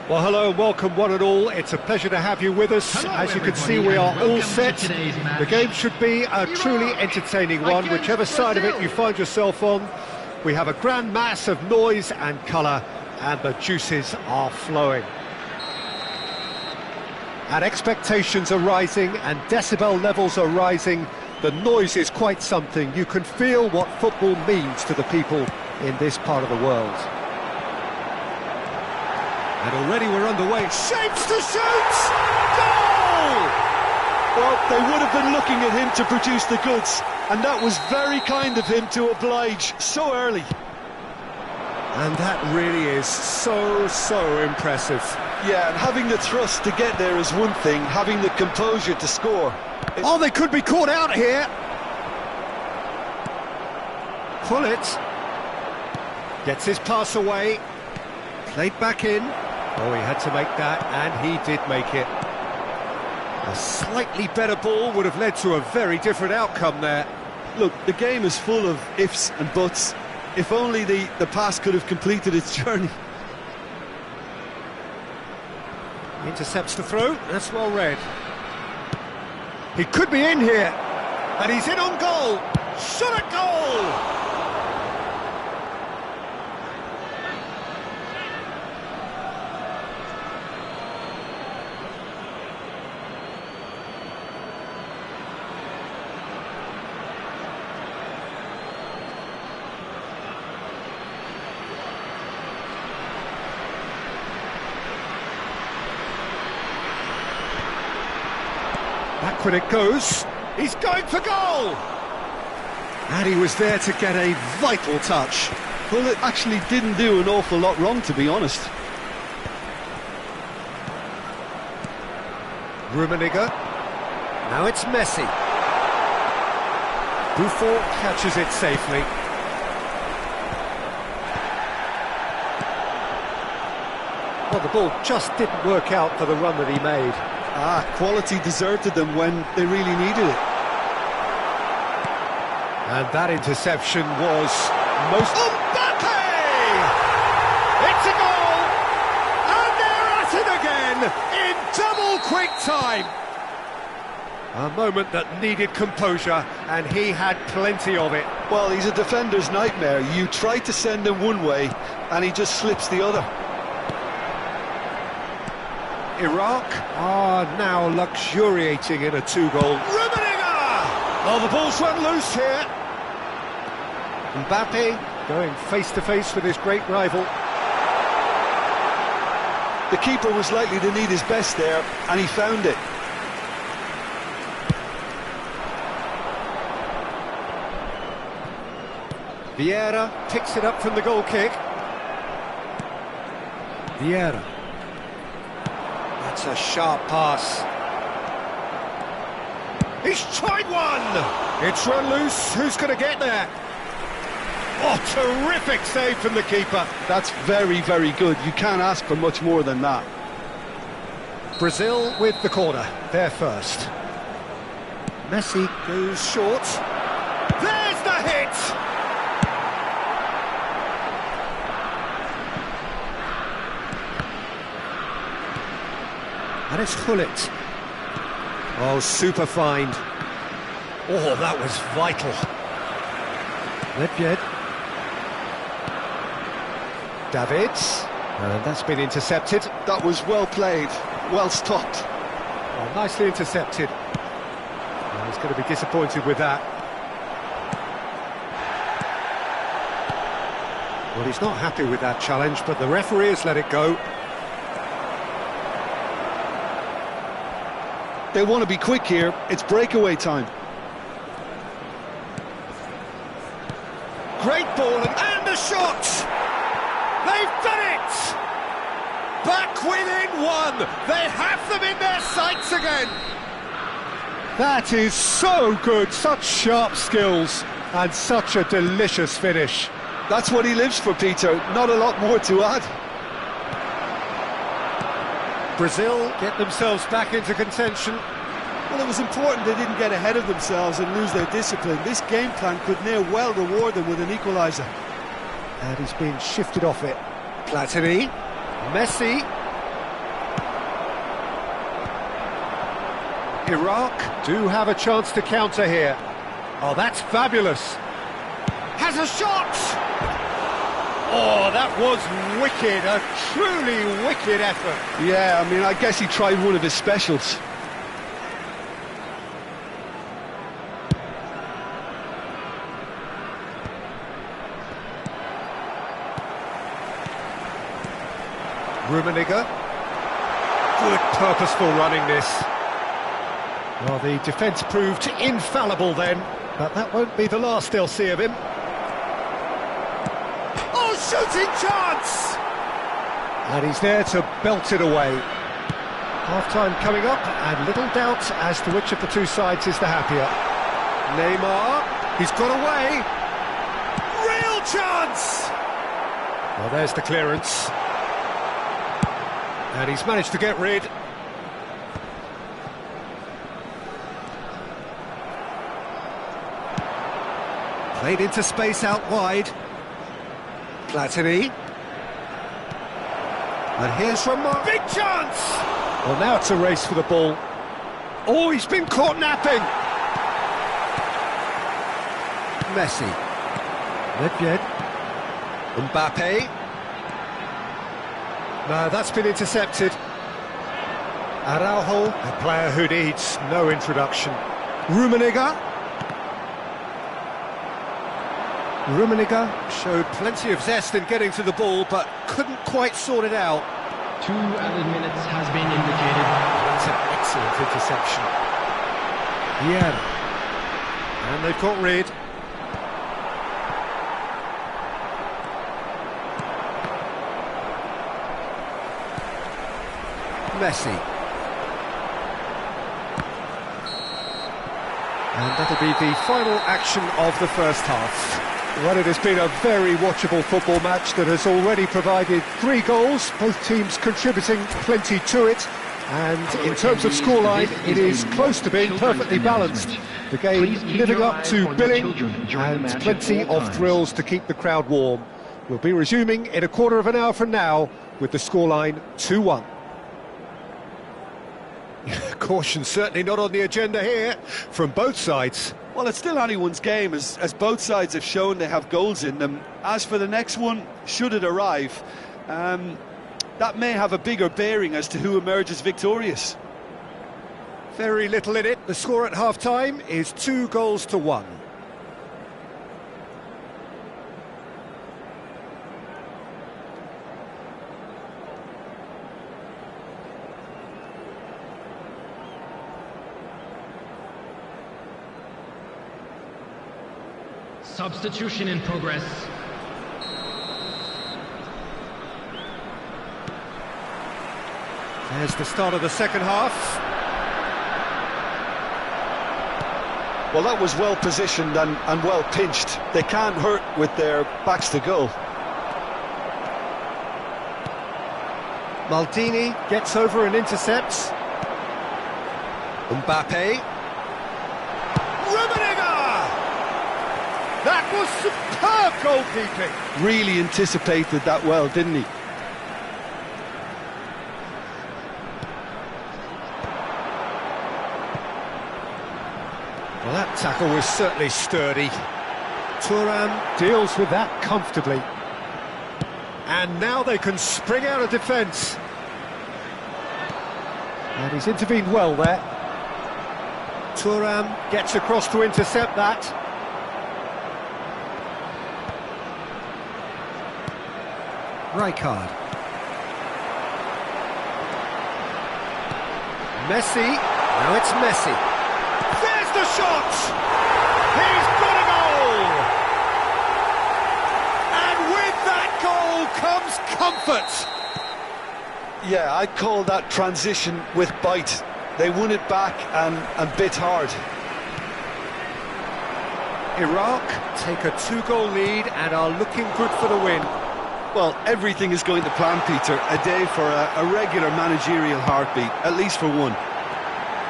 Well, hello and welcome one and all. It's a pleasure to have you with us. Hello, As you can see, everybody, we are and all welcome set. to today's match. The game should be a truly entertaining one, against whichever side of it Brazil. you find yourself on. We have a grand mass of noise and colour, and the juices are flowing. And expectations are rising, and decibel levels are rising. The noise is quite something. You can feel what football means to the people in this part of the world. And already we're underway. Shapes to shoot! Goal! Well, they would have been looking at him to produce the goods, and that was very kind of him to oblige so early. And that really is so impressive. Yeah, and having the thrust to get there is one thing, having the composure to score. Oh, they could be caught out here. Pullet gets his pass away. Played back in. Oh, he had to make that, and he did make it. A slightly better ball would have led to a very different outcome there. Look, the game is full of ifs and buts. If only the pass could have completed its journey. Intercepts the throw, that's well read. He could be in here, and he's in on goal. Shot at goal! Back when it goes, he's going for goal! And he was there to get a vital touch. Well, it actually didn't do an awful lot wrong, to be honest. Rummenigge. Now it's Messi. Buffon catches it safely. Well, the ball just didn't work out for the run that he made. Quality deserted them when they really needed it. And that interception was most... Mbappe! It's a goal! And they're at it again in double quick time. A moment that needed composure, and he had plenty of it. Well, he's a defender's nightmare. You try to send him one way, and he just slips the other. Iraq are now luxuriating in a two-goal. Rummenigge! Oh, the ball's run loose here. Mbappe going face-to-face with his great rival. The keeper was likely to need his best there, and he found it. Vieira picks it up from the goal kick. Vieira. That's a sharp pass. He's tried one! It's run loose. Who's going to get there? Oh, terrific save from the keeper. That's very, very good. You can't ask for much more than that. Brazil with the corner. They're first. Messi goes short. There's the hit! And it's Gullit. Oh, super find. Oh, that was vital. Nedved. Davids. And that's been intercepted. That was well played, well stopped. Oh, nicely intercepted. Oh, he's going to be disappointed with that. Well, he's not happy with that challenge, but the referee has let it go. They want to be quick here. It's breakaway time. Great ball and a shot! They've done it! Back within one! They have them in their sights again! That is so good, such sharp skills and such a delicious finish. That's what he lives for, Peter. Not a lot more to add. Brazil get themselves back into contention. Well, it was important they didn't get ahead of themselves and lose their discipline. This game plan could near well reward them with an equaliser. And he's being shifted off it. Platini, Messi, Iraq do have a chance to counter here. Oh, that's fabulous. Has a shot! Oh, that was wicked, a truly wicked effort. Yeah, I mean, I guess he tried one of his specials. Rummenigge. Good purposeful running this. Well, the defence proved infallible then, but that won't be the last they'll see of him. Oh, shooting chance! And he's there to belt it away. Half-time coming up, and little doubt as to which of the two sides is the happier. Neymar, he's got away. Real chance! Well, there's the clearance. And he's managed to get rid. Played into space out wide. Platini. And here's from big chance! Well, now it's a race for the ball. Oh, he's been caught napping! Messi. Nedved. Mbappe. No, that's been intercepted. Araujo, a player who needs no introduction. Rummenigge. Rummenigge showed plenty of zest in getting to the ball, but couldn't quite sort it out. 2 added minutes has been indicated. That's an excellent interception. Yeah. And they've got rid. Messi. And that'll be the final action of the first half. Well, it has been a very watchable football match that has already provided 3 goals, both teams contributing plenty to it. And in terms of scoreline, it is close to being perfectly balanced. The game living up to billing and plenty of thrills to keep the crowd warm. We'll be resuming in a quarter of an hour from now with the scoreline 2-1. Caution certainly not on the agenda here from both sides. Well, it's still anyone's game, as both sides have shown they have goals in them. As for the next one, should it arrive, that may have a bigger bearing as to who emerges victorious. Very little in it. The score at half-time is 2-1. Substitution in progress. There's the start of the second half. Well, that was well positioned and well pinched. They can't hurt with their backs to goal. Maldini gets over and intercepts. Mbappe. Rummenigge! That was superb goalkeeping. Really anticipated that well, didn't he? Well, that tackle was certainly sturdy. Thuram deals with that comfortably. And now they can spring out of defence. And he's intervened well there. Thuram gets across to intercept that. Rijkaard. Messi. Now it's Messi. There's the shot! He's got a goal! And with that goal comes comfort! Yeah, I'd call that transition with bite. They won it back and bit hard. Iraq take a 2-goal lead and are looking good for the win. Well, everything is going to plan, Peter. A day for a regular managerial heartbeat, at least for one.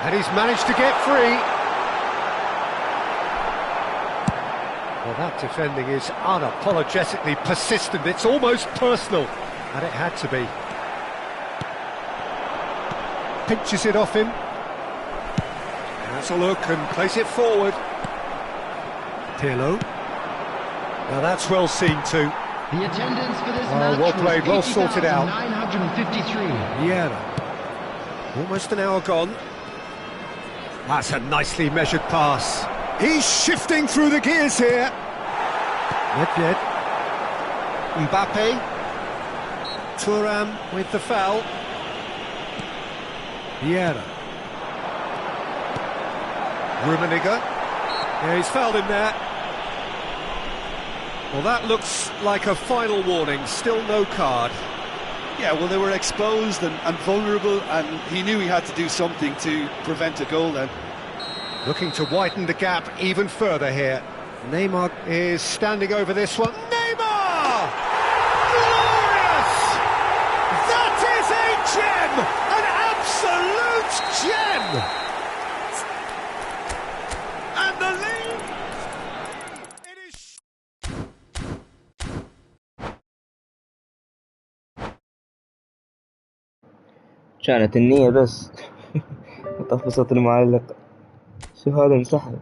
And he's managed to get free. Well, that defending is unapologetically persistent. It's almost personal, and it had to be. Pinches it off him. Has a look and plays it forward. Pirlo. Now that's well seen too. The attendance for this match well played, well was sorted out. 953. Vieira. Almost an hour gone. That's a nicely measured pass. He's shifting through the gears here. Nedved. Mbappe. Thuram with the foul. Vieira. Rummenigge. Yeah, he's fouled him there. Well, that looks like a final warning. Still no card. Yeah, well, they were exposed and vulnerable, and he knew he had to do something to prevent a goal then. Looking to widen the gap even further here. Neymar is standing over this one. Neymar! Glorious! That is a gem! An absolute gem! And the lead! It is... كانت النية بس. طفست المعلق. شو هذا انسحب.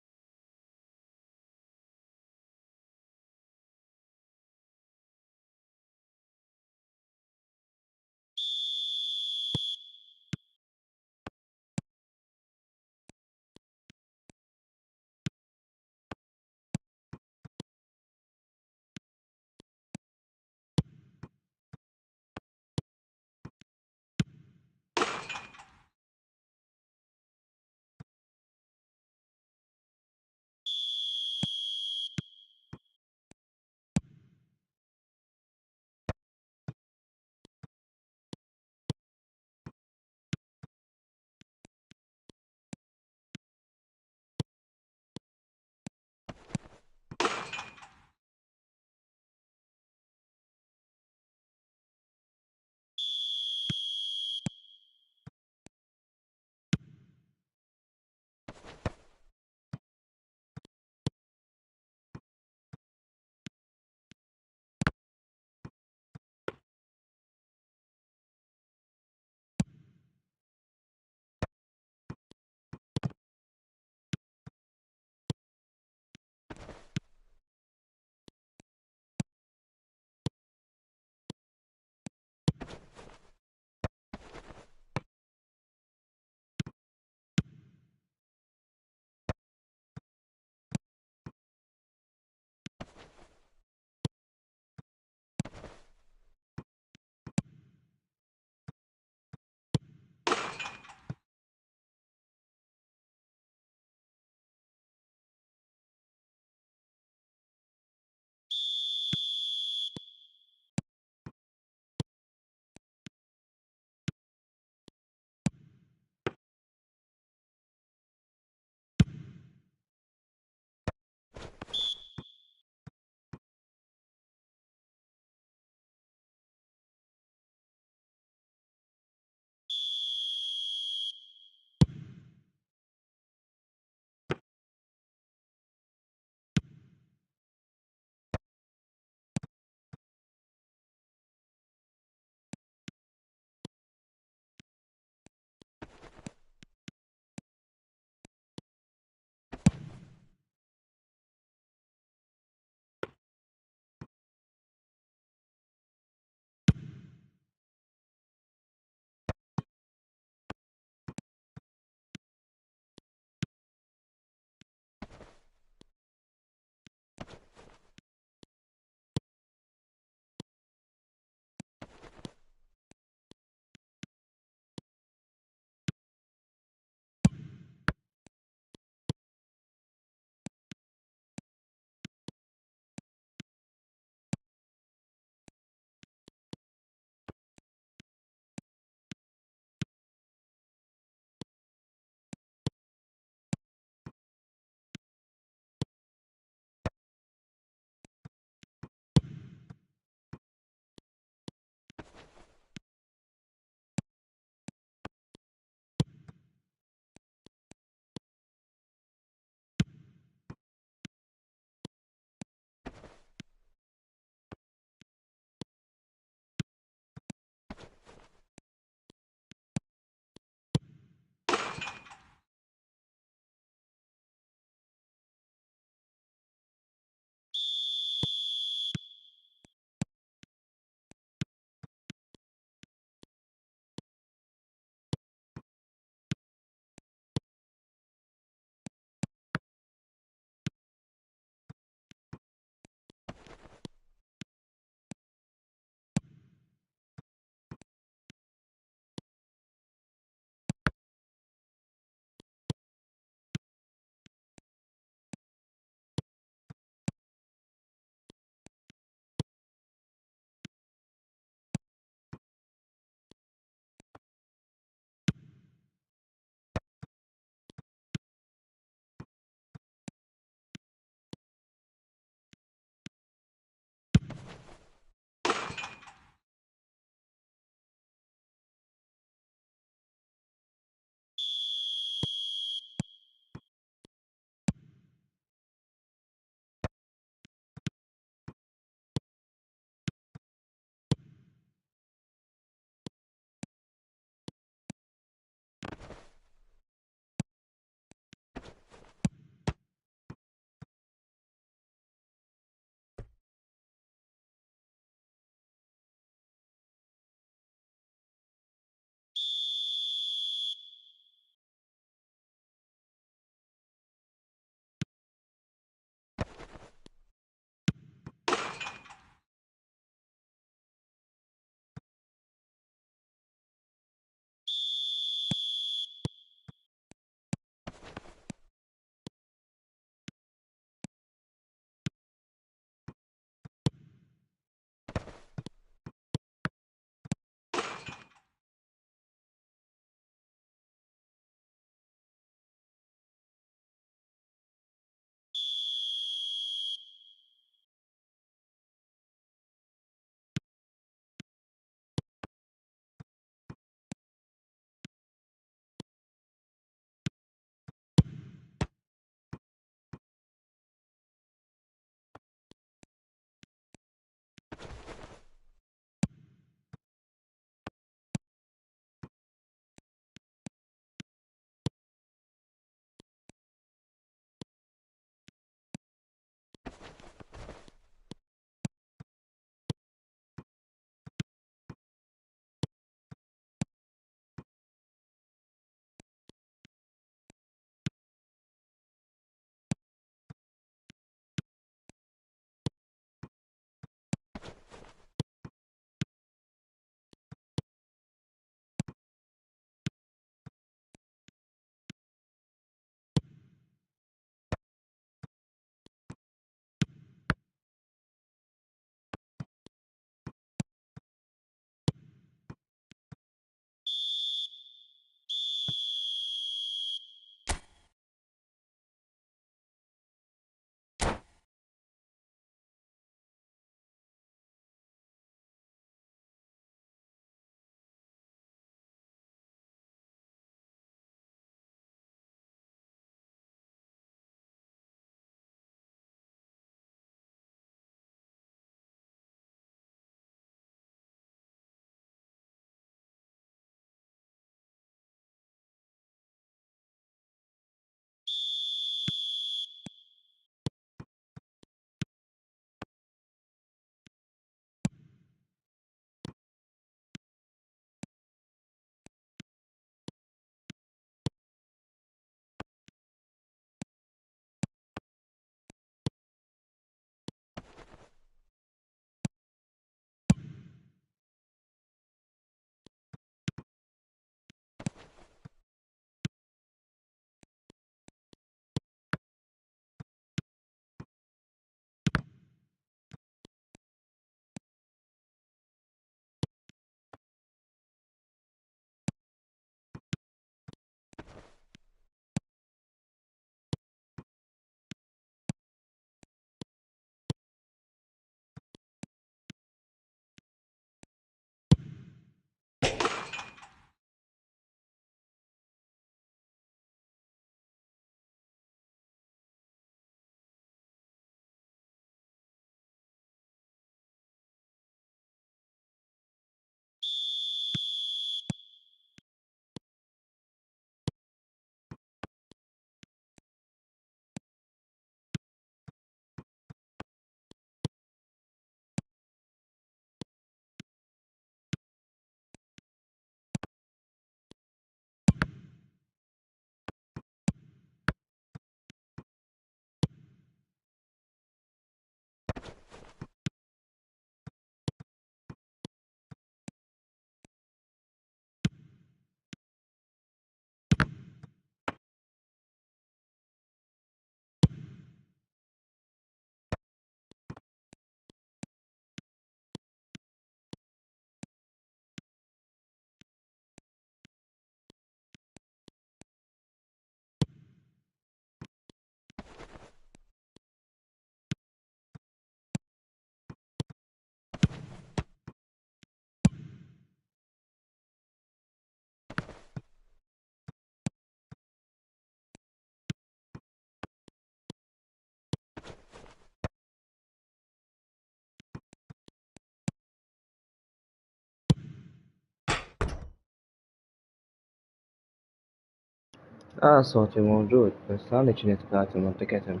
صوتي موجود، بس أنا كنت قاتل منطقتهم.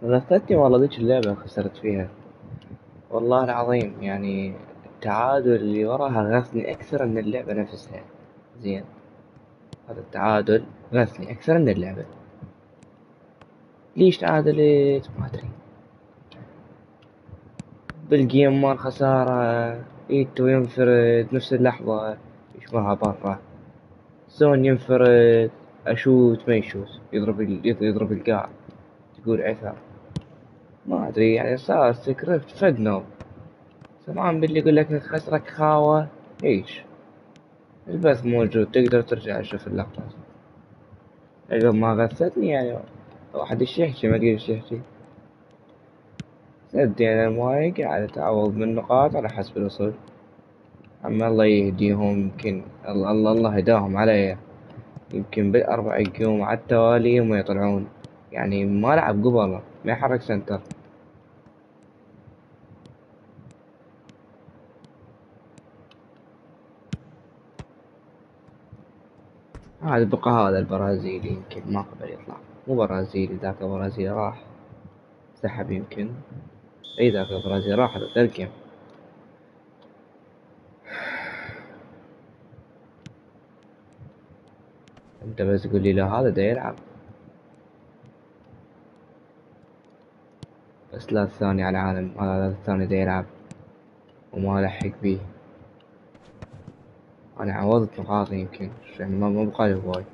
لفتني والله ذيك اللعبة خسرت فيها، والله العظيم. يعني التعادل اللي وراها غثني أكثر من اللعبة نفسها. زين، هذا التعادل غثني أكثر من اللعبة. ليش تعادلت ما أدري. بالجيم مال خسارة، إيتو ينفرد نفس اللحظة يشبرها برا، سون ينفرد أشوت ما يشوت، يضرب القاع، تقول عثر. ما أدري يعني صار سكريبت فدنو. سمعان باللي يقول لك خسرك خاوة. إيش البث موجود، تقدر ترجع تشوف اللقطات. عقب ما غثتني يعني واحد يحكي ما أدري يحكي. سدينا الماي قاعد أتعوض من نقاط على حسب الوصول. أما الله يهديهم، يمكن الله هداهم علي، يمكن بالأربع يقوم على التوالي وما يطلعون. يعني ما لعب قبله، ما يحرك سنتر. هذا بقى هذا البرازيلي يمكن ما قبل يطلع. مو برازيلي، ذاك البرازيلي راح سحب يمكن. اي ذاك البرازيلي راح هذا ترجم. انت بس تقول لي لا هذا دا يلعب، بس لا الثاني على العالم، هذا الثاني دا يلعب وما لحق بيه. انا عوضت نقاطي يمكن، ما بقالي هواي.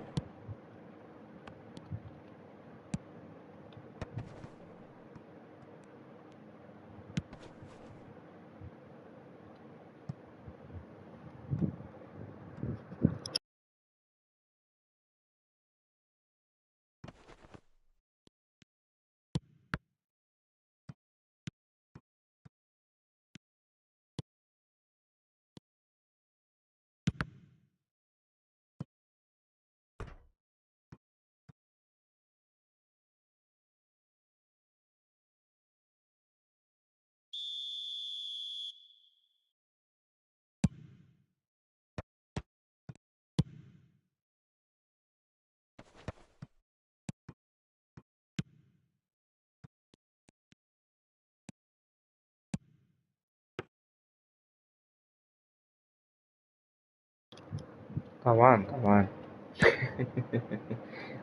طبعا طبعا.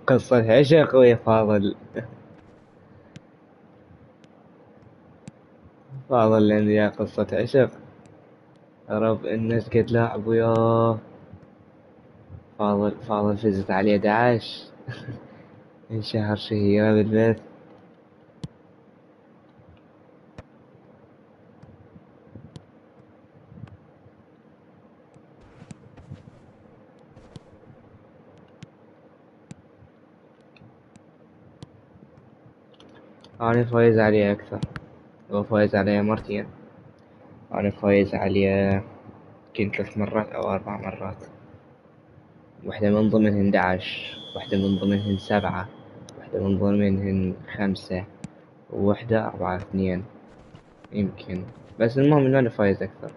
قصة عشق ويا فاضل. فاضل عندي يا قصة عشق. رب الناس قد لاعب وياه. فاضل فزت عليه 11. انشهر شهيرة بالبث. أنا فايز عليه أكثر، هو فايز عليه مرتين. أنا فايز عليه يمكن 3 مرات أو 4 مرات. واحدة من ضمنهن 11، واحدة من ضمنهن 7، واحدة من ضمنهن 5، وواحدة 4-2 يمكن. بس المهم إنه أنا فايز أكثر.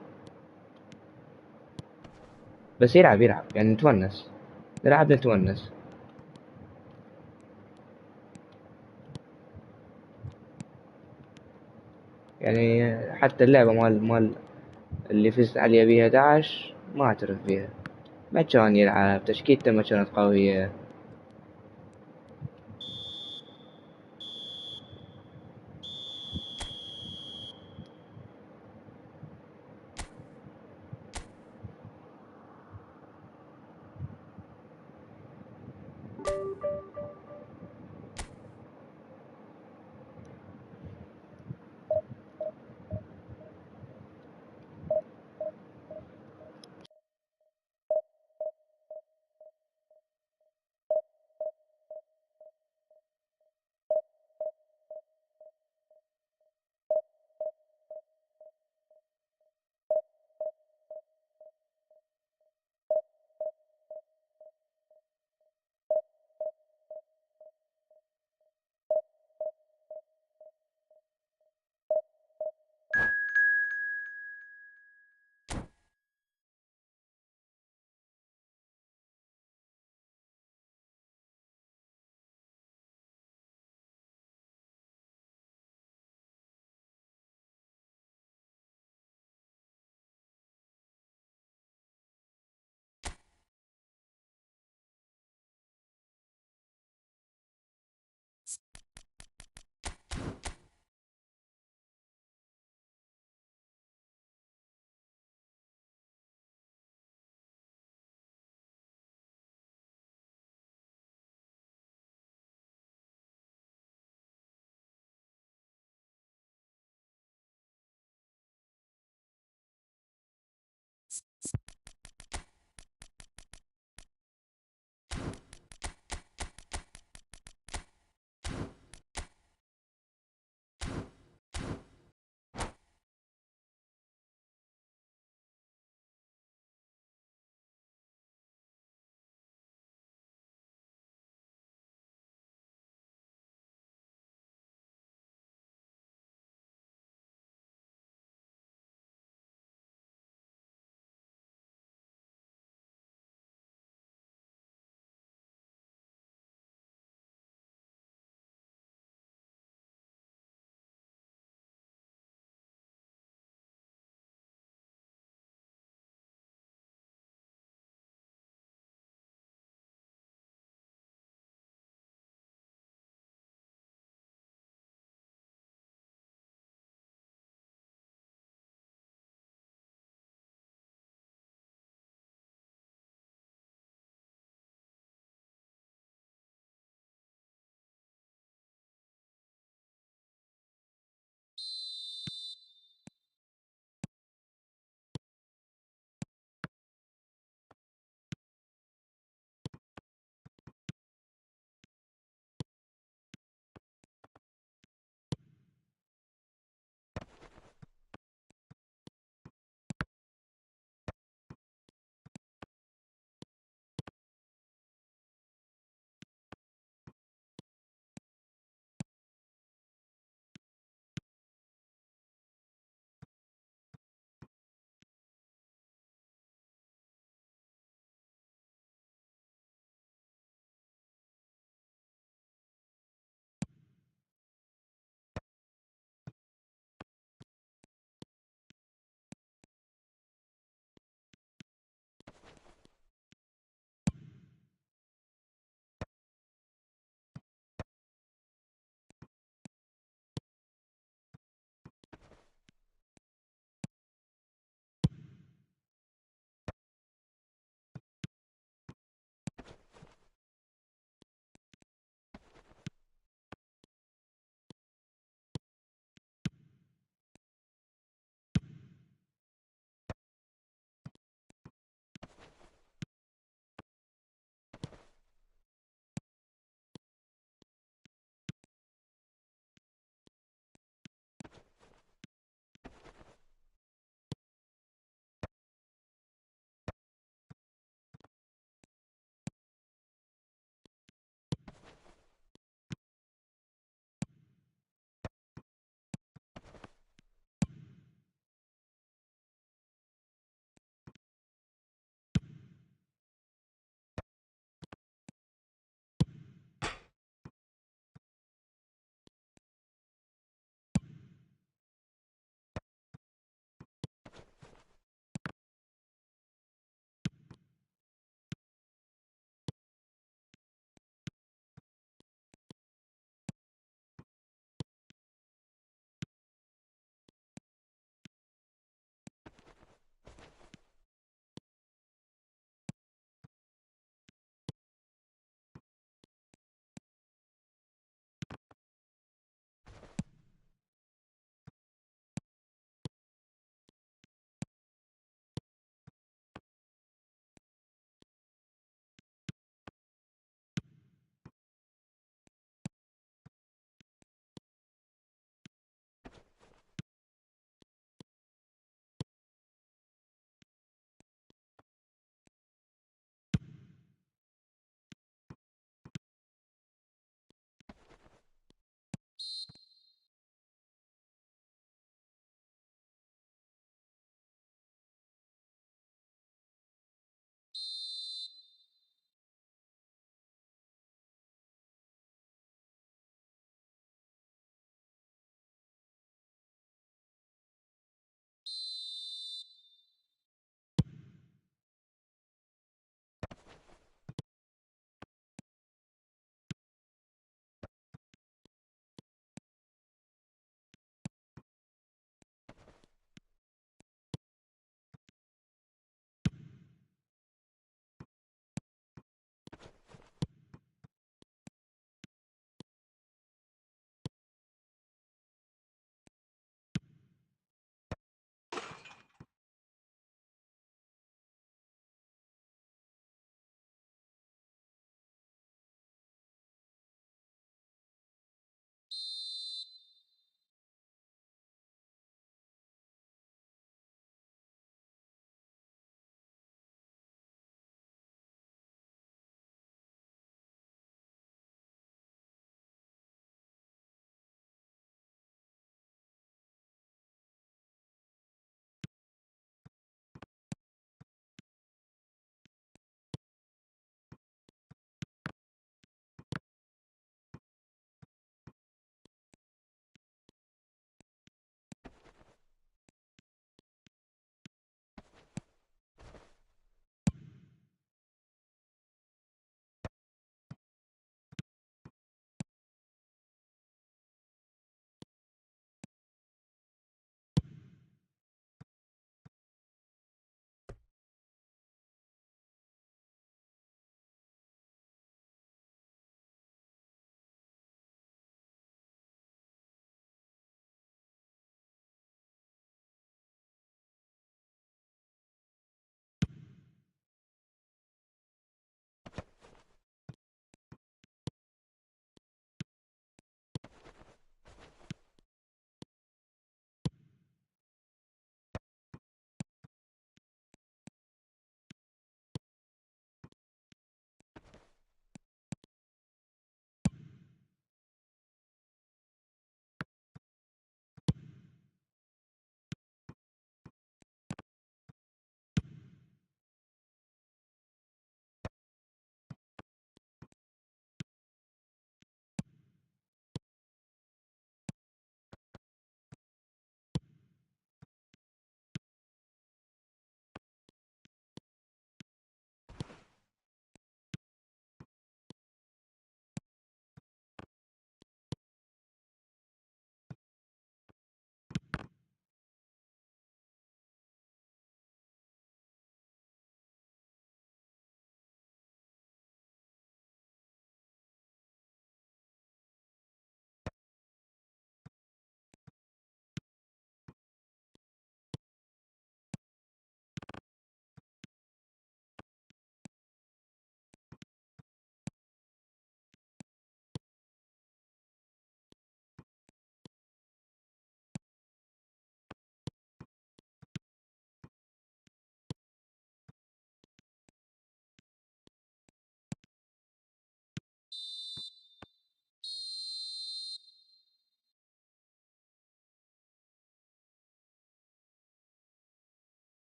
بس يلعب يعني نتونس، نلعب نتونس. يعني حتى اللعبة مال اللي فزت عليه بيها 11 ما اعترف بيها. ما كان يلعب، تشكيلته ما كانت قوية.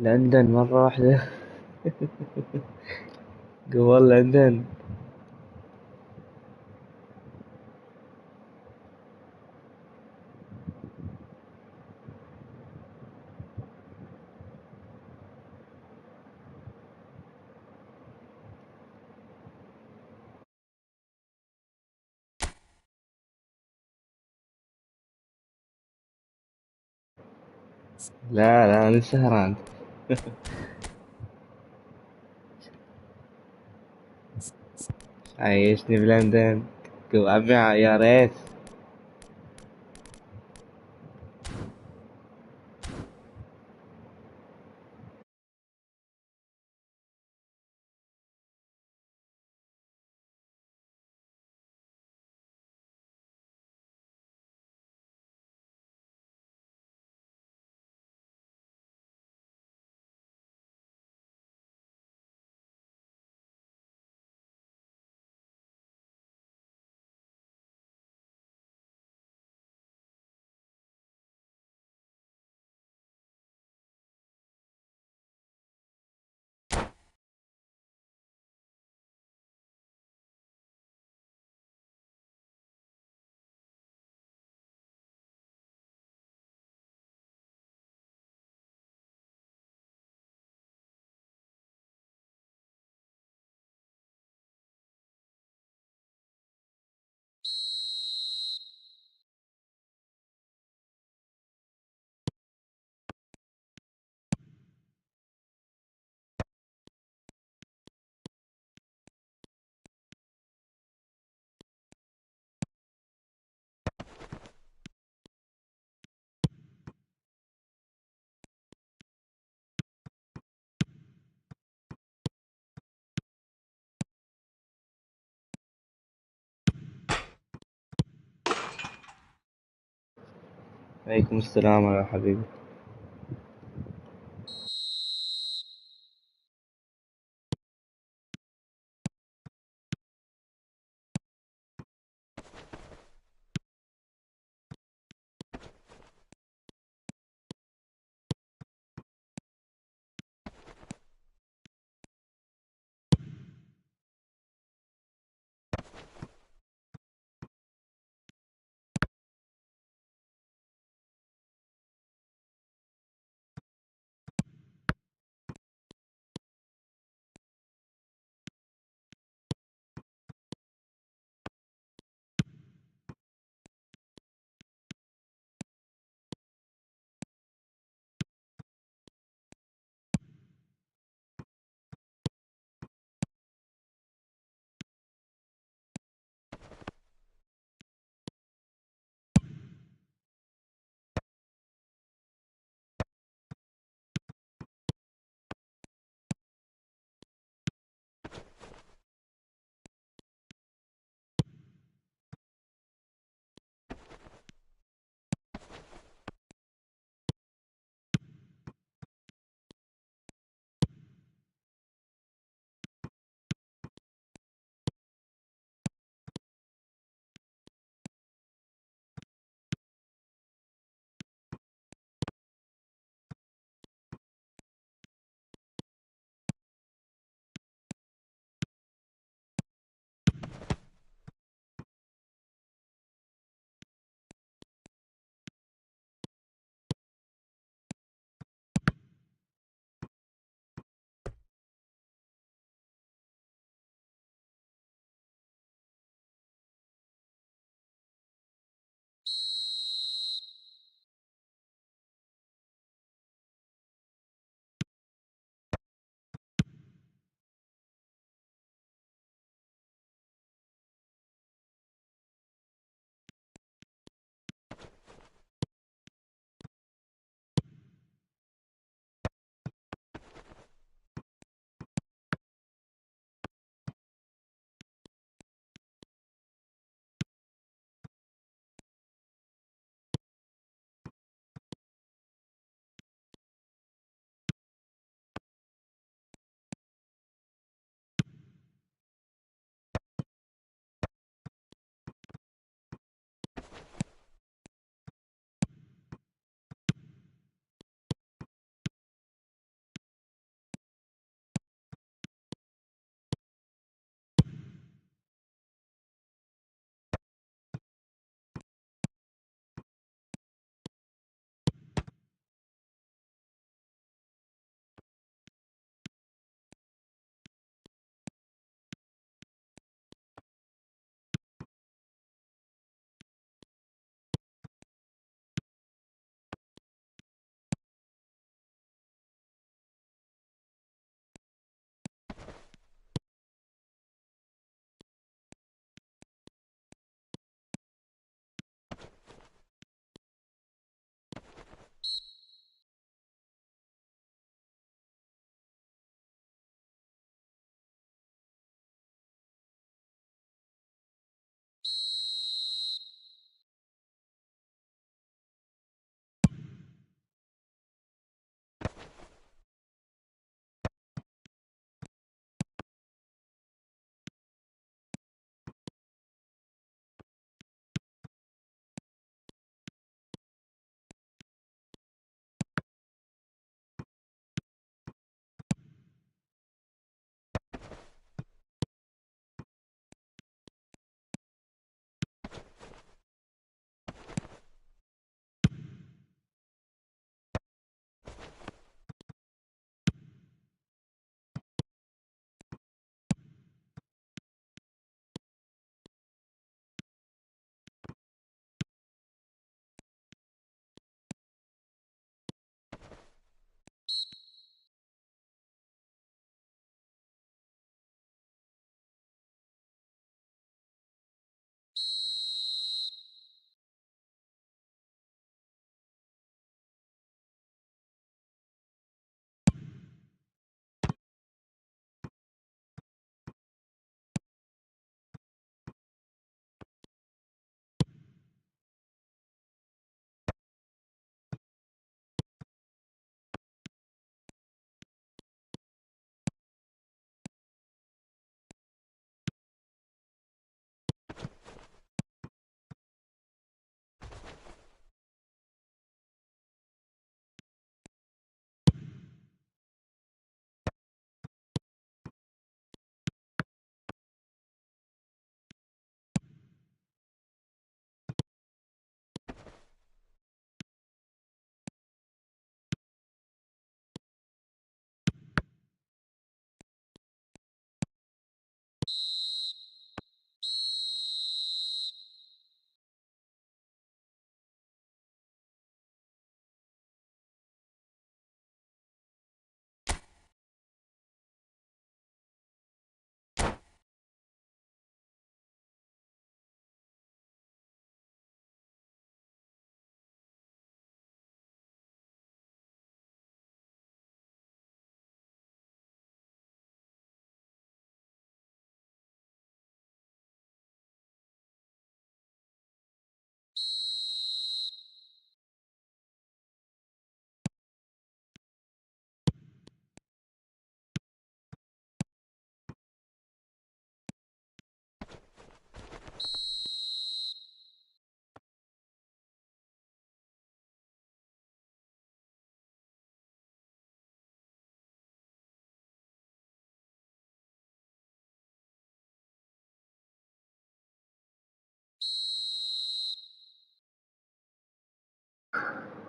لندن مرة واحدة. قبل لندن. لا لا أنا سهران. عايشني بلندن. يا ريت. عليكم السلام يا حبيبي.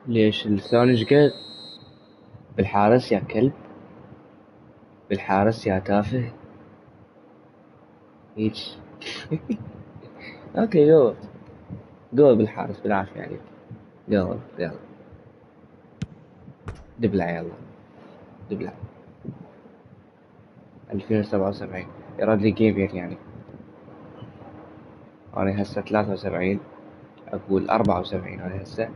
ليش الثاني شقد؟ بالحارس يا كلب، بالحارس يا تافه. هيج. اوكي جو، جو بالحارس بالعافية يعني. يلا يلا دبلع يلا دبلع. 2077 يراد لي جيم يعني. أنا هسه 73، أقول 74 أنا هسه.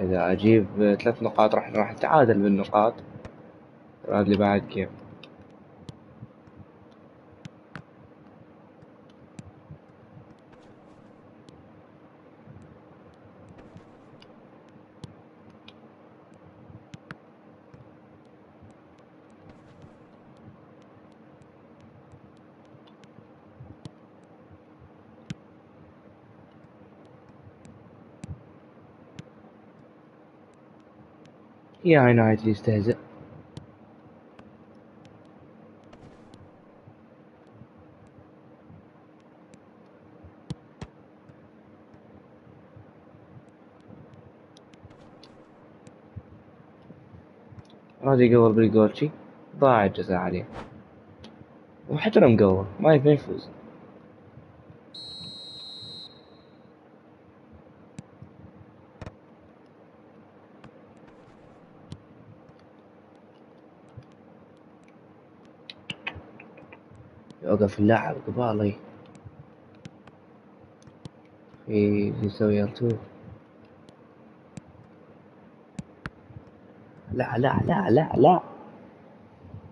إذا أجيب 3 نقاط راح أتعادل بالنقاط. يراد لي بعد جيم. يا يونايتد يستهزئ. راد يقول بالجولشي، ضاع الجزاء عليه، وحتى لو مقور ما يبي يفوز. يوقف اللاعب قبالي يسوي يرتو. لا لا لا لا لا،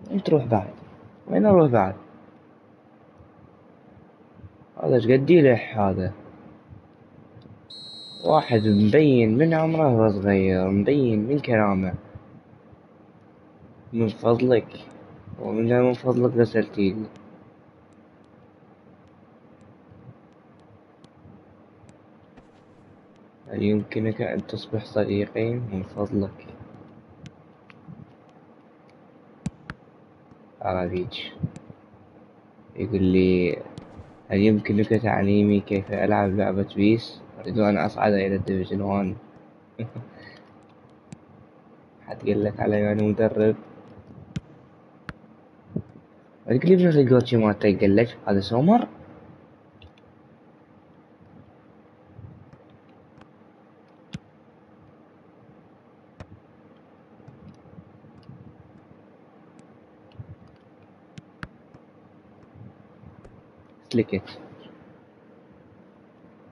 وين تروح بعد؟ وين اروح بعد؟ هذا ايش قد يلح هذا؟ واحد مبين من عمره هو صغير، مبين من كلامه. من فضلك، من فضلك رسلتيلي. هل يمكنك أن تصبح صديقي من فضلك؟ أرابيج يقول لي: هل يمكنك تعليمي كيف ألعب لعبة بيس؟ أريد أن أصعد إلى الديفيجن 1. حد قال لك علي أنا مدرب؟ قلت لي بنفس الجوتشي مالته قال لك هذا سومر؟ سلكت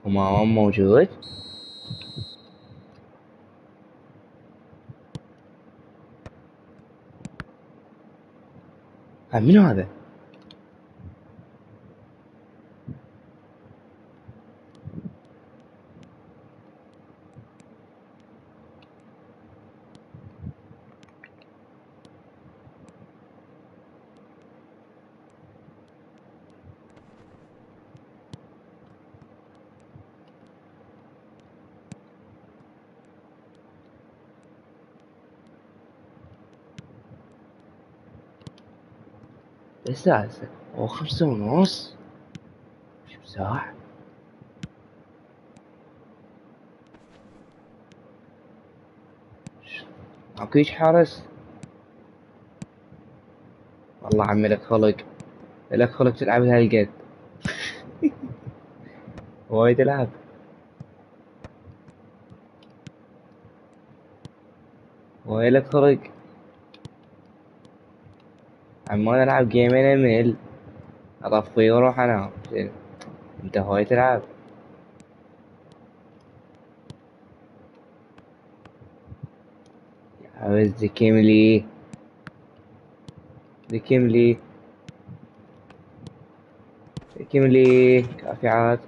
وما موجود. من هذا؟ الساعة هو 5:30. شو ساعة؟ ماكويش حارس. والله عمي لك خلق، لك خلق تلعب هالقد. وايد تلعب. وايد لك خلق. عمال العب جيمين امل اطفي واروح انام. انت هواي تلعب. عاوز ذكيملي ذكيملي ذكيملي كافيات.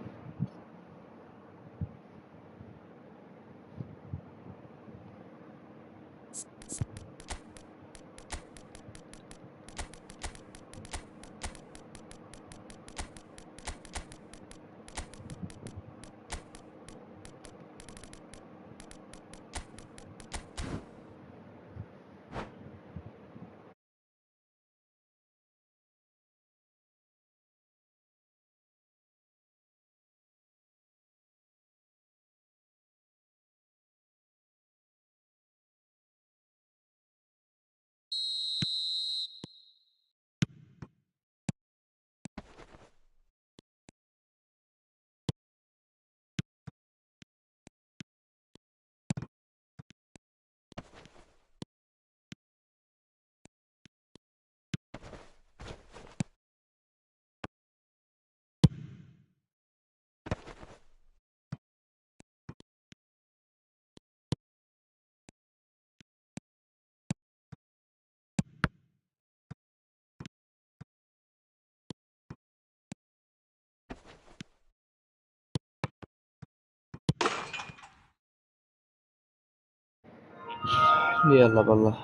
يلا بالله.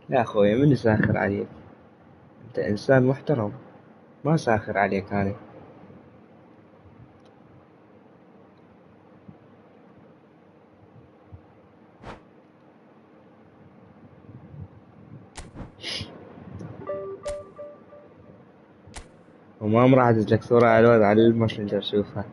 يا أخوي من ساخر عليك؟ أنت إنسان محترم، ما ساخر عليك أنا. وما راح أدز لك صورة على الواد على الماسنجر شوفها.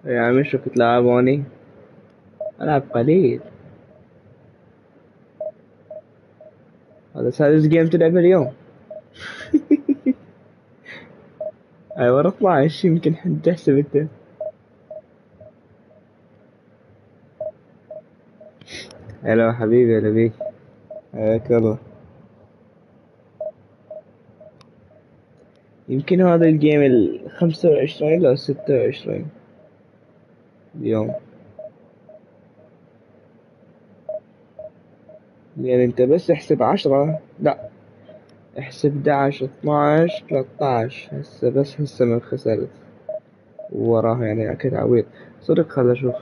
يعني شو كنت لعبوني؟ ألعب قليل. هذا سادس جيم تلعب اليوم. أيوة 12 يمكن حد تحسب أنت. هلا حبيبي، هلا بيك، حياك الله. يمكن هذا الجيم 25 أو 26 اليوم. يعني انت بس احسب 10، لا احسب 11 12 13. هسه من خسرت وراها يعني اكيد عويض صدق. خل اشوف.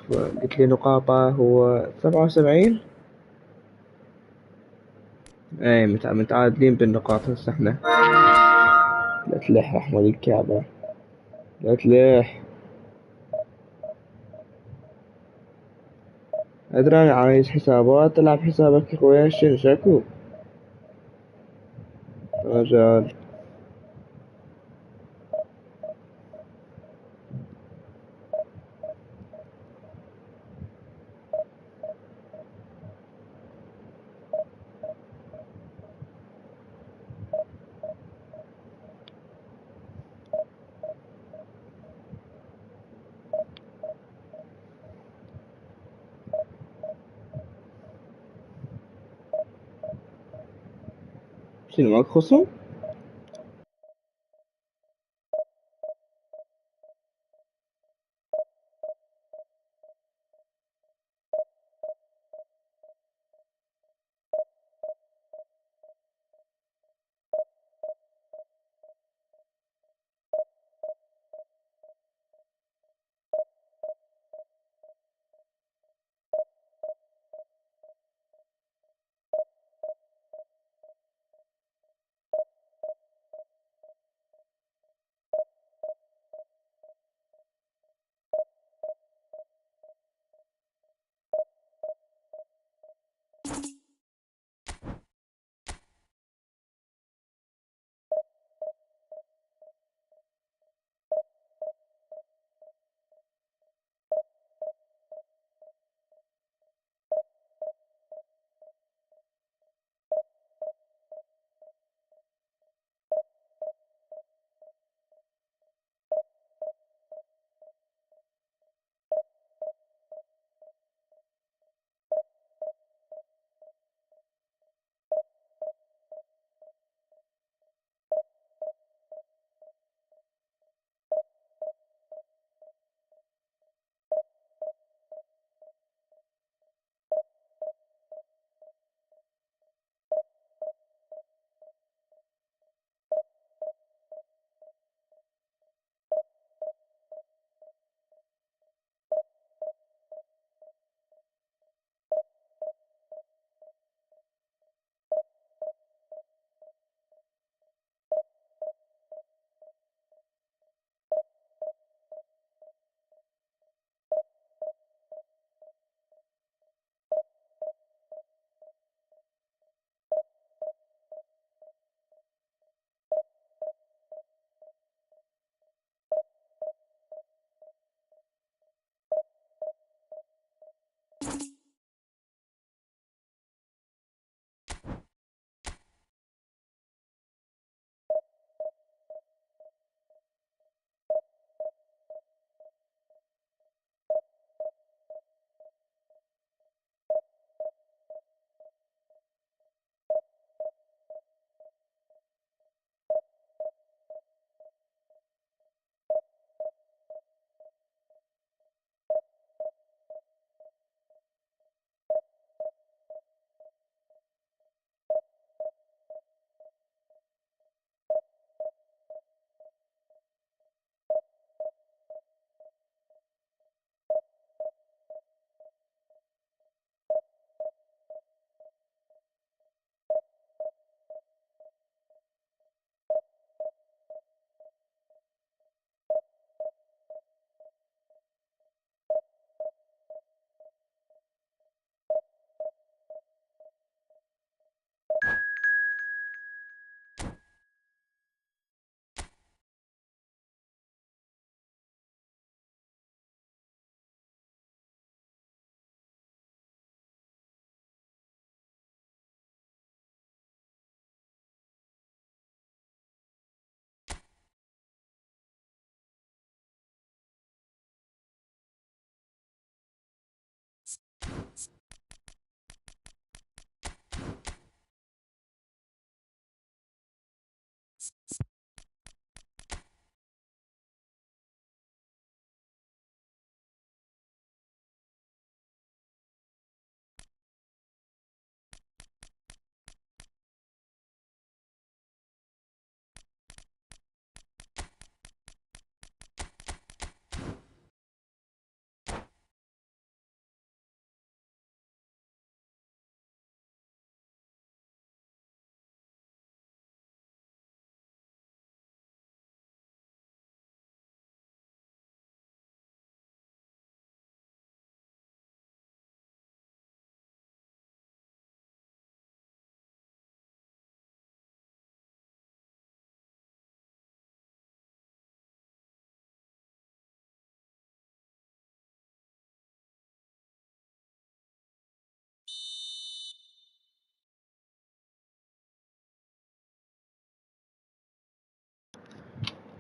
قلت لي نقاطه هو 77. اي متعادلين بالنقاط هسه احنا. لا تلح رحمة الكعبة، لا تلح. ادري انا عايز حسابات. العب حسابك يا اخويا. شاكو رجال. شنو معك خصم؟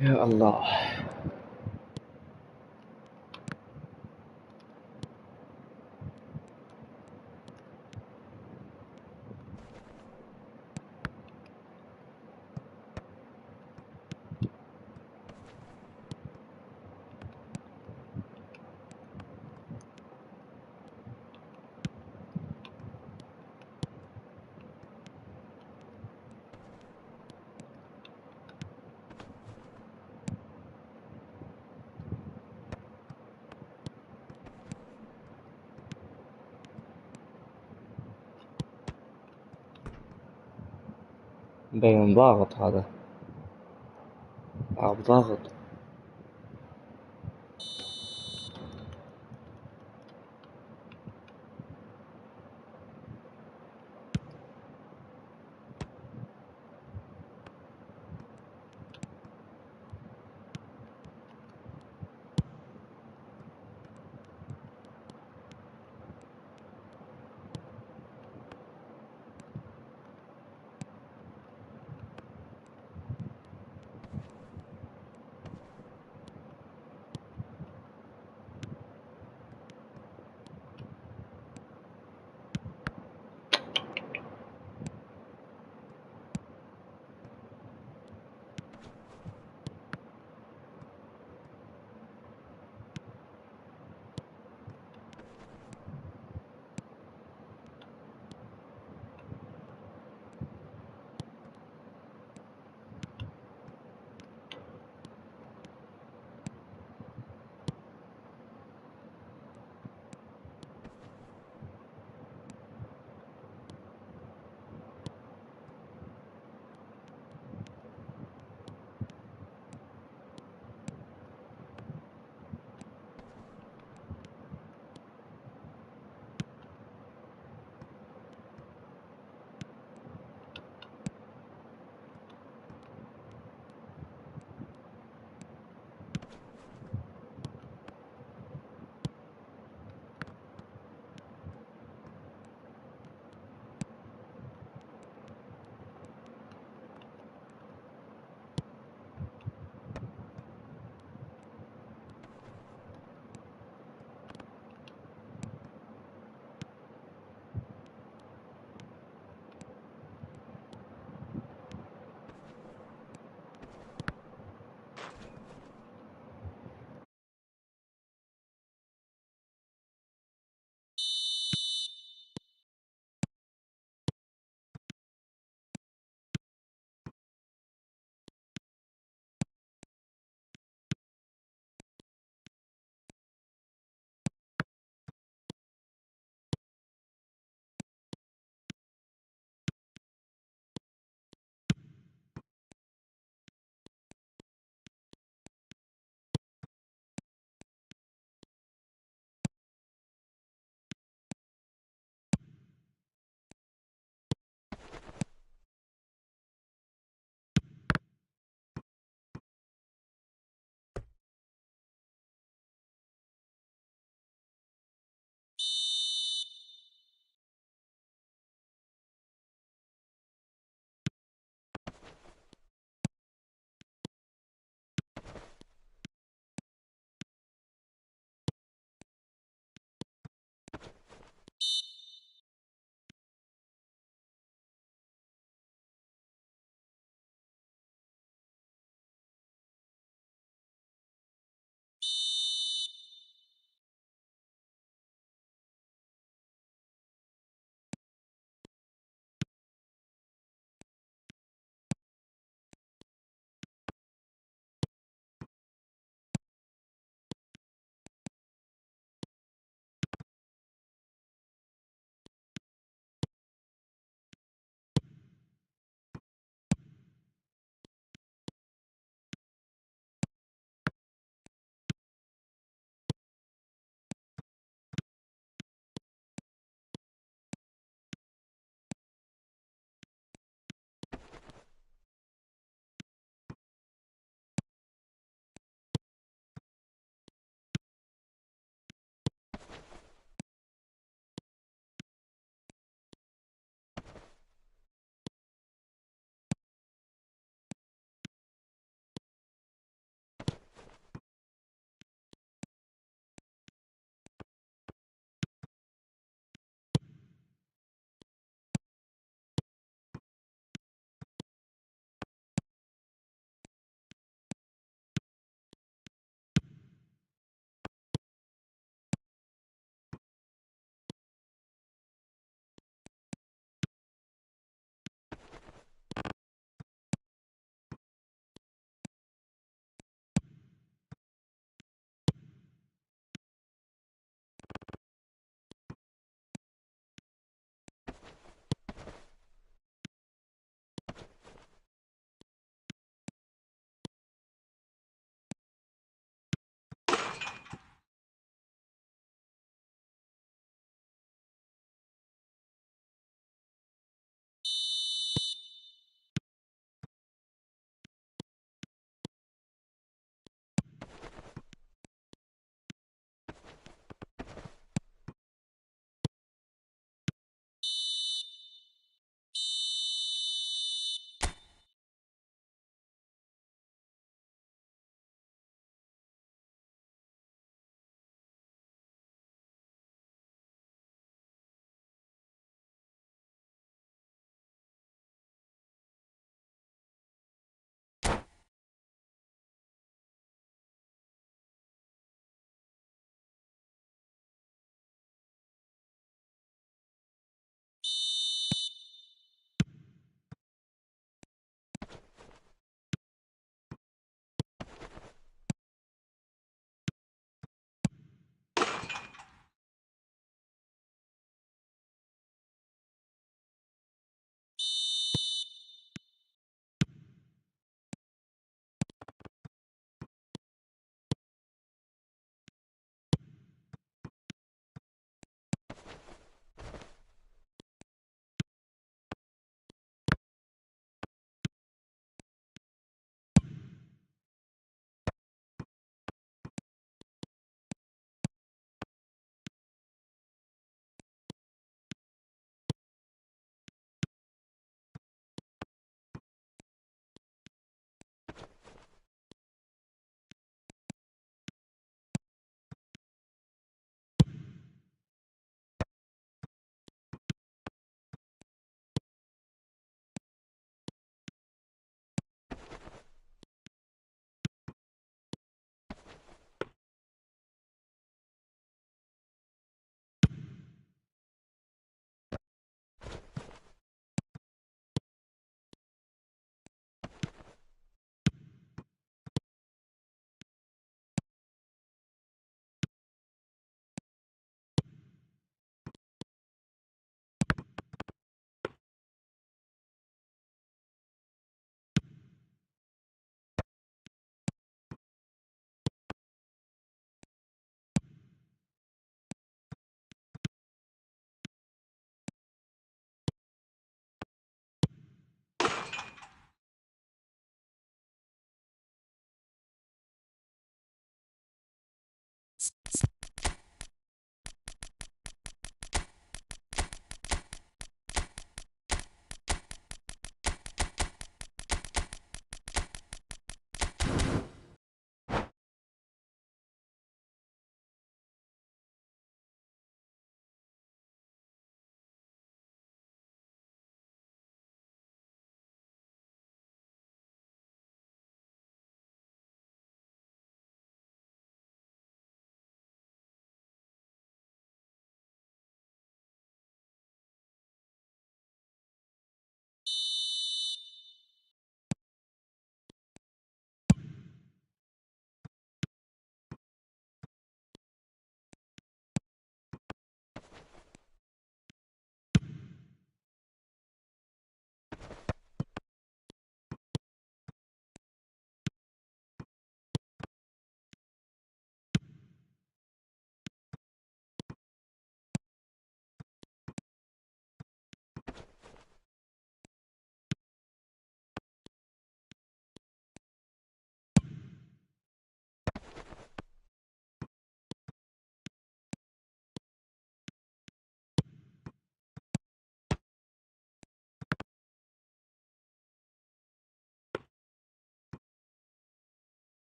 يا الله. مبين ضاغط هذا، ضاغط.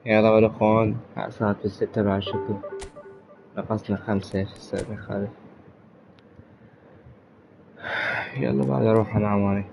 يا طبعا الأخوان صارت بالستة مع الشكل، نقصنا 5 في السابق هذا. يلا بعد أروح أنام أنا.